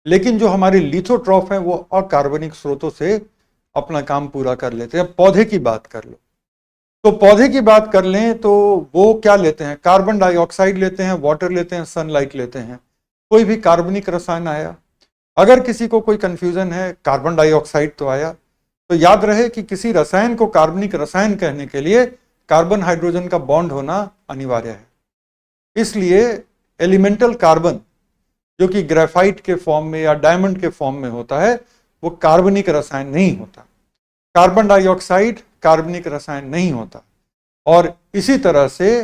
लेकिन जो हमारे लिथोट्रॉफ हैं वो अकार्बनिक स्रोतों से अपना काम पूरा कर लेते हैं। पौधे की बात कर लो, तो पौधे की बात कर लें तो वो क्या लेते हैं? कार्बन डाइऑक्साइड लेते हैं, वाटर लेते हैं, सनलाइट लेते हैं। कोई भी कार्बनिक रसायन आया, अगर किसी को कोई कंफ्यूजन है, कार्बन डाइऑक्साइड तो आया, तो याद रहे कि किसी रसायन को कार्बनिक रसायन कहने के लिए कार्बन हाइड्रोजन का बॉन्ड होना अनिवार्य है। इसलिए एलिमेंटल कार्बन जो कि ग्रेफाइट के फॉर्म में या डायमंड के फॉर्म में होता है, वो कार्बनिक रसायन नहीं होता। कार्बन डाइऑक्साइड कार्बनिक रसायन नहीं होता। और इसी तरह से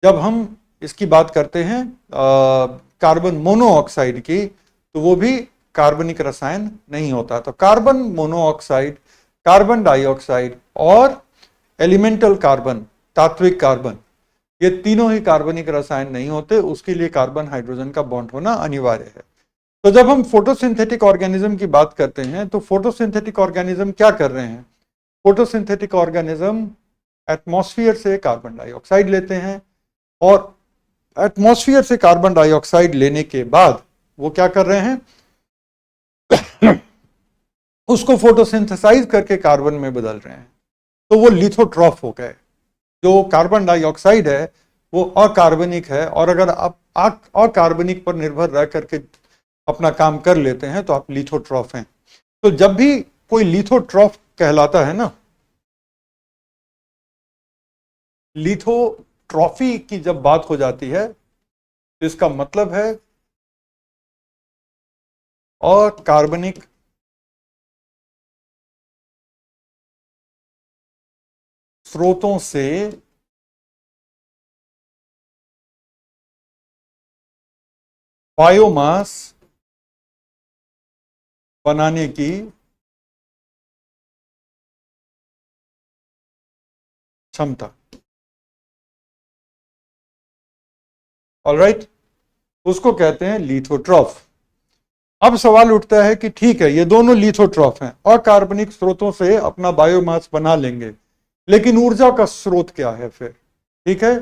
जब हम इसकी बात करते हैं कार्बन मोनोऑक्साइड की, तो वो भी कार्बनिक रसायन नहीं होता। तो कार्बन मोनोऑक्साइड, कार्बन डाइऑक्साइड और एलिमेंटल कार्बन, तात्विक कार्बन, ये तीनों ही कार्बनिक रसायन नहीं होते। उसके लिए कार्बन हाइड्रोजन का बॉन्ड होना अनिवार्य है। तो जब हम फोटोसिंथेटिक ऑर्गेनिज्म की बात करते हैं, तो फोटोसिंथेटिक ऑर्गेनिज्म क्या कर रहे हैं? फोटोसिंथेटिक ऑर्गेनिज्म एटमॉस्फेयर से कार्बन डाइऑक्साइड लेते हैं, और एटमॉस्फेयर से कार्बन डाइऑक्साइड लेने के बाद वो क्या कर रहे हैं? उसको फोटोसिंथेसाइज करके कार्बन में बदल रहे हैं। तो वो लिथोट्रॉफ हो गए। जो कार्बन डाइऑक्साइड है वो अकार्बनिक है, और अगर आप अकार्बनिक पर निर्भर रह करके अपना काम कर लेते हैं तो आप लिथोट्रॉफ हैं। तो जब भी कोई लिथोट्रॉफ कहलाता है ना, लिथोट्रॉफी की जब बात हो जाती है तो इसका मतलब है अकार्बनिक स्रोतों से बायोमास बनाने की क्षमता। ऑलराइट, उसको कहते हैं लिथोट्रॉफ। अब सवाल उठता है कि ठीक है, ये दोनों लिथोट्रॉफ हैं, अकार्बनिक स्रोतों से अपना बायोमास बना लेंगे, लेकिन ऊर्जा का स्रोत क्या है फिर? ठीक है,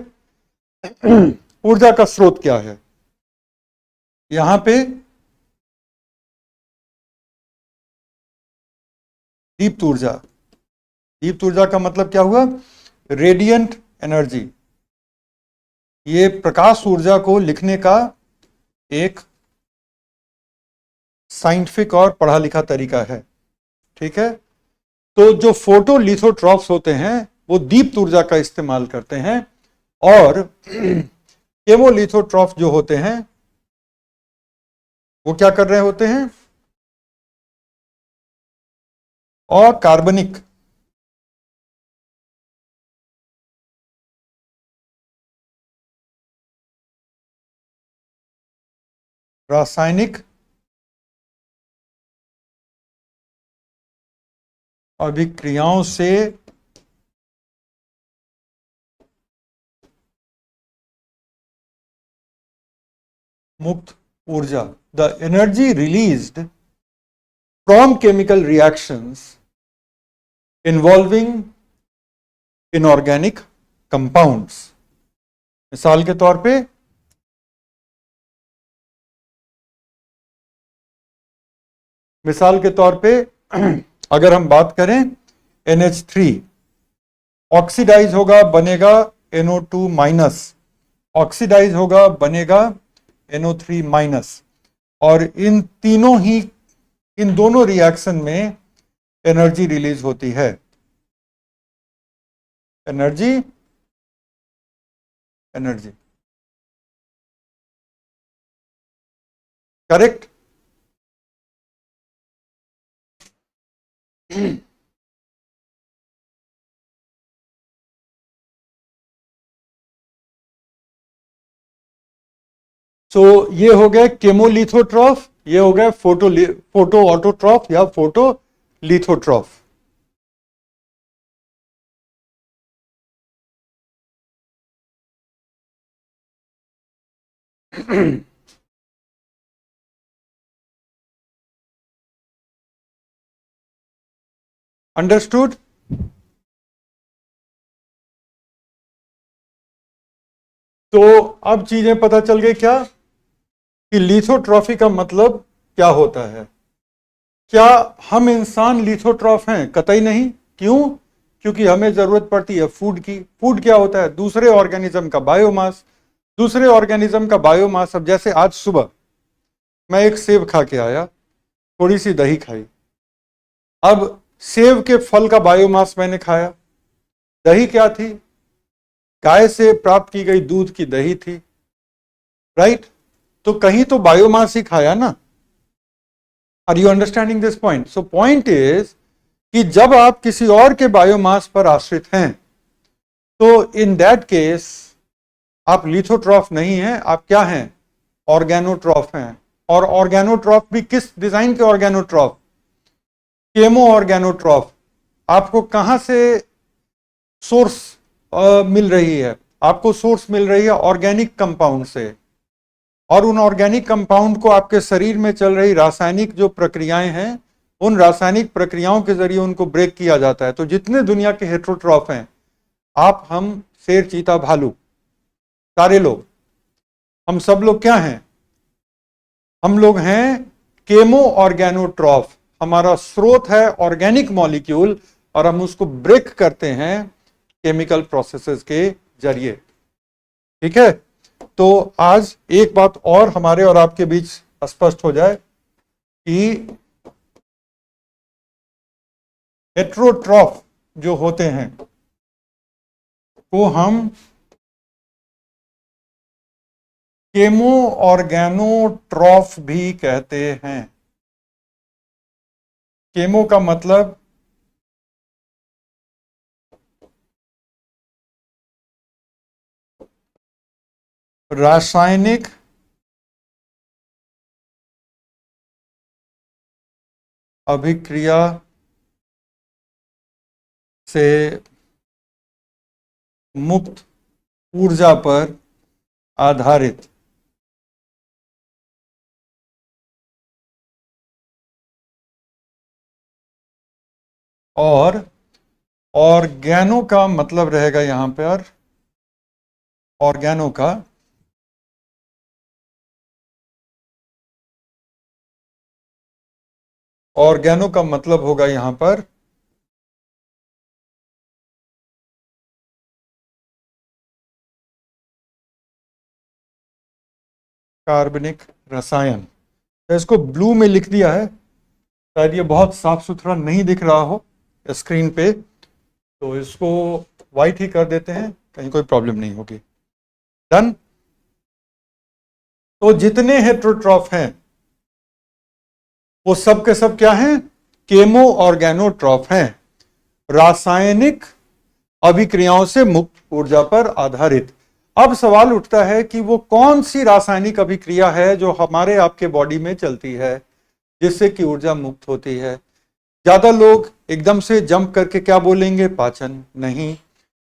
ऊर्जा का स्रोत क्या है? यहां पे दीप्त ऊर्जा। दीप्त ऊर्जा का मतलब क्या हुआ? Radiant energy. ये प्रकाश ऊर्जा को लिखने का एक साइंटिफिक और पढ़ा लिखा तरीका है। ठीक है, तो जो फोटोलिथोट्रॉफ्स होते हैं वो दीप्त ऊर्जा का इस्तेमाल करते हैं, और केमोलिथोट्रॉफ जो होते हैं वो क्या कर रहे होते हैं? और कार्बनिक रासायनिक अभिक्रियाओं से मुक्त ऊर्जा। The energy released from chemical reactions involving inorganic compounds. मिसाल के तौर पे अगर हम बात करें NH3 ऑक्सीडाइज होगा, बनेगा NO2 माइनस, ऑक्सीडाइज होगा, बनेगा NO3 माइनस, और इन दोनों रिएक्शन में एनर्जी रिलीज होती है। Energy correct. सो ये हो गए केमोलिथोट्रॉफ, ये हो गए फोटो ऑटोट्रॉफ या फोटो लिथोट्रॉफ। अंडरस्टूड? तो अब चीजें पता चल गई क्या कि लिथोट्रॉफी का मतलब क्या होता है। क्या हम इंसान लिथोट्रॉफ हैं? कतई नहीं। क्यों? क्योंकि हमें जरूरत पड़ती है फूड की। फूड क्या होता है? दूसरे ऑर्गेनिज्म का बायोमास। दूसरे ऑर्गेनिज्म का बायोमास, अब जैसे आज सुबह मैं एक सेब खा के आया, थोड़ी सी दही खाई, अब सेब के फल का बायोमास मैंने खाया। दही क्या थी? गाय से प्राप्त की गई दूध की दही थी, राइट? तो कहीं तो बायोमास ही खाया ना। Are you understanding this point? So point is कि जब आप किसी और के बायोमास पर आश्रित हैं तो इन दैट केस आप लिथोट्रॉफ नहीं हैं, आप क्या हैं? ऑर्गेनोट्रॉफ हैं। और ऑर्गेनोट्रॉफ भी किस डिजाइन के ऑर्गेनोट्रॉफ? केमो ऑर्गेनोट्रॉफ। आपको कहां से सोर्स मिल रही है? आपको सोर्स मिल रही है ऑर्गेनिक कंपाउंड से, और उन ऑर्गेनिक कंपाउंड को आपके शरीर में चल रही रासायनिक जो प्रक्रियाएं हैं, उन रासायनिक प्रक्रियाओं के जरिए उनको ब्रेक किया जाता है। तो जितने दुनिया के हेट्रोट्रॉफ हैं, आप, हम, शेर, चीता, भालू, सारे लोग, हम सब लोग क्या हैं? हम लोग हैं केमो ऑर्गेनोट्रॉफ। हमारा स्रोत है ऑर्गेनिक मॉलिक्यूल, और हम उसको ब्रेक करते हैं केमिकल प्रोसेसेस के जरिए। ठीक है, तो आज एक बात और हमारे और आपके बीच स्पष्ट हो जाए कि हेट्रोट्रॉफ जो होते हैं को हम केमो ऑर्गेनोट्रॉफ भी कहते हैं। केमो का मतलब रासायनिक अभिक्रिया से मुक्त ऊर्जा पर आधारित। और ऑर्गेनो का मतलब रहेगा यहां पर, ऑर्गेनो का ऑर्गेनो का मतलब होगा यहां पर कार्बनिक रसायन। तो इसको ब्लू में लिख दिया है, शायद ये बहुत साफ सुथरा नहीं दिख रहा हो स्क्रीन पे, तो इसको वाइट ही कर देते हैं, कहीं कोई प्रॉब्लम नहीं होगी। डन। तो जितने हेट्रोट्रॉफ हैं वो सब के सब क्या हैं? केमो ऑर्गेनोट्रॉफ हैं, रासायनिक अभिक्रियाओं से मुक्त ऊर्जा पर आधारित। अब सवाल उठता है कि वो कौन सी रासायनिक अभिक्रिया है जो हमारे आपके बॉडी में चलती है जिससे कि ऊर्जा मुक्त होती है। ज्यादा लोग एकदम से जंप करके क्या बोलेंगे? पाचन। नहीं,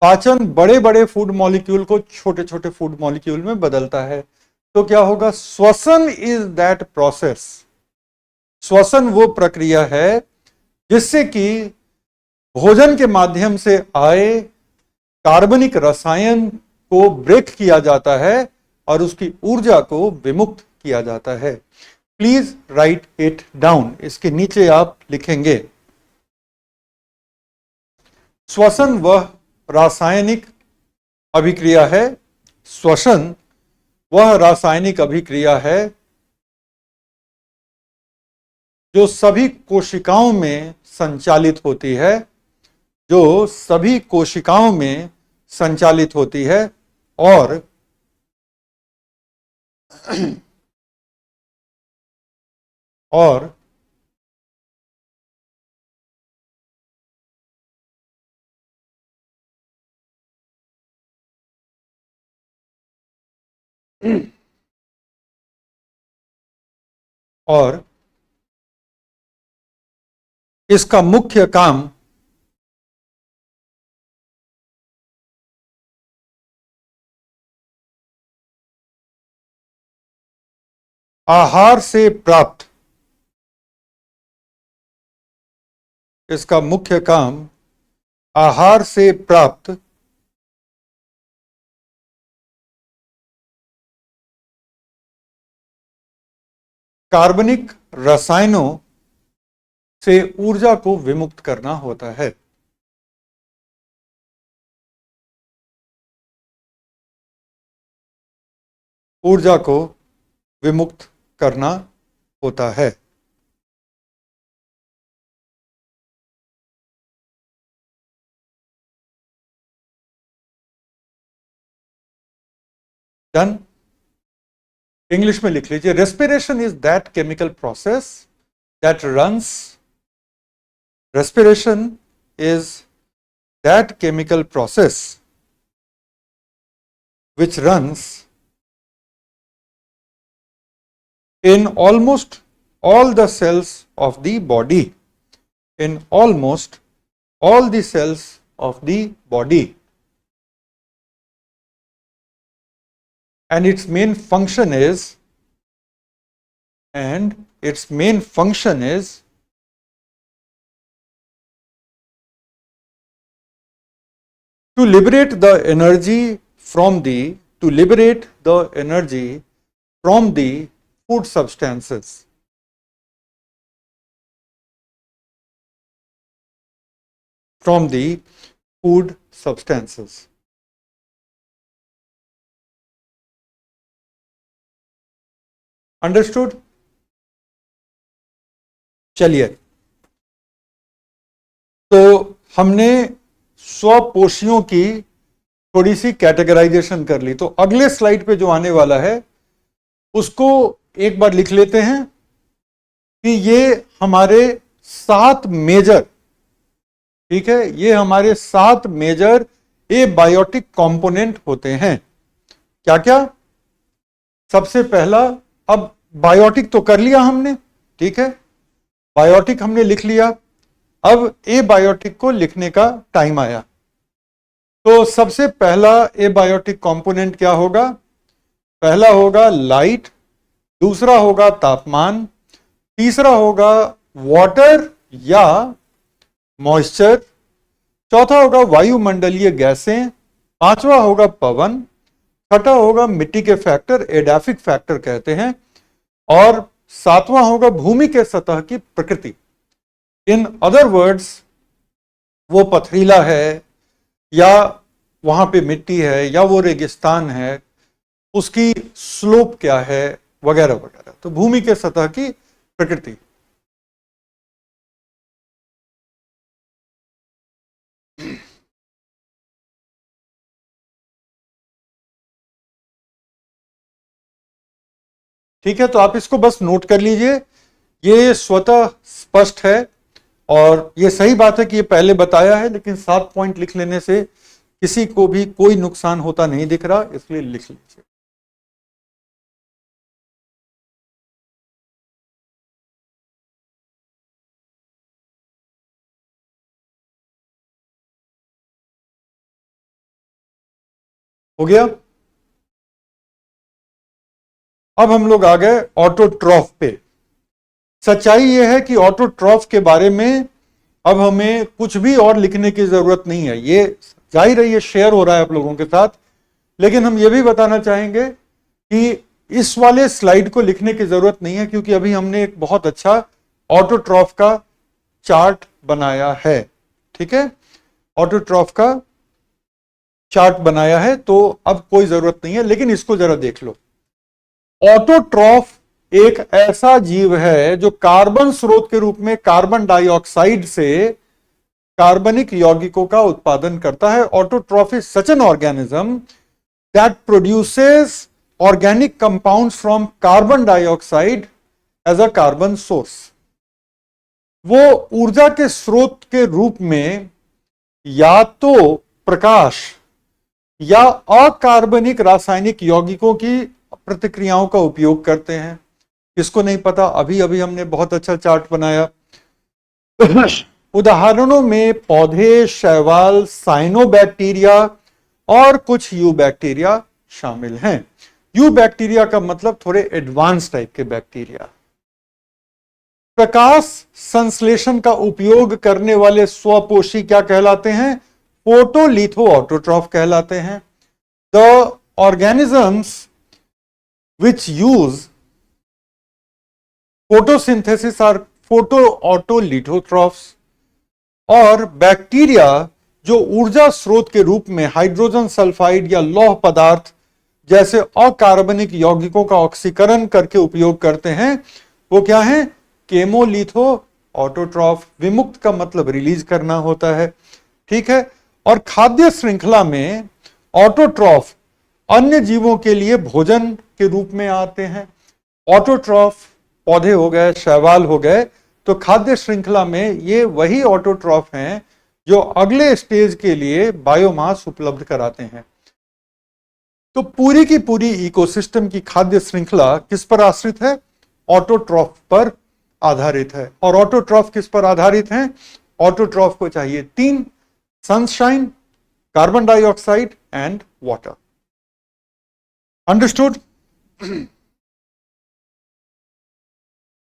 पाचन बड़े बड़े फूड मॉलिक्यूल को छोटे छोटे फूड मॉलिक्यूल में बदलता है। तो क्या होगा? श्वसन इज दैट प्रोसेस। श्वसन वो प्रक्रिया है जिससे कि भोजन के माध्यम से आए कार्बनिक रसायन को ब्रेक किया जाता है और उसकी ऊर्जा को विमुक्त किया जाता है। Please right it down. इसके नीचे आप लिखेंगे श्वसन वह रासायनिक अभिक्रिया है, श्वसन वह रासायनिक अभिक्रिया है जो सभी कोशिकाओं में संचालित होती है, जो सभी कोशिकाओं में संचालित होती है और और और इसका मुख्य काम आहार से प्राप्त, इसका मुख्य काम आहार से प्राप्त कार्बनिक रसायनों से ऊर्जा को विमुक्त करना होता है। ऊर्जा को विमुक्त करना होता है। डन। इंग्लिश में लिख लीजिए, respiration is that chemical process that runs, respiration is that chemical process which runs in almost all the cells of the body, in almost all the cells of the body, and its main function is to liberate the energy from the food substances, from the food substances. Understood? चलिए, तो हमने स्वपोषियों की थोड़ी सी कैटेगराइजेशन कर ली। तो अगले स्लाइड पे जो आने वाला है उसको एक बार लिख लेते हैं कि ये हमारे 7 मेजर, ठीक है, ये हमारे 7 मेजर एबायोटिक कंपोनेंट होते हैं। क्या क्या? सबसे पहला, अब बायोटिक तो कर लिया हमने, ठीक है, बायोटिक हमने लिख लिया। अब एबायोटिक को लिखने का टाइम आया। तो सबसे पहला एबायोटिक कंपोनेंट क्या होगा? पहला होगा लाइट, दूसरा होगा तापमान, तीसरा होगा वाटर या मॉइस्चर, चौथा होगा वायुमंडलीय गैसें, पांचवा होगा पवन, छठा होगा मिट्टी के फैक्टर, एडाफिक फैक्टर कहते हैं, और सातवां होगा भूमि के सतह की प्रकृति। इन अदर वर्ड्स, वो पथरीला है या वहां पे मिट्टी है या वो रेगिस्तान है, उसकी स्लोप क्या है, वगैरह वगैरह। तो भूमि के सतह की प्रकृति। ठीक है, तो आप इसको बस नोट कर लीजिए, ये स्वतः स्पष्ट है और ये सही बात है कि ये पहले बताया है, लेकिन 7 पॉइंट लिख लेने से किसी को भी कोई नुकसान होता नहीं दिख रहा, इसलिए लिख लीजिए। हो गया? अब हम लोग आ गए ऑटोट्रॉफ पे। सच्चाई यह है कि ऑटोट्रॉफ के बारे में अब हमें कुछ भी और लिखने की जरूरत नहीं है। ये जाहिर है, ये शेयर हो रहा है आप लोगों के साथ, लेकिन हम ये भी बताना चाहेंगे कि इस वाले स्लाइड को लिखने की जरूरत नहीं है, क्योंकि अभी हमने एक बहुत अच्छा ऑटोट्रॉफ का चार्ट बनाया है। ठीक है, ऑटोट्रॉफ का चार्ट बनाया है, तो अब कोई जरूरत नहीं है। लेकिन इसको जरा देख लो, ऑटोट्रॉफ एक ऐसा जीव है जो कार्बन स्रोत के रूप में कार्बन डाइऑक्साइड से कार्बनिक यौगिकों का उत्पादन करता है। Autotroph is such an organism that produces organic compounds from carbon dioxide as a carbon source. वो ऊर्जा के स्रोत के रूप में या तो प्रकाश या अकार्बनिक रासायनिक यौगिकों की प्रतिक्रियाओं का उपयोग करते हैं। किसको नहीं पता, अभी अभी हमने बहुत अच्छा चार्ट बनाया। उदाहरणों में पौधे, शैवाल, साइनोबैक्टीरिया और कुछ यू बैक्टीरिया शामिल हैं। यू बैक्टीरिया का मतलब थोड़े एडवांस टाइप के बैक्टीरिया। प्रकाश संश्लेषण का उपयोग करने वाले स्वपोषी क्या कहलाते हैं? फोटोलिथो ऑटोट्रॉफ कहलाते हैं। The organisms which use photosynthesis are photoautolithotrophs। और बैक्टीरिया जो ऊर्जा स्रोत के रूप में हाइड्रोजन सल्फाइड या लौह पदार्थ जैसे अकार्बनिक यौगिकों का ऑक्सीकरण करके उपयोग करते हैं, वो क्या है? केमोलिथो ऑटोट्रॉफ। विमुक्त का मतलब रिलीज करना होता है। ठीक है, और खाद्य श्रृंखला में ऑटोट्रॉफ अन्य जीवों के लिए भोजन के रूप में आते हैं। ऑटोट्रॉफ पौधे हो गए, शैवाल हो गए, तो खाद्य श्रृंखला में ये वही ऑटोट्रॉफ हैं जो अगले स्टेज के लिए बायोमास उपलब्ध कराते हैं। तो पूरी की पूरी इकोसिस्टम की खाद्य श्रृंखला किस पर आश्रित है? ऑटोट्रॉफ पर आधारित है। और ऑटोट्रॉफ किस पर आधारित है? ऑटोट्रॉफ को चाहिए 3: sunshine, carbon dioxide and water. Understood?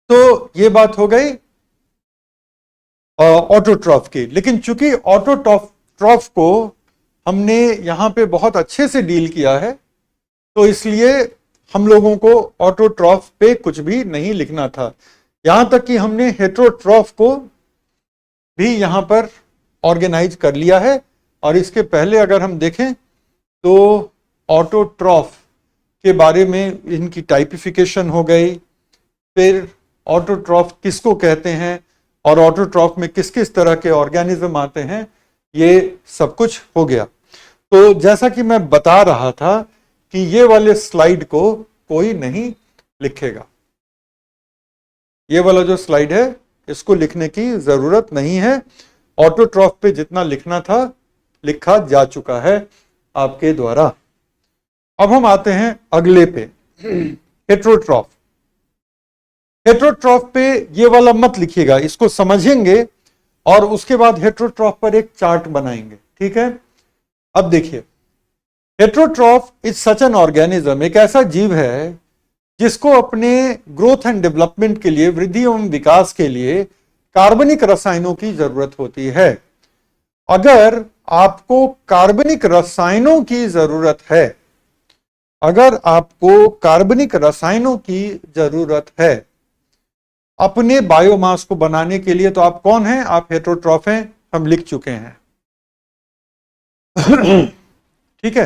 तो ये बात हो गई ऑटोट्रॉफ की। लेकिन चूंकि ऑटोट्रॉफ को हमने यहां पे बहुत अच्छे से डील किया है, तो इसलिए हम लोगों को ऑटोट्रॉफ पे कुछ भी नहीं लिखना था। यहां तक कि हमने हेटेरोट्रॉफ को भी यहां पर ऑर्गेनाइज कर लिया है। और इसके पहले अगर हम देखें तो ऑटोट्रॉफ के बारे में इनकी टाइपिफिकेशन हो गई, फिर ऑटोट्रॉफ किसको कहते हैं और ऑटोट्रॉफ में किस किस तरह के ऑर्गेनिज्म आते हैं, ये सब कुछ हो गया। तो जैसा कि मैं बता रहा था कि ये वाले स्लाइड को कोई नहीं लिखेगा, ये वाला जो स्लाइड है इसको लिखने की जरूरत नहीं है। ऑटोट्रॉफ पे जितना लिखना था लिखा जा चुका है आपके द्वारा। अब हम आते हैं अगले पे, हेट्रोट्रॉफ। हेट्रोट्रॉफ पे ये वाला मत लिखिएगा, इसको समझेंगे और उसके बाद हेट्रोट्रॉफ पर एक चार्ट बनाएंगे, ठीक है। अब देखिए, heterotroph is such an organism, एक ऐसा जीव है जिसको अपने ग्रोथ एंड डेवलपमेंट के लिए, वृद्धि एवं विकास के लिए कार्बनिक रसायनों की जरूरत होती है। अगर आपको कार्बनिक रसायनों की जरूरत है, अगर आपको कार्बनिक रसायनों की जरूरत है अपने बायोमास को बनाने के लिए, तो आप कौन हैं? आप हेट्रोट्रॉफ हैं, हम लिख चुके हैं। ठीक है,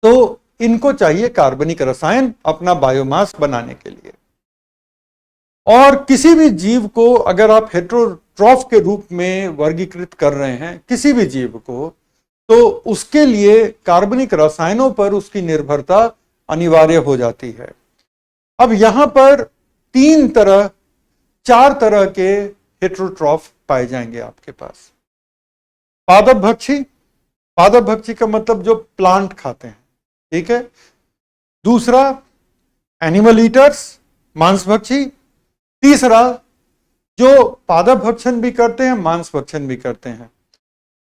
तो इनको चाहिए कार्बनिक रसायन अपना बायोमास बनाने के लिए। और किसी भी जीव को अगर आप हेट्रोट्रॉफ के रूप में वर्गीकृत कर रहे हैं, किसी भी जीव को, तो उसके लिए कार्बनिक रसायनों पर उसकी निर्भरता अनिवार्य हो जाती है। अब यहां पर चार तरह के हेट्रोट्रॉफ पाए जाएंगे आपके पास। पादप भक्षी, पादप भक्षी का मतलब जो प्लांट खाते हैं, ठीक है। दूसरा एनिमल ईटर्स, मांस भक्षी। तीसरा जो पादप भक्षण भी करते हैं, मांस भक्षण भी करते हैं।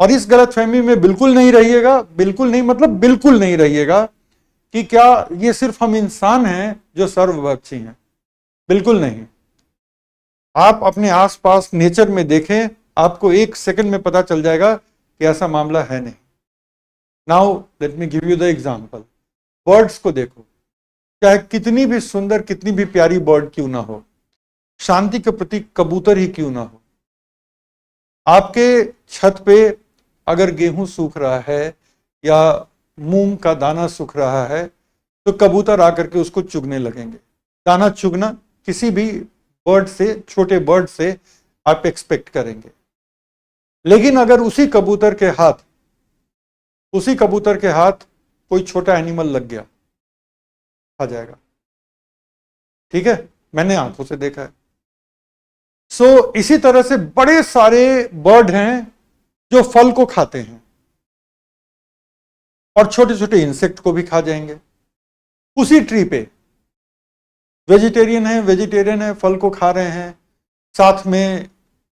और इस गलतफहमी में बिल्कुल नहीं रहिएगा, बिल्कुल नहीं मतलब बिल्कुल नहीं रहिएगा कि क्या ये सिर्फ हम इंसान हैं जो सर्वभक्षी हैं, बिल्कुल नहीं। आप अपने आसपास नेचर में देखें, आपको एक सेकंड में पता चल जाएगा कि ऐसा मामला है नहीं। Now let me give you the example. Birds को देखो, चाहे कितनी भी सुंदर, कितनी भी प्यारी बर्ड क्यों ना हो, शांति के प्रतीक कबूतर ही क्यों ना हो, आपके छत पे अगर गेहूं सूख रहा है या मूंग का दाना सूख रहा है, तो कबूतर आकर के उसको चुगने लगेंगे। दाना चुगना किसी भी बर्ड से, छोटे बर्ड से आप एक्सपेक्ट करेंगे। लेकिन अगर उसी कबूतर के हाथ कोई छोटा एनिमल लग गया, खा जाएगा, ठीक है, मैंने आंखों से देखा है। सो इसी तरह से बड़े सारे बर्ड हैं जो फल को खाते हैं और छोटे छोटे इंसेक्ट को भी खा जाएंगे। उसी ट्री पे वेजिटेरियन है, फल को खा रहे हैं, साथ में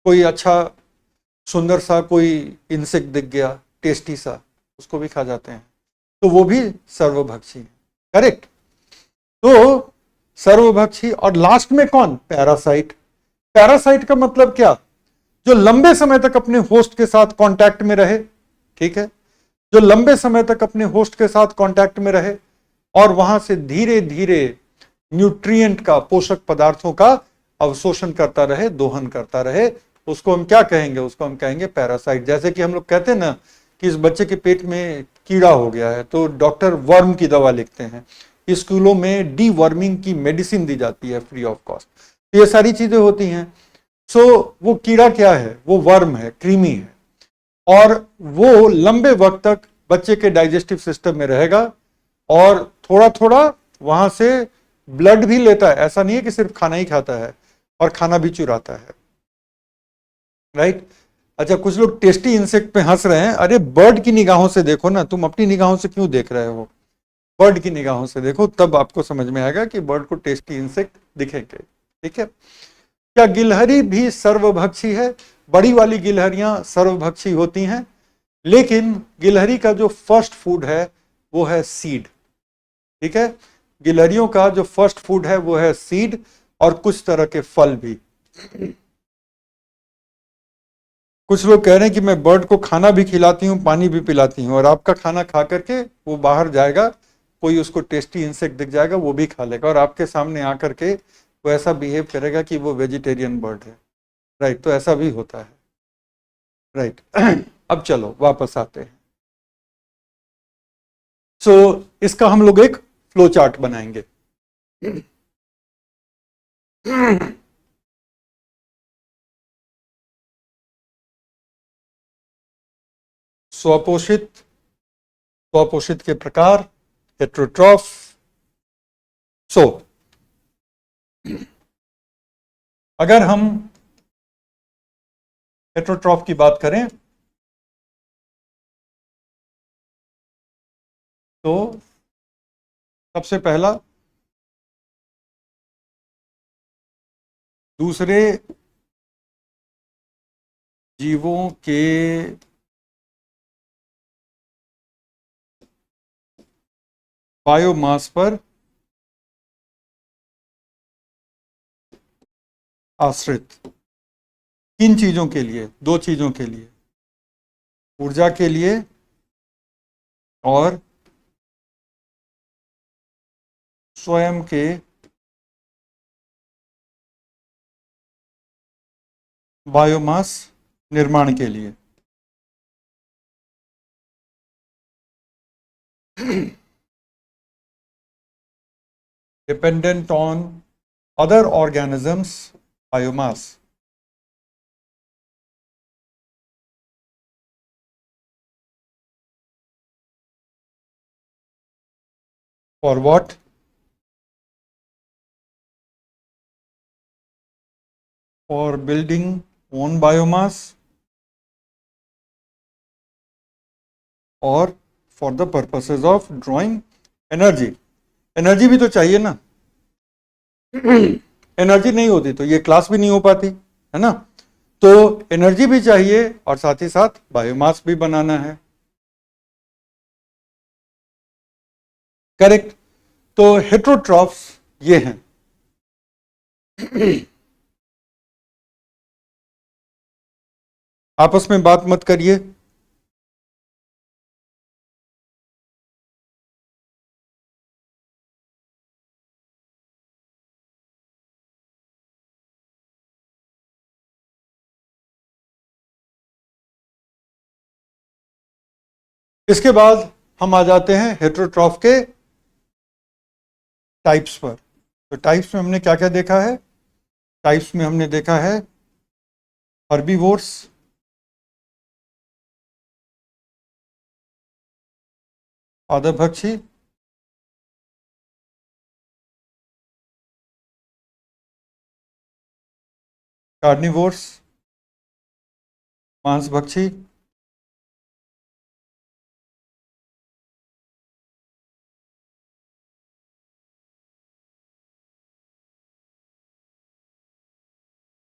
कोई अच्छा सुंदर सा कोई इंसेक्ट दिख गया, टेस्टी सा, उसको भी खा जाते हैं, तो वो भी सर्वभक्षी है, करेक्ट। तो सर्वभक्षी। और लास्ट में कौन? पैरासाइट। पैरासाइट का मतलब क्या? जो लंबे समय तक अपने होस्ट के साथ कांटेक्ट में रहे, ठीक है, जो लंबे समय तक अपने होस्ट के साथ कांटेक्ट में रहे और वहां से धीरे धीरे न्यूट्रिएंट का, पोषक पदार्थों का अवशोषण करता रहे, दोहन करता रहे, उसको हम क्या कहेंगे? उसको हम कहेंगे पैरासाइट। जैसे कि हम लोग कहते हैं ना कि इस बच्चे के पेट में कीड़ा हो गया है, तो डॉक्टर वर्म की दवा लिखते हैं, स्कूलों में डी वर्मिंग की मेडिसिन दी जाती है फ्री ऑफ कॉस्ट। तो ये सारी चीजें होती हैं। सो वो कीड़ा क्या है? वो वर्म है, कृमि है, और वो लंबे वक्त तक बच्चे के डाइजेस्टिव सिस्टम में रहेगा और थोड़ा थोड़ा वहां से ब्लड भी लेता है। ऐसा नहीं है कि सिर्फ खाना ही खाता है, और खाना भी चुराता है, राइट। अच्छा, कुछ लोग टेस्टी इंसेक्ट पे हंस रहे हैं। अरे बर्ड की निगाहों से देखो ना, तुम अपनी निगाहों से क्यों देख रहे हो? बर्ड की निगाहों से देखो, तब आपको समझ में आएगा कि बर्ड को टेस्टी इंसेक्ट दिखेंगे, ठीक है। क्या गिलहरी भी सर्वभक्षी है? बड़ी वाली गिलहरियां सर्वभक्षी होती हैं, लेकिन गिलहरी का जो फर्स्ट फूड है वो है सीड, ठीक है। गिलहरियों का जो फर्स्ट फूड है वो है सीड और कुछ तरह के फल भी। कुछ लोग कह रहे हैं कि मैं बर्ड को खाना भी खिलाती हूँ, पानी भी पिलाती हूँ, और आपका खाना खा करके वो बाहर जाएगा, कोई उसको टेस्टी इंसेक्ट दिख जाएगा, वो भी खा लेगा और आपके सामने आकर के वो ऐसा बिहेव करेगा कि वो वेजिटेरियन बर्ड है, राइट। तो ऐसा भी होता है, राइट। अब चलो वापस आते हैं। सो इसका हम लोग एक फ्लो चार्ट बनाएंगे। स्वपोषित, स्वपोषित के प्रकार, हेट्रोट्रॉफ। सो अगर हम हेट्रोट्रॉफ की बात करें तो सबसे पहला दूसरे जीवों के बायोमास पर आश्रित। किन चीजों के लिए? दो चीजों के लिए, ऊर्जा के लिए और स्वयं के बायोमास निर्माण के लिए। Dependent on other organisms biomass. For what? For building own biomass और for the purposes of drawing energy। Energy भी तो चाहिए ना। एनर्जी नहीं होती तो ये क्लास भी नहीं हो पाती, है ना। तो एनर्जी भी चाहिए और साथ ही साथ बायोमास भी बनाना है। करेक्ट। तो हेट्रोट्रॉफ्स ये हैं। आपस में बात मत करिए। इसके बाद हम आ जाते हैं हेट्रोट्रॉफ के टाइप्स पर। तो टाइप्स में हमने क्या क्या देखा है? टाइप्स में हमने देखा है हर्बीवोर्स, पादभक्षी, कार्निवोर्स मांसभक्षी,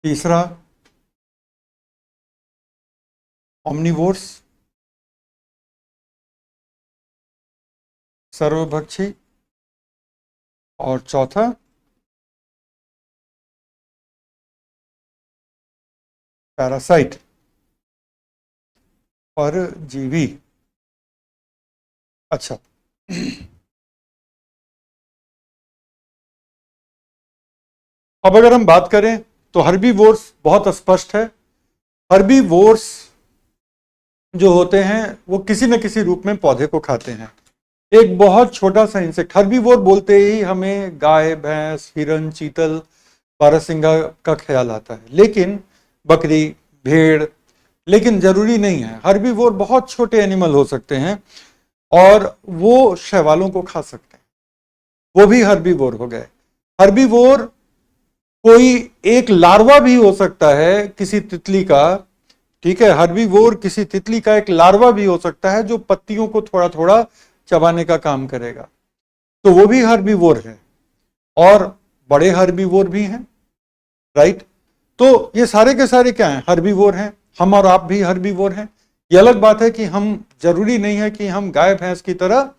तीसरा ओमनिवोर्स सर्वभक्षी, और चौथा पैरासाइट परजीवी। अच्छा, अब अगर हम बात करें तो हर्बीवोर्स बहुत स्पष्ट है। हर्बीवोर्स जो होते हैं वो किसी न किसी रूप में पौधे को खाते हैं। एक बहुत छोटा सा इंसेक्ट, हर्बीवोर बोलते ही हमें गाय, भैंस, हिरन, चीतल, बारहसिंगा का ख्याल आता है, लेकिन बकरी, भेड़, लेकिन जरूरी नहीं है। हर्बीवोर बहुत छोटे एनिमल हो सकते हैं और वो शैवालों को खा सकते हैं, वो भी हर्बीवोर हो गए। हर्बीवोर कोई एक लार्वा भी हो सकता है किसी तितली का, ठीक है। हर्बीवोर किसी तितली का एक लार्वा भी हो सकता है जो पत्तियों को थोड़ा थोड़ा चबाने का काम करेगा, तो वो भी हर्बीवोर है। और बड़े हर्बीवोर भी हैं, राइट। तो ये सारे के सारे क्या हैं? हर्बीवोर हैं। हम और आप भी हर्बीवोर हैं। ये अलग बात है कि हम, जरूरी नहीं है कि हम गाय भैंस की तरह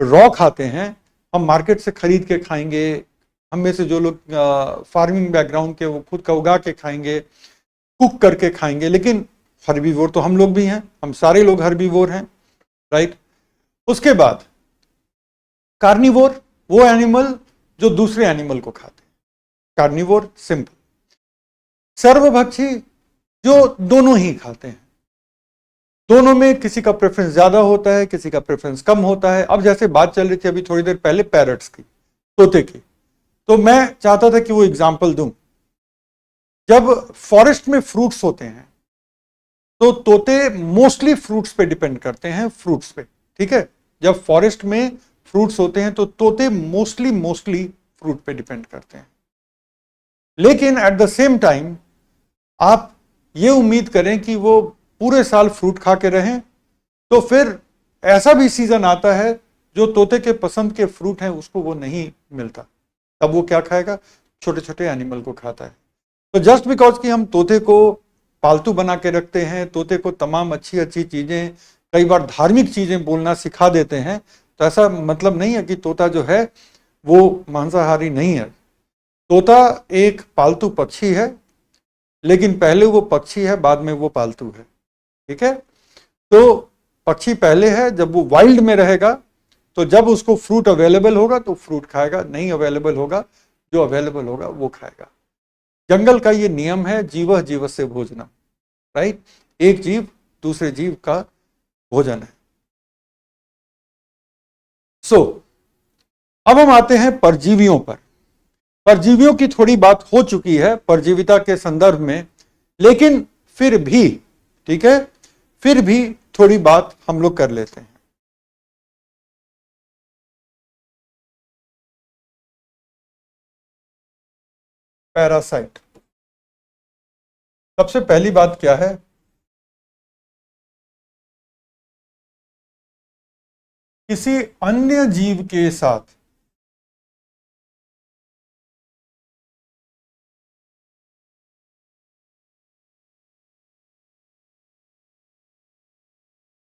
रॉ खाते हैं, हम मार्केट से खरीद के खाएंगे। हम में से जो लोग फार्मिंग बैकग्राउंड के, वो खुद का उगा के खाएंगे, कुक करके खाएंगे, लेकिन हर्बीवोर तो हम लोग भी हैं, हम सारे लोग हर्बीवोर हैं, राइट। उसके बाद कार्निवोर, वो एनिमल जो दूसरे एनिमल को खाते हैं, कार्निवोर, सिंपल। सर्वभक्षी जो दोनों ही खाते हैं, दोनों में किसी का प्रेफरेंस ज्यादा होता है, किसी का प्रेफरेंस कम होता है। अब जैसे बात चल रही थी अभी थोड़ी देर पहले पैरट्स की, तोते की, तो मैं चाहता था कि वो एग्जाम्पल दूं। जब फॉरेस्ट में फ्रूट्स होते हैं तो तोते मोस्टली फ्रूट्स पे डिपेंड करते हैं, फ्रूट्स पे, ठीक है। जब फॉरेस्ट में फ्रूट्स होते हैं तो तोते मोस्टली फ्रूट पे डिपेंड करते हैं। लेकिन एट द सेम टाइम आप ये उम्मीद करें कि वो पूरे साल फ्रूट खा के रहें, तो फिर ऐसा भी सीजन आता है जो तोते के पसंद के फ्रूट हैं उसको वो नहीं मिलता, तब वो क्या खाएगा? छोटे छोटे एनिमल को खाता है। तो जस्ट बिकॉज कि हम तोते को पालतू बना के रखते हैं, तोते को तमाम अच्छी अच्छी चीजें, कई बार धार्मिक चीजें बोलना सिखा देते हैं, तो ऐसा मतलब नहीं है कि तोता जो है वो मांसाहारी नहीं है। तोता एक पालतू पक्षी है, लेकिन पहले वो पक्षी है, बाद में वो पालतू है, ठीक है। तो पक्षी पहले है, जब वो वाइल्ड में रहेगा तो जब उसको फ्रूट अवेलेबल होगा तो फ्रूट खाएगा, नहीं अवेलेबल होगा, जो अवेलेबल होगा वो खाएगा। जंगल का ये नियम है, जीवः जीवस्य भोजनम, राइट। एक जीव दूसरे जीव का भोजन है। सो अब हम आते हैं परजीवियों पर। परजीवियों की थोड़ी बात हो चुकी है परजीविता के संदर्भ में, लेकिन फिर भी, ठीक है, फिर भी थोड़ी बात हम लोग कर लेते हैं। पैरासाइट, सबसे पहली बात क्या है? किसी अन्य जीव के साथ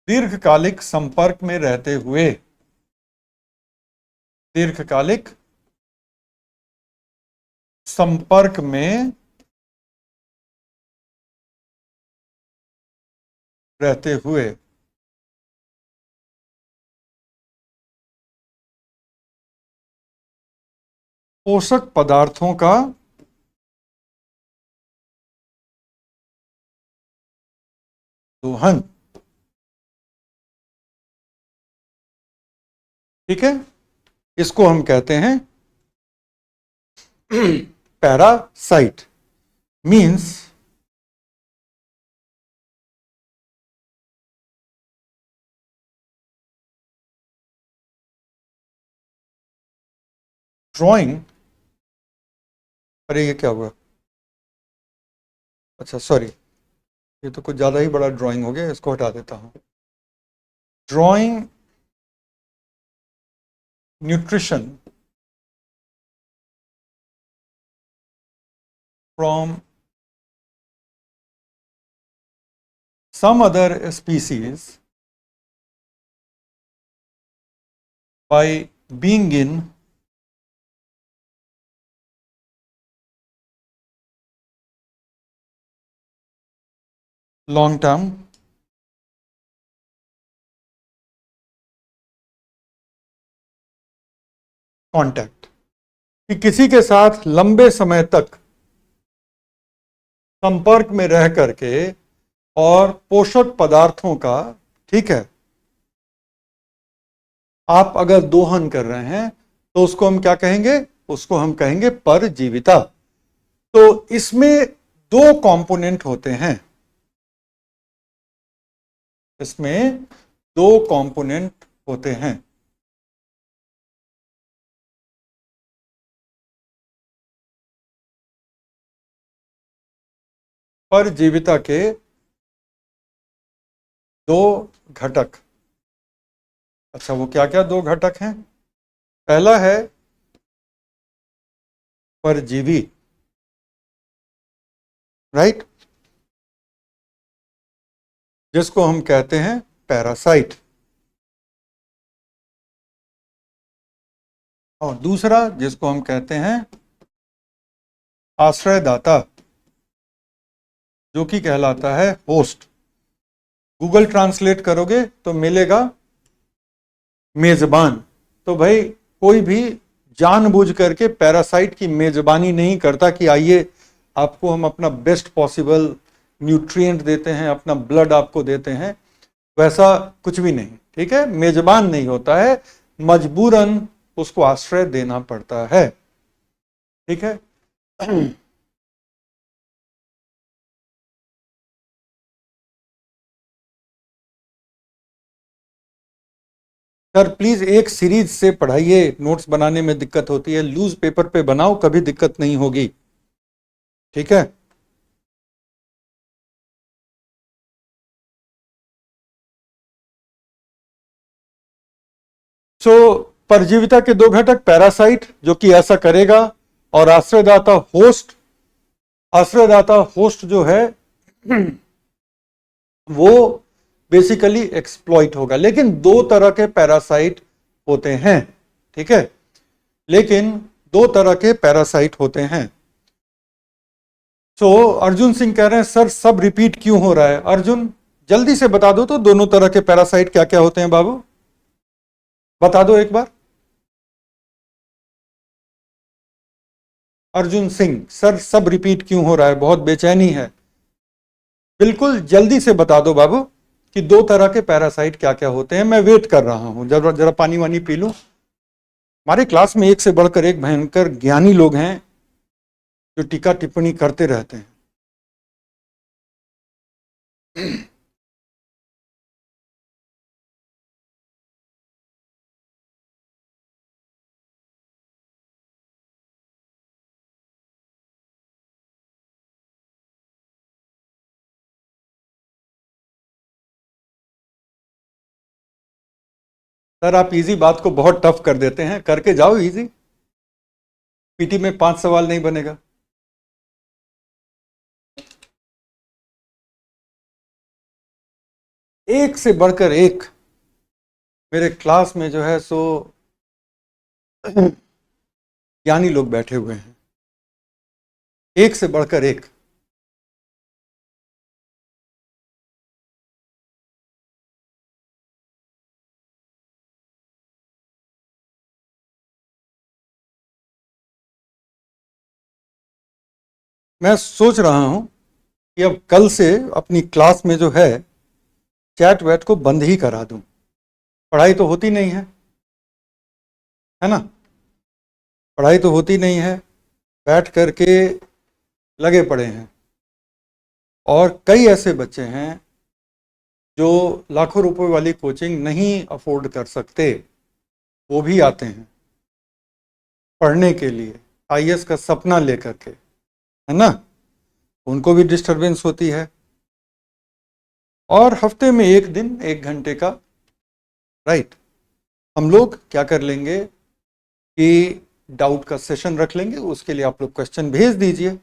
दीर्घकालिक संपर्क में रहते हुए, दीर्घकालिक संपर्क में रहते हुए पोषक पदार्थों का दोहन, ठीक है, इसको हम कहते हैं पैरासाइट। मीन्स ड्राइंग, अरे ये क्या हुआ? अच्छा सॉरी, ये तो कुछ ज्यादा ही बड़ा ड्राइंग हो गया, इसको हटा देता हूं। Drawing nutrition from some other species by being in long term contact, कि किसी के साथ लंबे समय तक संपर्क में रह करके और पोषक पदार्थों का, ठीक है, आप अगर दोहन कर रहे हैं तो उसको हम क्या कहेंगे? उसको हम कहेंगे परजीविता। तो इसमें दो कंपोनेंट होते हैं, इसमें दो कंपोनेंट होते हैं। परजीविता के दो घटक। अच्छा, वो क्या क्या दो घटक हैं? पहला है परजीवी, राइट, जिसको हम कहते हैं पैरासाइट। और दूसरा जिसको हम कहते हैं आश्रयदाता, जो कि कहलाता है होस्ट। गूगल ट्रांसलेट करोगे तो मिलेगा मेजबान। तो भाई कोई भी जानबूझ करके पैरासाइट की मेजबानी नहीं करता कि आइए आपको हम अपना बेस्ट पॉसिबल न्यूट्रिएंट देते हैं, अपना ब्लड आपको देते हैं, वैसा कुछ भी नहीं, ठीक है। मेजबान नहीं होता है, मजबूरन उसको आश्रय देना पड़ता है। ठीक है। सर प्लीज एक सीरीज से पढ़ाइए, नोट्स बनाने में दिक्कत होती है, लूज पेपर पे बनाओ, कभी दिक्कत नहीं होगी। ठीक है। परजीविता के दो घटक, पैरासाइट जो कि ऐसा करेगा, और आश्रयदाता होस्ट। आश्रयदाता होस्ट जो है वो बेसिकली एक्सप्लॉइट होगा। लेकिन दो तरह के पैरासाइट होते हैं, ठीक है, लेकिन दो तरह के पैरासाइट होते हैं। अर्जुन सिंह कह रहे हैं सर सब रिपीट क्यों हो रहा है। अर्जुन जल्दी से बता दो तो, दोनों तरह के पैरासाइट क्या क्या होते हैं बाबू, बता दो एक बार। अर्जुन सिंह सर सब रिपीट क्यों हो रहा है, बहुत बेचैनी है। बिल्कुल जल्दी से बता दो बाबू कि दो तरह के पैरासाइट क्या क्या होते हैं। मैं वेट कर रहा हूं, जरा जरा पानी वानी पी लूं। हमारे क्लास में एक से बढ़कर एक भयंकर ज्ञानी लोग हैं जो टीका टिप्पणी करते रहते हैं। सर आप इजी बात को बहुत टफ कर देते हैं, करके जाओ इजी। पीटी में 5 सवाल नहीं बनेगा। एक से बढ़कर एक मेरे क्लास में जो है सो ज्ञानी लोग बैठे हुए हैं, एक से बढ़कर एक। मैं सोच रहा हूं कि अब कल से अपनी क्लास में जो है चैट वैट को बंद ही करा दूं। पढ़ाई तो होती नहीं है ना, पढ़ाई तो होती नहीं है, बैठ करके लगे पड़े हैं। और कई ऐसे बच्चे हैं जो लाखों रुपए वाली कोचिंग नहीं अफोर्ड कर सकते, वो भी आते हैं पढ़ने के लिए, आईएएस का सपना लेकर के, है ना, उनको भी डिस्टरबेंस होती है। और हफ्ते में एक दिन 1 घंटे का, राइट, हम लोग क्या कर लेंगे कि डाउट का सेशन रख लेंगे। उसके लिए आप लोग क्वेश्चन भेज दीजिए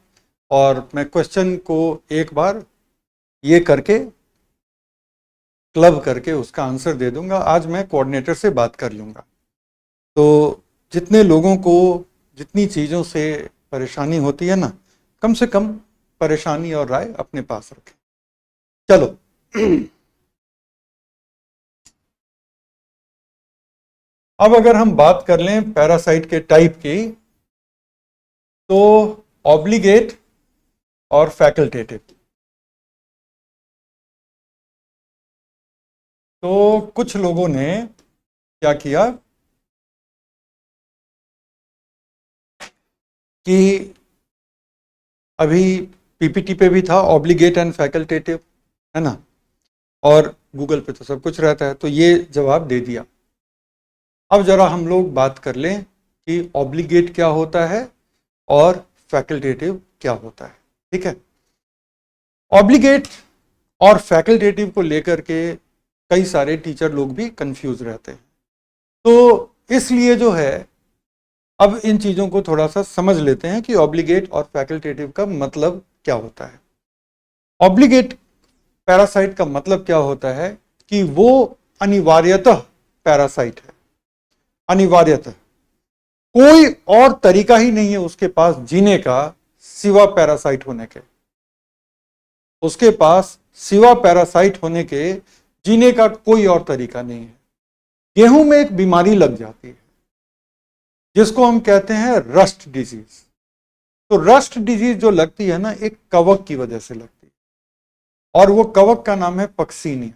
और मैं क्वेश्चन को एक बार ये करके क्लब करके उसका आंसर दे दूंगा। आज मैं कोऑर्डिनेटर से बात कर लूँगा। तो जितने लोगों को जितनी चीज़ों से परेशानी होती है ना, कम से कम परेशानी और राय अपने पास रखें। चलो अब अगर हम बात कर लें पैरासाइट के टाइप की, तो ऑब्लिगेट और फैकल्टेटिव। तो कुछ लोगों ने क्या किया कि अभी पीपीटी पे भी था ऑब्लिगेट एंड फैकल्टेटिव, है ना, और गूगल पे तो सब कुछ रहता है, तो ये जवाब दे दिया। अब जरा हम लोग बात कर लें कि ऑब्लिगेट क्या होता है और फैकल्टेटिव क्या होता है। ठीक है, ऑब्लिगेट और फैकल्टेटिव को लेकर के कई सारे टीचर लोग भी कंफ्यूज रहते हैं। तो इसलिए जो है अब इन चीज़ों को थोड़ा सा समझ लेते हैं कि ऑब्लिगेट और फैकल्टेटिव का मतलब क्या होता है। ऑब्लिगेट पैरासाइट का मतलब क्या होता है कि वो अनिवार्यतः पैरासाइट है, अनिवार्यतः कोई और तरीका ही नहीं है उसके पास जीने का सिवा पैरासाइट होने के। उसके पास सिवा पैरासाइट होने के जीने का कोई और तरीका नहीं है। गेहूं में एक बीमारी लग जाती है जिसको हम कहते हैं रस्ट डिजीज। तो रस्ट डिजीज जो लगती है ना, एक कवक की वजह से लगती है, और वो कवक का नाम है पक्सीनिया।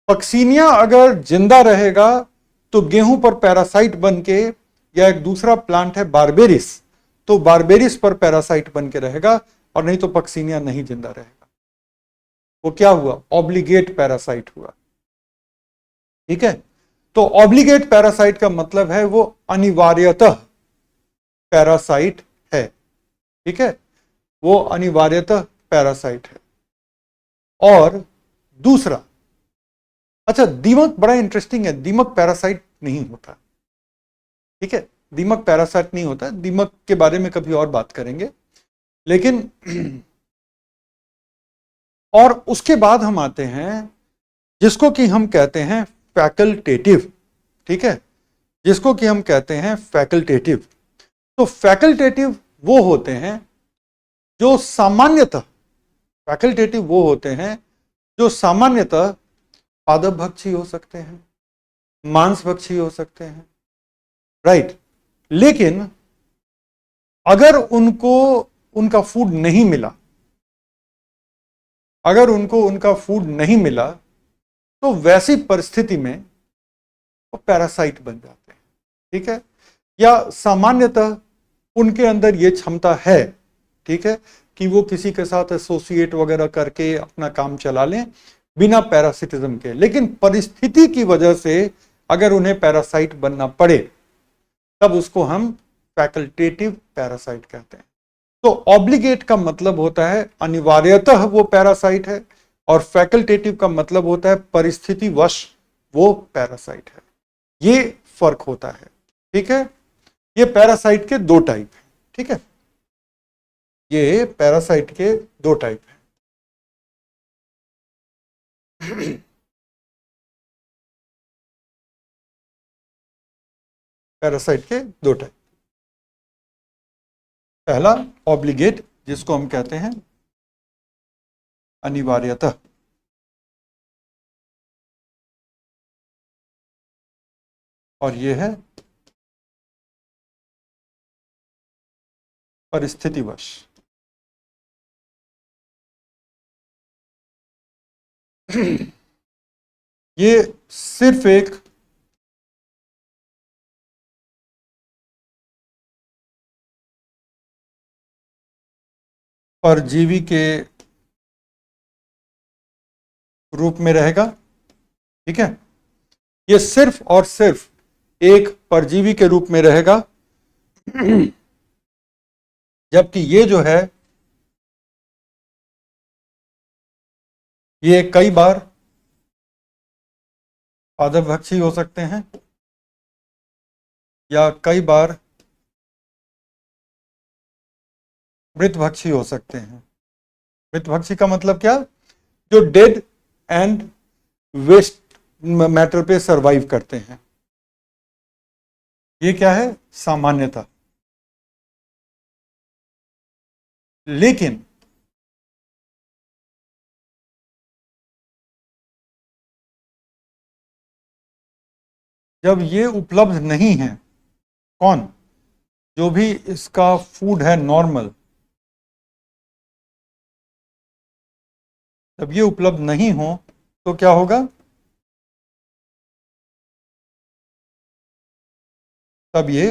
पक्सीनिया अगर जिंदा रहेगा तो गेहूं पर पैरासाइट बन के, या एक दूसरा प्लांट है बारबेरिस, तो बारबेरिस पर पैरासाइट बन के रहेगा, और नहीं तो पक्सिनिया नहीं जिंदा रहेगा। वो क्या हुआ? ऑब्लिगेट पैरासाइट हुआ। ठीक है, तो ऑब्लिगेट पैरासाइट का मतलब है वो अनिवार्यतः पैरासाइट है। ठीक है, वो अनिवार्यतः पैरासाइट है। और दूसरा, अच्छा, दीमक बड़ा इंटरेस्टिंग है, दीमक पैरासाइट नहीं होता। ठीक है, दीमक पैरासाइट नहीं होता, दीमक के बारे में कभी और बात करेंगे। लेकिन और उसके बाद हम आते हैं जिसको कि हम कहते हैं फैकल्टेटिव। ठीक है, जिसको कि हम कहते हैं फैकल्टेटिव। तो फैकल्टेटिव वो होते हैं जो सामान्यतः, फैकल्टेटिव वो होते हैं जो सामान्यतः पादप भक्षी हो सकते हैं, मांस भक्षी हो सकते हैं, राइट। लेकिन अगर उनको उनका फूड नहीं मिला, अगर उनको उनका फूड नहीं मिला, तो वैसी परिस्थिति में वो पैरासाइट बन जाते हैं। ठीक है, या सामान्यतः उनके अंदर ये क्षमता है, ठीक है, कि वो किसी के साथ एसोसिएट वगैरह करके अपना काम चला लें बिना पैरासिटिज्म के। लेकिन परिस्थिति की वजह से अगर उन्हें पैरासाइट बनना पड़े, तब उसको हम फैकल्टेटिव पैरासाइट कहते हैं। तो ऑब्लिगेट का मतलब होता है अनिवार्यतः वो पैरासाइट है, और फैकल्टेटिव का मतलब होता है परिस्थितिवश वो पैरासाइट है। ये फर्क होता है। ठीक है, ये पैरासाइट के दो टाइप हैं। ठीक है, ये पैरासाइट के दो टाइप हैं। पैरासाइट के दो टाइप। पहला ऑब्लिगेट, जिसको हम कहते हैं अनिवार्यतः, और ये है परिस्थितिवश। ये सिर्फ एक परजीवी के रूप में रहेगा। ठीक है, ये सिर्फ और सिर्फ एक परजीवी के रूप में रहेगा, जबकि ये जो है ये कई बार पादपभक्षी हो सकते हैं, या कई बार मृतभक्षी हो सकते हैं। मृतभक्षी का मतलब क्या? जो डेड एंड वेस्ट मैटर पे सरवाइव करते हैं। ये क्या है? सामान्यता। लेकिन जब ये उपलब्ध नहीं है, कौन? जो भी इसका फूड है नॉर्मल, जब ये उपलब्ध नहीं हो तो क्या होगा? तब ये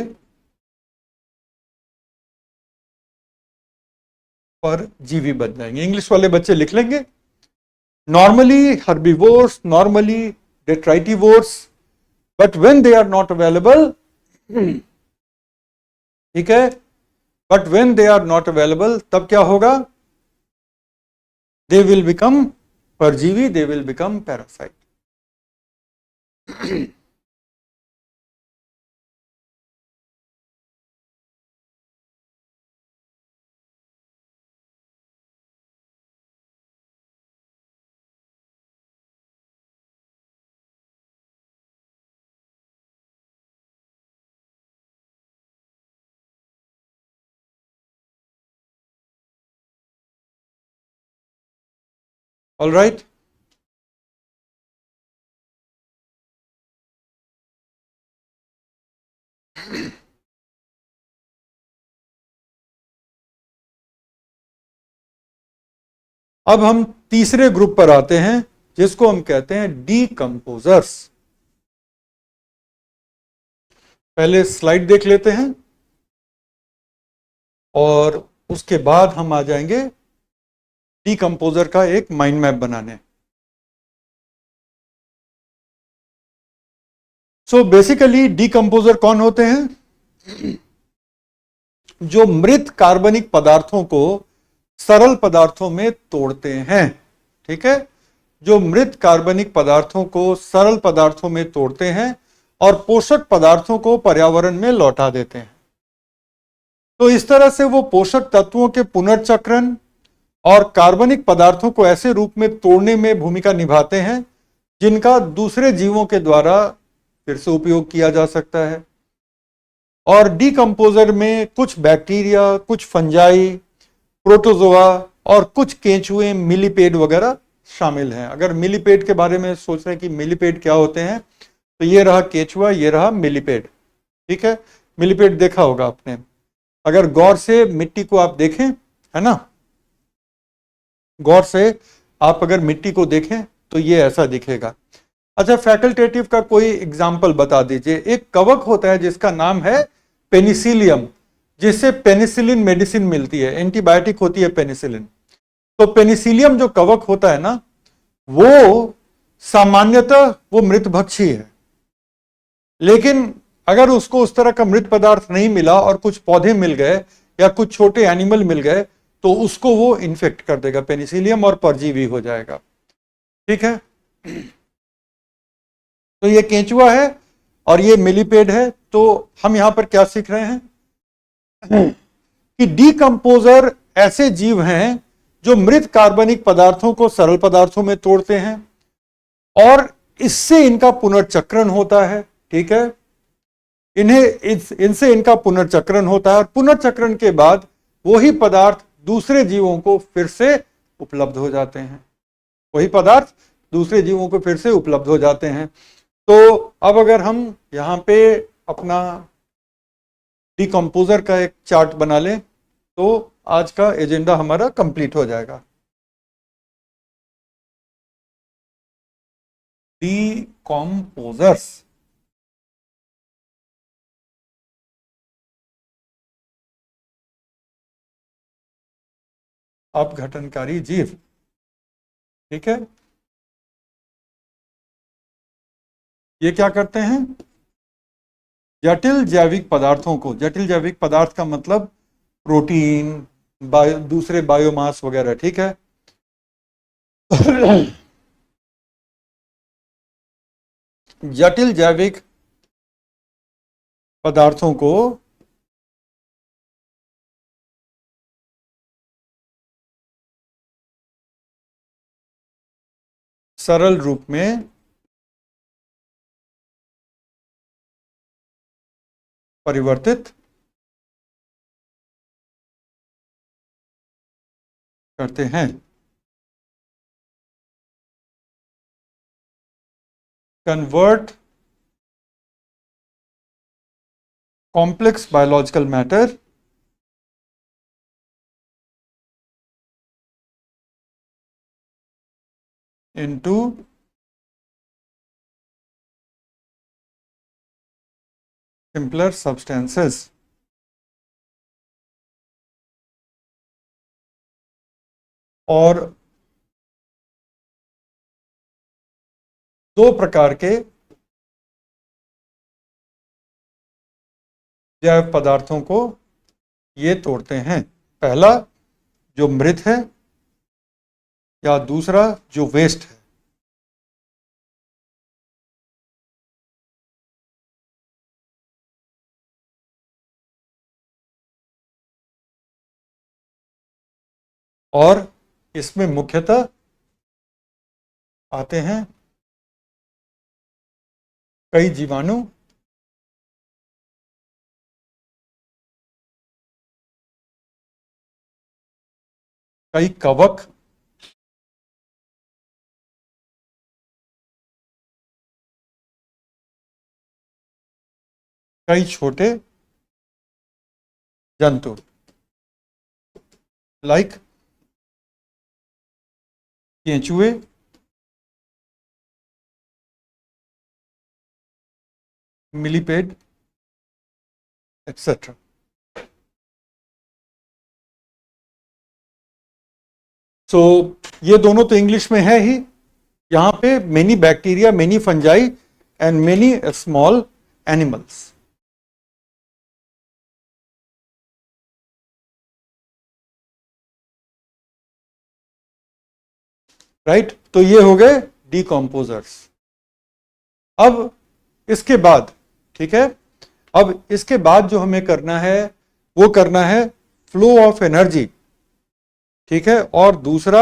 परजीवी बन जाएंगे। इंग्लिश वाले बच्चे लिख लेंगे, normally herbivores, normally detritivores, but when they are not available, ठीक है, but when they are not available, तब क्या होगा? दे विल बिकम परजीवी, they will become parasite. All right, अब हम तीसरे ग्रुप पर आते हैं, जिसको हम कहते हैं डीकंपोजर्स। पहले स्लाइड देख लेते हैं। और उसके बाद हम आ जाएंगे डीकंपोजर का एक माइंड मैप बनाने। सो बेसिकली डीकंपोजर कौन होते हैं? जो मृत कार्बनिक पदार्थों को सरल पदार्थों में तोड़ते हैं। ठीक है, जो मृत कार्बनिक पदार्थों को सरल पदार्थों में तोड़ते हैं और पोषक पदार्थों को पर्यावरण में लौटा देते हैं। तो इस तरह से वो पोषक तत्वों के पुनर्चक्रण और कार्बनिक पदार्थों को ऐसे रूप में तोड़ने में भूमिका निभाते हैं जिनका दूसरे जीवों के द्वारा फिर से उपयोग किया जा सकता है। और डीकंपोजर में कुछ बैक्टीरिया, कुछ फंजाई, प्रोटोजोआ और कुछ केंचुए, मिलीपेड वगैरह शामिल हैं। अगर मिलीपेड के बारे में सोच रहे हैं कि मिलीपेड क्या होते हैं, तो ये रहा केंचुआ, ये रहा मिलीपेड। ठीक है, मिलीपेड देखा होगा आपने। अगर गौर से मिट्टी को आप देखें, है ना, गौर से आप अगर मिट्टी को देखें तो ये ऐसा दिखेगा। अच्छा, फैकल्टेटिव का कोई एग्जाम्पल बता दीजिए। एक कवक होता है जिसका नाम है पेनिसिलियम, जिससे पेनिसिलिन मेडिसिन मिलती है, एंटीबायोटिक होती है पेनिसिलिन। तो पेनिसिलियम जो कवक होता है ना, वो सामान्यतः वो मृतभक्षी है। लेकिन अगर उसको उस तरह का मृत पदार्थ नहीं मिला और कुछ पौधे मिल गए या कुछ छोटे एनिमल मिल गए, तो उसको वो इन्फेक्ट कर देगा पेनिसिलियम और परजीवी हो जाएगा। ठीक है, तो ये केंचुआ है और ये मिलीपेड है। तो हम यहां पर क्या सीख रहे हैं कि डीकंपोजर ऐसे जीव हैं जो मृत कार्बनिक पदार्थों को सरल पदार्थों में तोड़ते हैं और इससे इनका पुनर्चक्रण होता है। ठीक है, इनसे इनका पुनर्चक्रण होता है और पुनर्चक्रण के बाद वही पदार्थ दूसरे जीवों को फिर से उपलब्ध हो जाते हैं। वही पदार्थ दूसरे जीवों को फिर से उपलब्ध हो जाते हैं। तो अब अगर हम यहां पे अपना डीकंपोजर का एक चार्ट बना लें तो आज का एजेंडा हमारा कंप्लीट हो जाएगा। डीकंपोजर्स, अपघटनकारी जीव। ठीक है, ये क्या करते हैं? जटिल जैविक पदार्थों को, जटिल जैविक पदार्थ का मतलब प्रोटीन, दूसरे बायोमास वगैरह। ठीक है जटिल जैविक पदार्थों को सरल रूप में परिवर्तित करते हैं। Convert complex biological matter into simpler substances. और दो प्रकार के जैव पदार्थों को ये तोड़ते हैं। पहला जो मृत है या दूसरा जो वेस्ट है। और इसमें मुख्यतः आते हैं कई जीवाणु, कई कवक, कई छोटे जंतु, लाइक केंचुए, मिलीपेड, एक्सेट्रा। सो ये दोनों तो इंग्लिश में है ही। यहां पे many bacteria, many fungi and many small animals. Right, तो ये हो गए डिकम्पोजर्स। अब इसके बाद, ठीक है, अब इसके बाद जो हमें करना है वो करना है फ्लो ऑफ एनर्जी। ठीक है, और दूसरा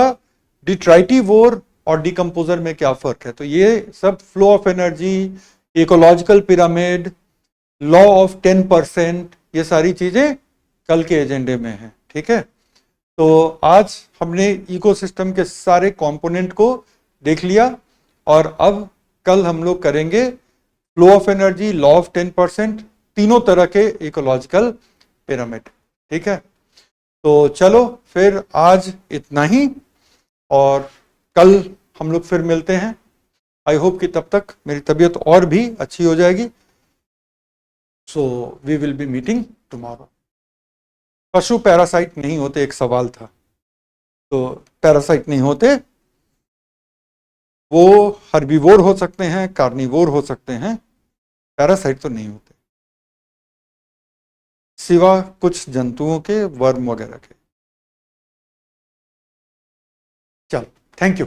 डिट्राइटिवोर और डिकम्पोजर में क्या फर्क है, तो ये सब flow of energy, ecological pyramid, law of 10%, ये सारी चीजें कल के एजेंडे में है। ठीक है, तो आज हमने इकोसिस्टम के सारे कंपोनेंट को देख लिया, और अब कल हम लोग करेंगे flow of energy, law of 10%, तीनों तरह के इकोलॉजिकल पिरामिड। ठीक है, तो चलो फिर आज इतना ही, और कल हम लोग फिर मिलते हैं। आई होप कि तब तक मेरी तबीयत और भी अच्छी हो जाएगी। So we will be meeting tomorrow. पशु पैरासाइट नहीं होते, एक सवाल था, तो पैरासाइट नहीं होते, वो हर्बीवोर हो सकते हैं, कार्निवोर हो सकते हैं, पैरासाइट तो नहीं होते, सिवा कुछ जंतुओं के, वर्म वगैरह के। चलो, थैंक यू।